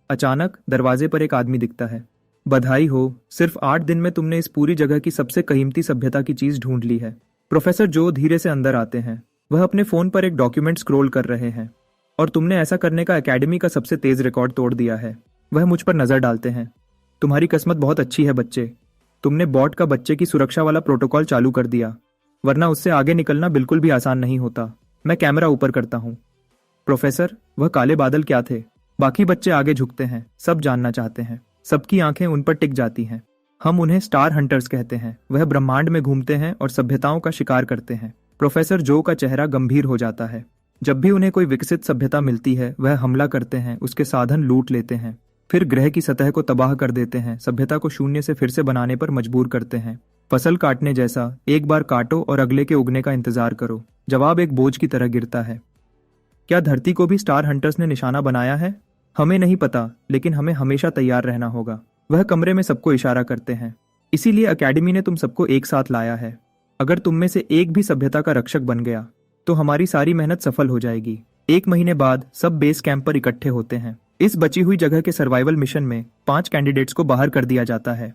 अचानक दरवाजे पर एक आदमी दिखता है। बधाई हो, सिर्फ 8 दिन में तुमने इस पूरी जगह की सबसे कीमती सभ्यता की चीज ढूंढ ली है। प्रोफेसर जो धीरे से अंदर आते हैं। वह अपने फोन पर एक डॉक्यूमेंट स्क्रॉल कर रहे हैं। और तुमने ऐसा करने का एकेडमी का सबसे तेज रिकॉर्ड तोड़ दिया है। वह मुझ पर नजर डालते हैं। तुम्हारी किस्मत बहुत अच्छी है बच्चे, तुमने बॉट का बच्चे की सुरक्षा वाला प्रोटोकॉल चालू कर दिया, वरना उससे आगे निकलना बिल्कुल भी आसान नहीं होता। मैं कैमरा ऊपर करता हूँ। प्रोफेसर, वह काले बादल क्या थे? बाकी बच्चे आगे झुकते हैं, सब जानना चाहते हैं, सबकी आंखें उन पर टिक जाती हैं। हम उन्हें स्टार हंटर्स कहते हैं। वह ब्रह्मांड में घूमते हैं और सभ्यताओं का शिकार करते हैं। प्रोफेसर जो का चेहरा गंभीर हो जाता है। जब भी उन्हें कोई विकसित सभ्यता मिलती है, वह हमला करते हैं, उसके साधन लूट लेते हैं, फिर ग्रह की सतह को तबाह कर देते हैं, सभ्यता को शून्य से फिर से बनाने पर मजबूर करते हैं। फसल काटने जैसा, एक बार काटो और अगले के उगने का इंतजार करो। जवाब एक बोझ की तरह गिरता है। क्या धरती को भी स्टार हंटर्स ने निशाना बनाया है? हमें नहीं पता, लेकिन हमें हमेशा तैयार रहना होगा। वह कमरे में सबको इशारा करते हैं। इसीलिए अकेडमी ने तुम सबको एक साथ लाया है। अगर तुम में से एक भी सभ्यता का रक्षक बन गया तो हमारी सारी मेहनत सफल हो जाएगी। 1 महीने बाद सब बेस कैंप पर इकट्ठे होते हैं। इस बची हुई जगह के सर्वाइवल मिशन में 5 कैंडिडेट्स को बाहर कर दिया जाता है।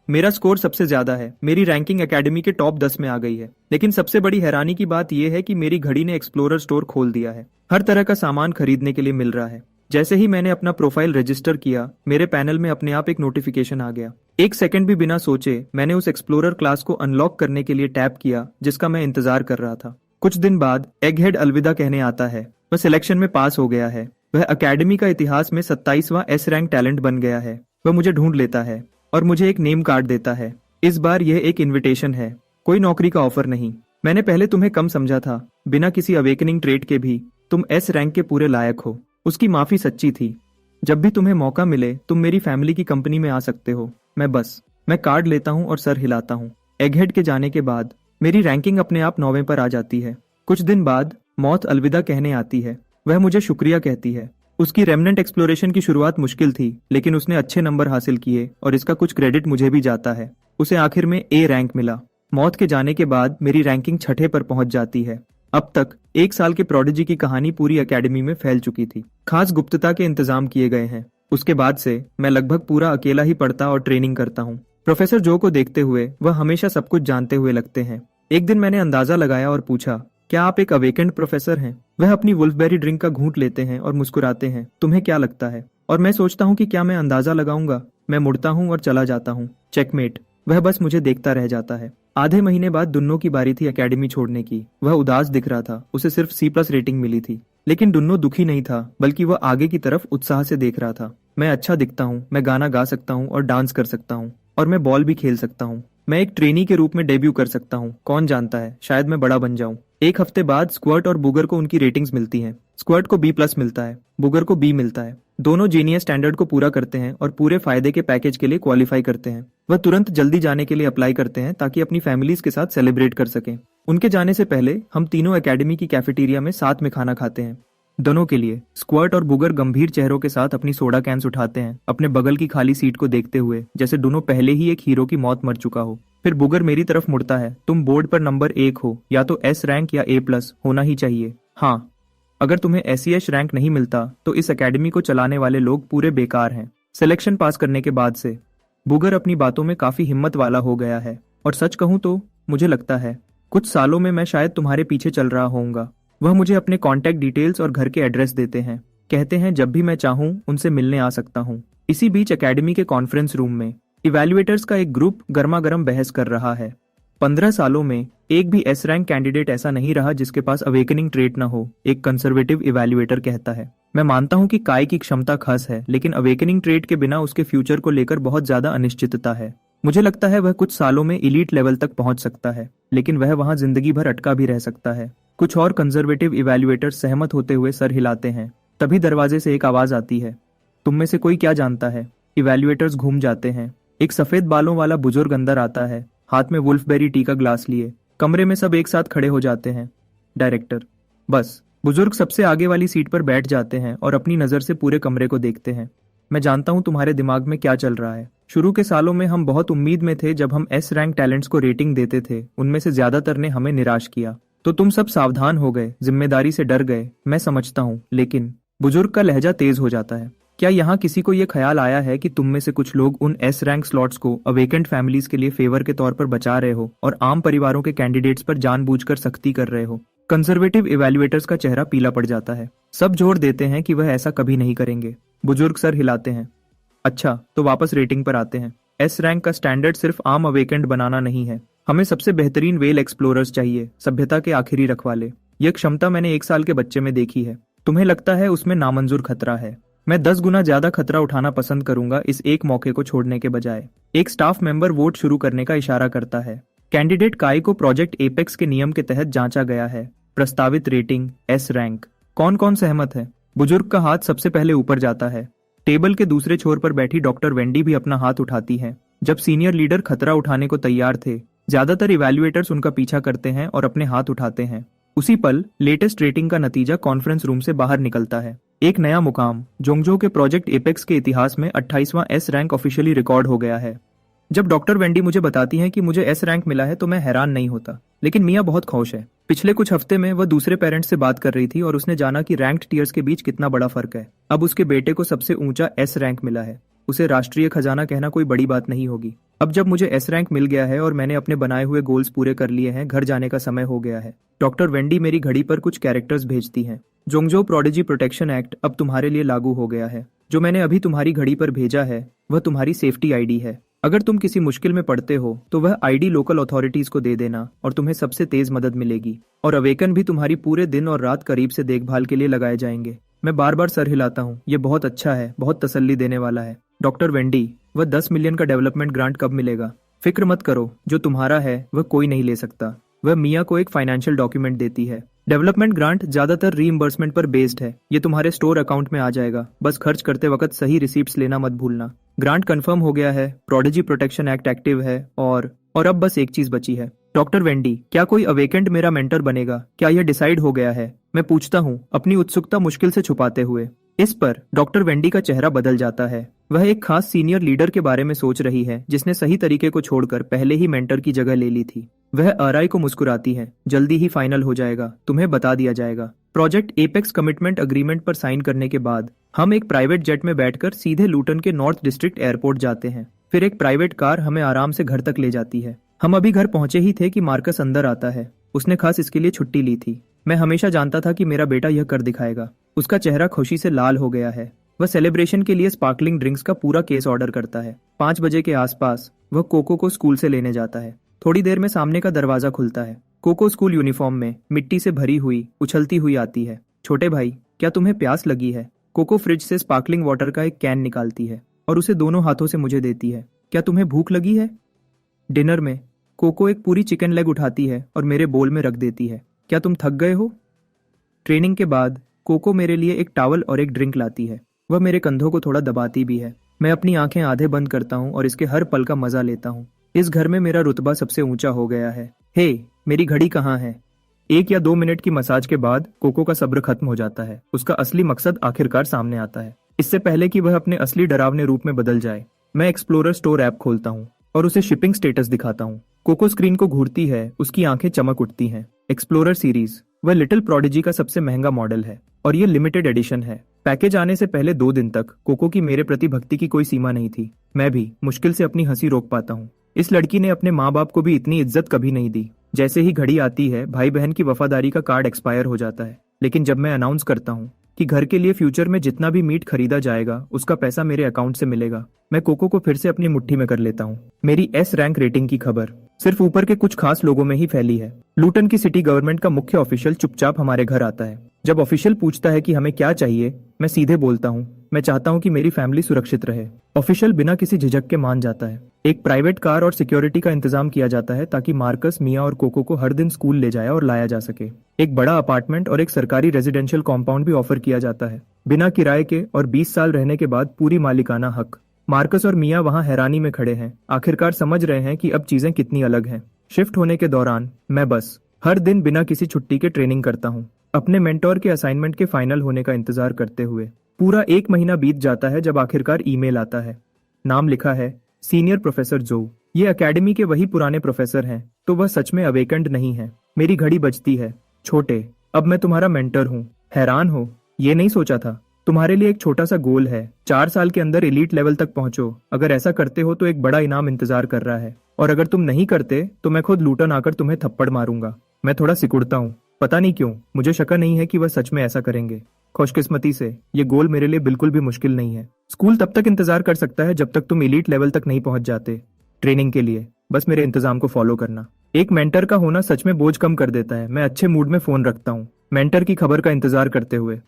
मेरा स्कोर सबसे ज्यादा है, मेरी रैंकिंग एकेडमी के टॉप 10 में आ गई है। लेकिन सबसे बड़ी हैरानी की बात यह है कि मेरी घड़ी ने एक्सप्लोरर स्टोर खोल दिया है। हर तरह का सामान खरीदने के लिए मिल रहा है। जैसे ही मैंने अपना प्रोफाइल रजिस्टर किया, मेरे पैनल में अपने आप एक नोटिफिकेशन आ गया। 1 सेकंड भी बिना सोचे मैंने उस एक्सप्लोरर क्लास को अनलॉक करने के लिए टैप किया जिसका मैं इंतजार कर रहा था। कुछ दिन बाद एगहेड अलविदा कहने आता है। वह सिलेक्शन में पास हो गया है। वह अकेडमी का इतिहास में 27वां एस रैंक टैलेंट बन गया है। वह मुझे ढूंढ लेता है और मुझे एक नेम कार्ड देता है। इस बार यह एक इनविटेशन है, कोई नौकरी का ऑफर नहीं। मैंने पहले तुम्हें कम समझा था, बिना किसी अवेकनिंग ट्रेट के भी तुम एस रैंक के पूरे लायक हो। उसकी माफी सच्ची थी। जब भी तुम्हें मौका मिले तुम मेरी फैमिली की कंपनी में आ सकते हो। मैं कार्ड लेता हूँ और सर हिलाता हूँ। एगहेड के जाने के बाद मेरी रैंकिंग अपने आप 9वें पर आ जाती है। कुछ दिन बाद मौत अलविदा कहने आती है। वह मुझे शुक्रिया कहती है। उसकी रेमनेंट एक्सप्लोरेशन की शुरुआत मुश्किल थी, लेकिन उसने अच्छे नंबर हासिल किए और इसका कुछ क्रेडिट मुझे भी जाता है। उसे आखिर में ए रैंक मिला। मौत के जाने के बाद मेरी रैंकिंग 6ठे पर पहुंच जाती है। अब तक 1 साल के प्रोडिजी की कहानी पूरी एकेडमी में फैल चुकी थी। खास गुप्तता के इंतजाम किए गए हैं। उसके बाद से मैं लगभग पूरा अकेला ही पढ़ता और ट्रेनिंग करता हूँ। प्रोफेसर जो को देखते हुए वह हमेशा सब कुछ जानते हुए लगते हैं। एक दिन मैंने अंदाजा लगाया और पूछा, क्या आप एक अवेकेंड प्रोफेसर हैं? वह अपनी वुल्फबेरी ड्रिंक का घूंट लेते हैं और मुस्कुराते हैं। तुम्हें क्या लगता है? और मैं सोचता हूँ कि क्या मैं अंदाजा लगाऊंगा। मैं मुड़ता हूँ और चला जाता हूँ। चेकमेट। वह बस मुझे देखता रह जाता है। आधे महीने बाद दुन्नो की बारी थी एकेडमी छोड़ने की। वह उदास दिख रहा था। उसे सिर्फ C+ रेटिंग मिली थी। लेकिन दुन्नो दुखी नहीं था, बल्कि वह आगे की तरफ उत्साह से देख रहा था। मैं अच्छा दिखता हूँ, मैं गाना गा सकता हूँ और डांस कर सकता हूँ, और मैं बॉल भी खेल सकता हूँ। मैं एक ट्रेनी के रूप में डेब्यू कर सकता हूँ। कौन जानता है, शायद मैं बड़ा बन जाऊं। 1 हफ्ते बाद स्क्वर्ट और बुगर को उनकी रेटिंग्स मिलती हैं। स्क्वर्ट को B+ मिलता है, बुगर को B मिलता है। दोनों जीनियस स्टैंडर्ड को पूरा करते हैं और पूरे फायदे के पैकेज के लिए क्वालिफाई करते हैं। वह तुरंत जल्दी जाने के लिए अप्लाई करते हैं ताकि अपनी फैमिलीज के साथ सेलिब्रेट कर सकें। उनके जाने से पहले हम तीनों एकेडमी की कैफेटेरिया में साथ में खाना खाते हैं। दोनों के लिए स्क्वर्ट और बुगर गंभीर चेहरों के साथ अपनी सोडा कैंस उठाते हैं, अपने बगल की खाली सीट को देखते हुए, जैसे दोनों पहले ही एक हीरो की मौत मर चुका हो। फिर बुगर मेरी तरफ मुड़ता है। तुम बोर्ड पर नंबर 1 हो, या तो S रैंक या A+ होना ही चाहिए। हाँ, अगर तुम्हें SES रैंक नहीं मिलता तो इस एकेडमी को चलाने वाले लोग पूरे बेकार हैं। सिलेक्शन पास करने के बाद से बुगर अपनी बातों में काफी हिम्मत वाला हो गया है, और सच कहूं तो मुझे लगता है कुछ सालों में मैं शायद तुम्हारे पीछे चल रहा होऊंगा। वह मुझे अपने कॉन्टैक्ट डिटेल्स और घर के एड्रेस देते हैं। कहते हैं जब भी मैं चाहूं उनसे मिलने आ सकता हूं। इसी बीच एकेडमी के कॉन्फ्रेंस रूम में इवैल्यूएटर्स का एक ग्रुप गर्मा गर्म बहस कर रहा है। 15 सालों में एक भी S रैंक कैंडिडेट ऐसा नहीं रहा जिसके पास अवेकनिंग ट्रेट न हो, एक कंजर्वेटिव इवैल्यूएटर कहता है। मैं मानता हूं कि काय की क्षमता खास है, लेकिन अवेकनिंग ट्रेट के बिना उसके फ्यूचर को लेकर बहुत ज्यादा अनिश्चितता है। मुझे लगता है वह कुछ सालों में इलीट लेवल तक पहुंच सकता है, लेकिन वह वहां जिंदगी भर अटका भी रह सकता है। कुछ और कंजर्वेटिव इवैल्यूएटर्स सहमत होते हुए सर हिलाते हैं। तभी दरवाजे से एक आवाज आती है, तुम में से कोई क्या जानता है? इवैल्यूएटर्स घूम जाते हैं। एक सफेद बालों वाला बुजुर्ग अंदर आता है, हाथ में वुल्फबेरी टी का ग्लास लिए। कमरे में सब एक साथ खड़े हो जाते हैं। डायरेक्टर। बस। बुजुर्ग सबसे आगे वाली सीट पर बैठ जाते हैं और अपनी नजर से पूरे कमरे को देखते हैं। मैं जानता हूं तुम्हारे दिमाग में क्या चल रहा है। शुरू के सालों में हम बहुत उम्मीद में थे। जब हम S रैंक टैलेंट्स को रेटिंग देते थे, उनमें से ज्यादातर ने हमें निराश किया, तो तुम सब सावधान हो गए, जिम्मेदारी से डर गए। मैं समझता हूँ, लेकिन बुजुर्ग का लहजा तेज हो जाता है। क्या यहाँ किसी को ये ख्याल आया है कि तुम में से कुछ लोग उन S रैंक स्लॉट्स को अवेकेंट फैमिलीज के लिए फेवर के तौर पर बचा रहे हो और आम परिवारों के कैंडिडेट्स पर जानबूझकर सख्ती कर रहे हो? कंजर्वेटिव इवैल्यूएटर्स का चेहरा पीला पड़ जाता है। सब जोर देते हैं कि वह ऐसा कभी नहीं करेंगे। बुजुर्ग सर हिलाते हैं। अच्छा, तो वापस रेटिंग पर आते हैं। एस रैंक का स्टैंडर्ड सिर्फ आम अवेकेंड बनाना नहीं है। हमें सबसे बेहतरीन वेल एक्सप्लोरर्स चाहिए, सभ्यता के आखिरी रखवाले। यह क्षमता मैंने 1 साल के बच्चे में देखी है। तुम्हें लगता है उसमें नामंजूर खतरा है? मैं 10 गुना ज्यादा खतरा उठाना पसंद करूंगा इस एक मौके को छोड़ने के बजाय। एक स्टाफ मेंबर वोट शुरू करने का इशारा करता है। कैंडिडेट काई को प्रोजेक्ट एपेक्स के नियम के तहत जांचा गया है। प्रस्तावित रेटिंग एस रैंक। कौन कौन सहमत है? बुजुर्ग का हाथ सबसे पहले ऊपर जाता है। टेबल के दूसरे छोर पर बैठी डॉक्टर वेंडी भी अपना हाथ उठाती है। जब सीनियर लीडर खतरा उठाने को तैयार थे, ज्यादातर इवैल्यूएटर्स उनका पीछा करते हैं और अपने हाथ उठाते हैं। उसी पल लेटेस्ट रेटिंग का नतीजा कॉन्फ्रेंस रूम से बाहर निकलता है। एक नया मुकाम जोंगजो के प्रोजेक्ट एपेक्स के इतिहास में 28वां एस रैंक ऑफिशियली रिकॉर्ड हो गया है। जब डॉक्टर वेंडी मुझे बताती हैं कि मुझे एस रैंक मिला है तो मैं हैरान नहीं होता, लेकिन मिया बहुत खुश है। पिछले कुछ हफ्ते में वह दूसरे पेरेंट्स से बात कर रही थी और उसने जाना कि रैंक्ड टीयर्स के बीच कितना बड़ा फर्क है। अब उसके बेटे को सबसे ऊंचा एस रैंक मिला है। उसे राष्ट्रीय खजाना कहना कोई बड़ी बात नहीं होगी। अब जब मुझे एस रैंक मिल गया है और मैंने अपने बनाए हुए गोल्स पूरे कर लिए हैं, घर जाने का समय हो गया है। डॉक्टर वेंडी मेरी घड़ी पर कुछ कैरेक्टर्स भेजती हैं। जोंगजो प्रोडिजी प्रोटेक्शन एक्ट अब तुम्हारे लिए लागू हो गया है। जो मैंने अभी तुम्हारी घड़ी पर भेजा है वह तुम्हारी सेफ्टी आईडी है। अगर तुम किसी मुश्किल में पड़ते हो तो वह आईडी लोकल अथॉरिटीज को दे देना और तुम्हें सबसे तेज मदद मिलेगी। और अवेकन भी तुम्हारी पूरे दिन और रात करीब से देखभाल के लिए लगाए जाएंगे। मैं बार बार सर हिलाता हूँ, ये बहुत अच्छा है, बहुत तसल्ली देने वाला है। डॉक्टर वेंडी, वह 10 मिलियन का डेवलपमेंट ग्रांट कब मिलेगा? फिक्र मत करो, जो तुम्हारा है वह कोई नहीं ले सकता। वह मिया को एक फाइनेंशियल डॉक्यूमेंट देती है। डेवलपमेंट ग्रांट ज्यादातर रीइंबर्समेंट पर बेस्ड है। ये तुम्हारे स्टोर अकाउंट में आ जाएगा। बस खर्च करते वक्त सही रिसीप्ट्स लेना मत भूलना। ग्रांट कंफर्म हो गया है, प्रोडिजी प्रोटेक्शन एक्ट एक्टिव है और अब बस एक चीज बची है। डॉक्टर वेंडी, क्या कोई अवेकेंड मेरा मेंटर बनेगा? क्या यह डिसाइड हो गया है? मैं पूछता हूँ, अपनी उत्सुकता मुश्किल से छुपाते हुए। इस पर डॉक्टर वेंडी का चेहरा बदल जाता है। वह एक खास सीनियर लीडर के बारे में सोच रही है जिसने सही तरीके को छोड़कर पहले ही मेंटर की जगह ले ली थी। वह आरआई को मुस्कुराती है। जल्दी ही फाइनल हो जाएगा, तुम्हें बता दिया जाएगा। प्रोजेक्ट एपेक्स कमिटमेंट अग्रीमेंट पर साइन करने के बाद हम एक प्राइवेट जेट में बैठकर सीधे लूटन के नॉर्थ डिस्ट्रिक्ट एयरपोर्ट जाते हैं। फिर एक प्राइवेट कार हमें आराम से घर तक ले जाती है। हम अभी घर पहुंचे ही थे कि मार्कस अंदर आता है। उसने खास इसके लिए छुट्टी ली थी। मैं हमेशा जानता था कि मेरा बेटा यह कर दिखाएगा। उसका चेहरा खुशी से लाल हो गया है। वह सेलिब्रेशन के लिए स्पार्कलिंग ड्रिंक्स का पूरा केस ऑर्डर करता है। 5 बजे के आसपास वह कोको को स्कूल से लेने जाता है। थोड़ी देर में सामने का दरवाजा खुलता है। कोको स्कूल यूनिफॉर्म में मिट्टी से भरी हुई उछलती हुई आती है। छोटे भाई, क्या तुम्हें प्यास लगी है? कोको फ्रिज से स्पार्कलिंग वाटर का एक कैन निकालती है और उसे दोनों हाथों से मुझे देती है। क्या तुम्हें भूख लगी है? डिनर में कोको एक पूरी चिकन लेग उठाती है और मेरे बोल में रख देती है। क्या तुम थक गए हो? ट्रेनिंग के बाद कोको मेरे लिए एक टॉवल और एक ड्रिंक लाती है। वह मेरे कंधों को थोड़ा दबाती भी है। मैं अपनी आंखें आधे बंद करता हूँ और इसके हर पल का मजा लेता हूँ। इस घर में मेरा रुतबा सबसे ऊंचा हो गया है। हे, मेरी घड़ी कहाँ है? 1 या 2 मिनट की मसाज के बाद कोको का सब्र खत्म हो जाता है। उसका असली मकसद आखिरकार सामने आता है। इससे पहले कि वह अपने असली डरावने रूप में बदल जाए, मैं एक्सप्लोरर स्टोर ऐप खोलता हूँ और उसे शिपिंग स्टेटस दिखाता हूँ। कोको स्क्रीन को घूरती है, उसकी आंखें चमक उठती हैं। एक्सप्लोरर सीरीज, वह लिटिल प्रोडिजी का सबसे महंगा मॉडल है और ये लिमिटेड एडिशन है। पैकेज आने से पहले 2 दिन तक कोको की मेरे प्रति भक्ति की कोई सीमा नहीं थी। मैं भी मुश्किल से अपनी हंसी रोक पाता हूँ। इस लड़की ने अपने माँ बाप को भी इतनी इज्जत कभी नहीं दी। जैसे ही घड़ी आती है, भाई बहन की वफादारी का कार्ड एक्सपायर हो जाता है। लेकिन जब मैं अनाउंस करता हूँ कि घर के लिए फ्यूचर में जितना भी मीट खरीदा जाएगा उसका पैसा मेरे अकाउंट से मिलेगा, मैं कोको को फिर से अपनी मुट्ठी में कर लेता हूँ। मेरी एस रैंक रेटिंग की खबर सिर्फ ऊपर के कुछ खास लोगों में ही फैली है। लूटन की सिटी गवर्नमेंट का मुख्य ऑफिशियल चुपचाप हमारे घर आता है। जब ऑफिशियल पूछता है कि हमें क्या चाहिए, मैं सीधे बोलता हूँ, मैं चाहता हूँ कि मेरी फैमिली सुरक्षित रहे। ऑफिशियल बिना किसी झिझक के मान जाता है। एक प्राइवेट कार और सिक्योरिटी का इंतजाम किया जाता है ताकि मार्कस, मिया और कोको को हर दिन स्कूल ले जाया और लाया जा सके। एक बड़ा अपार्टमेंट और एक सरकारी रेजिडेंशियल कॉम्पाउंड भी ऑफर किया जाता है, बिना किराए के और 20 साल रहने के बाद पूरी मालिकाना हक। मार्कस और मिया वहाँ हैरानी में खड़े हैं, आखिरकार समझ रहे हैं कि अब चीजें कितनी अलग हैं। शिफ्ट होने के दौरान मैं बस हर दिन बिना किसी छुट्टी के ट्रेनिंग करता हूँ, अपने मेंटोर के असाइनमेंट के फाइनल होने का इंतजार करते हुए। पूरा 1 महीना बीत जाता है जब आखिरकार ईमेल आता है। नाम लिखा है सीनियर प्रोफेसर जो। ये एकेडमी के वही पुराने प्रोफेसर हैं, तो वह सच में अवेकेंड नहीं है। मेरी घड़ी बजती है। छोटे, अब मैं तुम्हारा मेंटर हूँ। हैरान हो? ये नहीं सोचा था। तुम्हारे लिए एक छोटा सा गोल है, 4 साल के अंदर एलीट लेवल तक पहुंचो। अगर ऐसा करते हो तो एक बड़ा इनाम इंतजार कर रहा है, और अगर तुम नहीं करते तो मैं खुद लूटन आकर तुम्हें थप्पड़ मारूंगा। मैं थोड़ा सिकुड़ता हूँ। पता नहीं क्यों मुझे शक नहीं है कि वह सच में ऐसा करेंगे। खुशकिस्मती से ये गोल मेरे लिए बिल्कुल भी मुश्किल नहीं है। स्कूल तब तक इंतजार कर सकता है जब तक तुम एलीट लेवल तक नहीं पहुंच जाते। ट्रेनिंग के लिए बस मेरे इंतजाम को फॉलो करना। एक मेंटर का होना सच में बोझ कम कर देता है। मैं अच्छे मूड में फोन रखता हूँ, मेंटर की खबर का इंतजार करते हुए।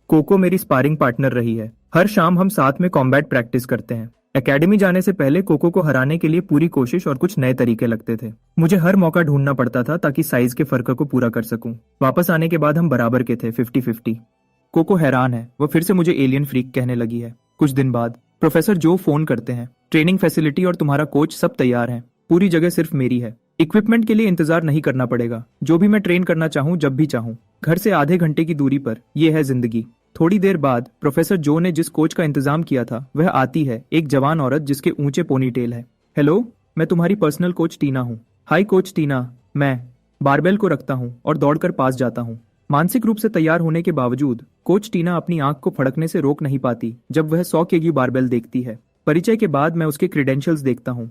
कोको मेरी स्पारिंग पार्टनर रही है। हर शाम हम साथ में कॉम्बैट प्रैक्टिस करते हैं। एकेडमी जाने से पहले कोको को हराने के लिए पूरी कोशिश और कुछ नए तरीके लगते थे। मुझे हर मौका ढूंढना पड़ता था ताकि साइज के फर्क को पूरा कर सकूं। वापस आने के बाद हम बराबर के थे, 50-50। कोको हैरान है, वो फिर से मुझे एलियन फ्रीक कहने लगी है। कुछ दिन बाद प्रोफेसर जो फोन करते हैं। ट्रेनिंग फैसिलिटी और तुम्हारा कोच सब तैयार है। पूरी जगह सिर्फ मेरी है। इक्विपमेंट के लिए इंतजार नहीं करना पड़ेगा। जो भी मैं ट्रेन करना चाहूँ जब भी चाहूँ। घर से आधे घंटे की दूरी पर। यह है जिंदगी। थोड़ी देर बाद प्रोफेसर जो ने जिस कोच का इंतजाम किया था वह आती है, एक जवान औरत जिसके ऊंचे पोनीटेल है। हेलो, मैं तुम्हारी पर्सनल कोच टीना हूँ। हाय कोच टीना। मैं बारबेल को रखता हूँ और दौड़कर पास जाता हूँ। मानसिक रूप से तैयार होने के बावजूद कोच टीना अपनी आंख को फड़कने से रोक नहीं पाती जब वह 100 केजी बारबेल देखती है। परिचय के बाद मैं उसके क्रेडेंशियल्स देखता हूँ।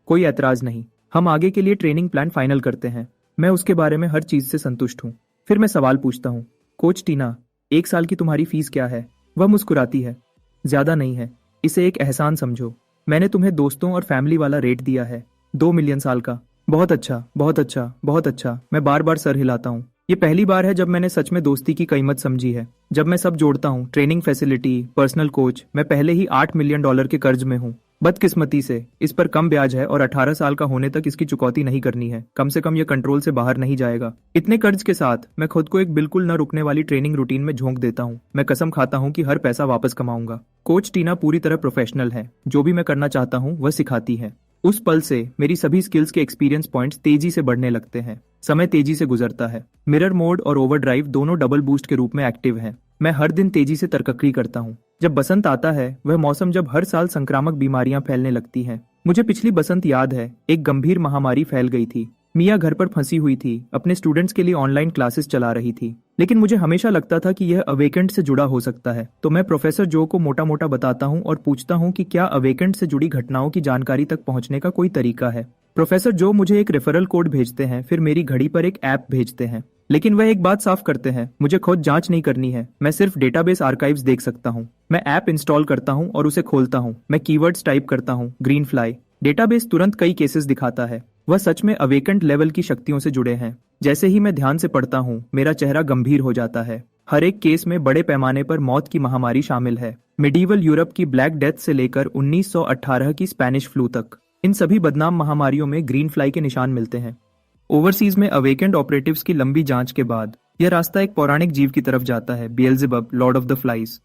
कोई ऐतराज नहीं। हम आगे के लिए ट्रेनिंग प्लान फाइनल करते हैं। मैं उसके बारे में हर चीज से संतुष्ट हूँ। फिर मैं सवाल पूछता हूँ, कोच टीना, 1 साल की तुम्हारी फीस क्या है? वह मुस्कुराती है। ज्यादा नहीं है, इसे एक एहसान समझो। मैंने तुम्हें दोस्तों और फैमिली वाला रेट दिया है, 2 मिलियन साल का। बहुत अच्छा, बहुत अच्छा, बहुत अच्छा। मैं बार बार सर हिलाता हूँ। ये पहली बार है जब मैंने सच में दोस्ती की कीमत समझी है। जब मैं सब जोड़ता हूँ, ट्रेनिंग फैसिलिटी, पर्सनल कोच, मैं पहले ही $8 मिलियन के कर्ज में हूँ। बदकिस्मती से इस पर कम ब्याज है और 18 साल का होने तक इसकी चुकौती नहीं करनी है। कम से कम यह कंट्रोल से बाहर नहीं जाएगा। इतने कर्ज के साथ मैं खुद को एक बिल्कुल न रुकने वाली ट्रेनिंग रूटीन में झोंक देता हूँ। मैं कसम खाता हूँ कि हर पैसा वापस कमाऊंगा। कोच टीना पूरी तरह प्रोफेशनल है। जो भी मैं करना चाहता हूँ वह सिखाती है। उस पल से मेरी सभी स्किल्स के एक्सपीरियंस पॉइंट्स तेजी से बढ़ने लगते हैं। समय तेजी से गुजरता है। मिरर मोड और ओवरड्राइव दोनों डबल बूस्ट के रूप में एक्टिव हैं। मैं हर दिन तेजी से तरक्की करता हूँ। जब बसंत आता है, वह मौसम जब हर साल संक्रामक बीमारियां फैलने लगती हैं। मुझे पिछली बसंत याद है, एक गंभीर महामारी फैल गई थी। मिया घर पर फंसी हुई थी, अपने स्टूडेंट्स के लिए ऑनलाइन क्लासेस चला रही थी। लेकिन मुझे हमेशा लगता था कि यह अवेकेंट से जुड़ा हो सकता है। तो मैं प्रोफेसर जो को मोटा मोटा बताता हूँ और पूछता हूँ कि क्या अवेकेंट से जुड़ी घटनाओं की जानकारी तक पहुँचने का कोई तरीका है। प्रोफेसर जो मुझे एक रेफरल कोड भेजते हैं, फिर मेरी घड़ी पर एक ऐप भेजते हैं। लेकिन वह एक बात साफ करते हैं, मुझे खुद जांच नहीं करनी है। मैं सिर्फ डेटाबेस आर्काइव्स देख सकता हूँ। मैं ऐप इंस्टॉल करता हूँ और उसे खोलता हूँ। मैं कीवर्ड्स टाइप करता हूँ, ग्रीन फ्लाई। डेटाबेस तुरंत कई केसेस दिखाता है। वह सच में अवेकेंट लेवल की शक्तियों से जुड़े हैं। जैसे ही मैं ध्यान से पढ़ता हूँ, मेरा चेहरा गंभीर हो जाता है। हर एक केस में बड़े पैमाने पर मौत की महामारी शामिल है। मिडीवल यूरोप की ब्लैक डेथ से लेकर 1918 की स्पेनिश फ्लू तक, इन सभी बदनाम महामारियों में ग्रीन फ्लाई के निशान मिलते हैं। ओवरसीज में अवेकेंड ऑपरेटिव्स की लंबी जांच के बाद यह रास्ता एक पौराणिक जीव की तरफ जाता है, बेएल्ज़ेबब, लॉर्ड ऑफ द फ्लाइज।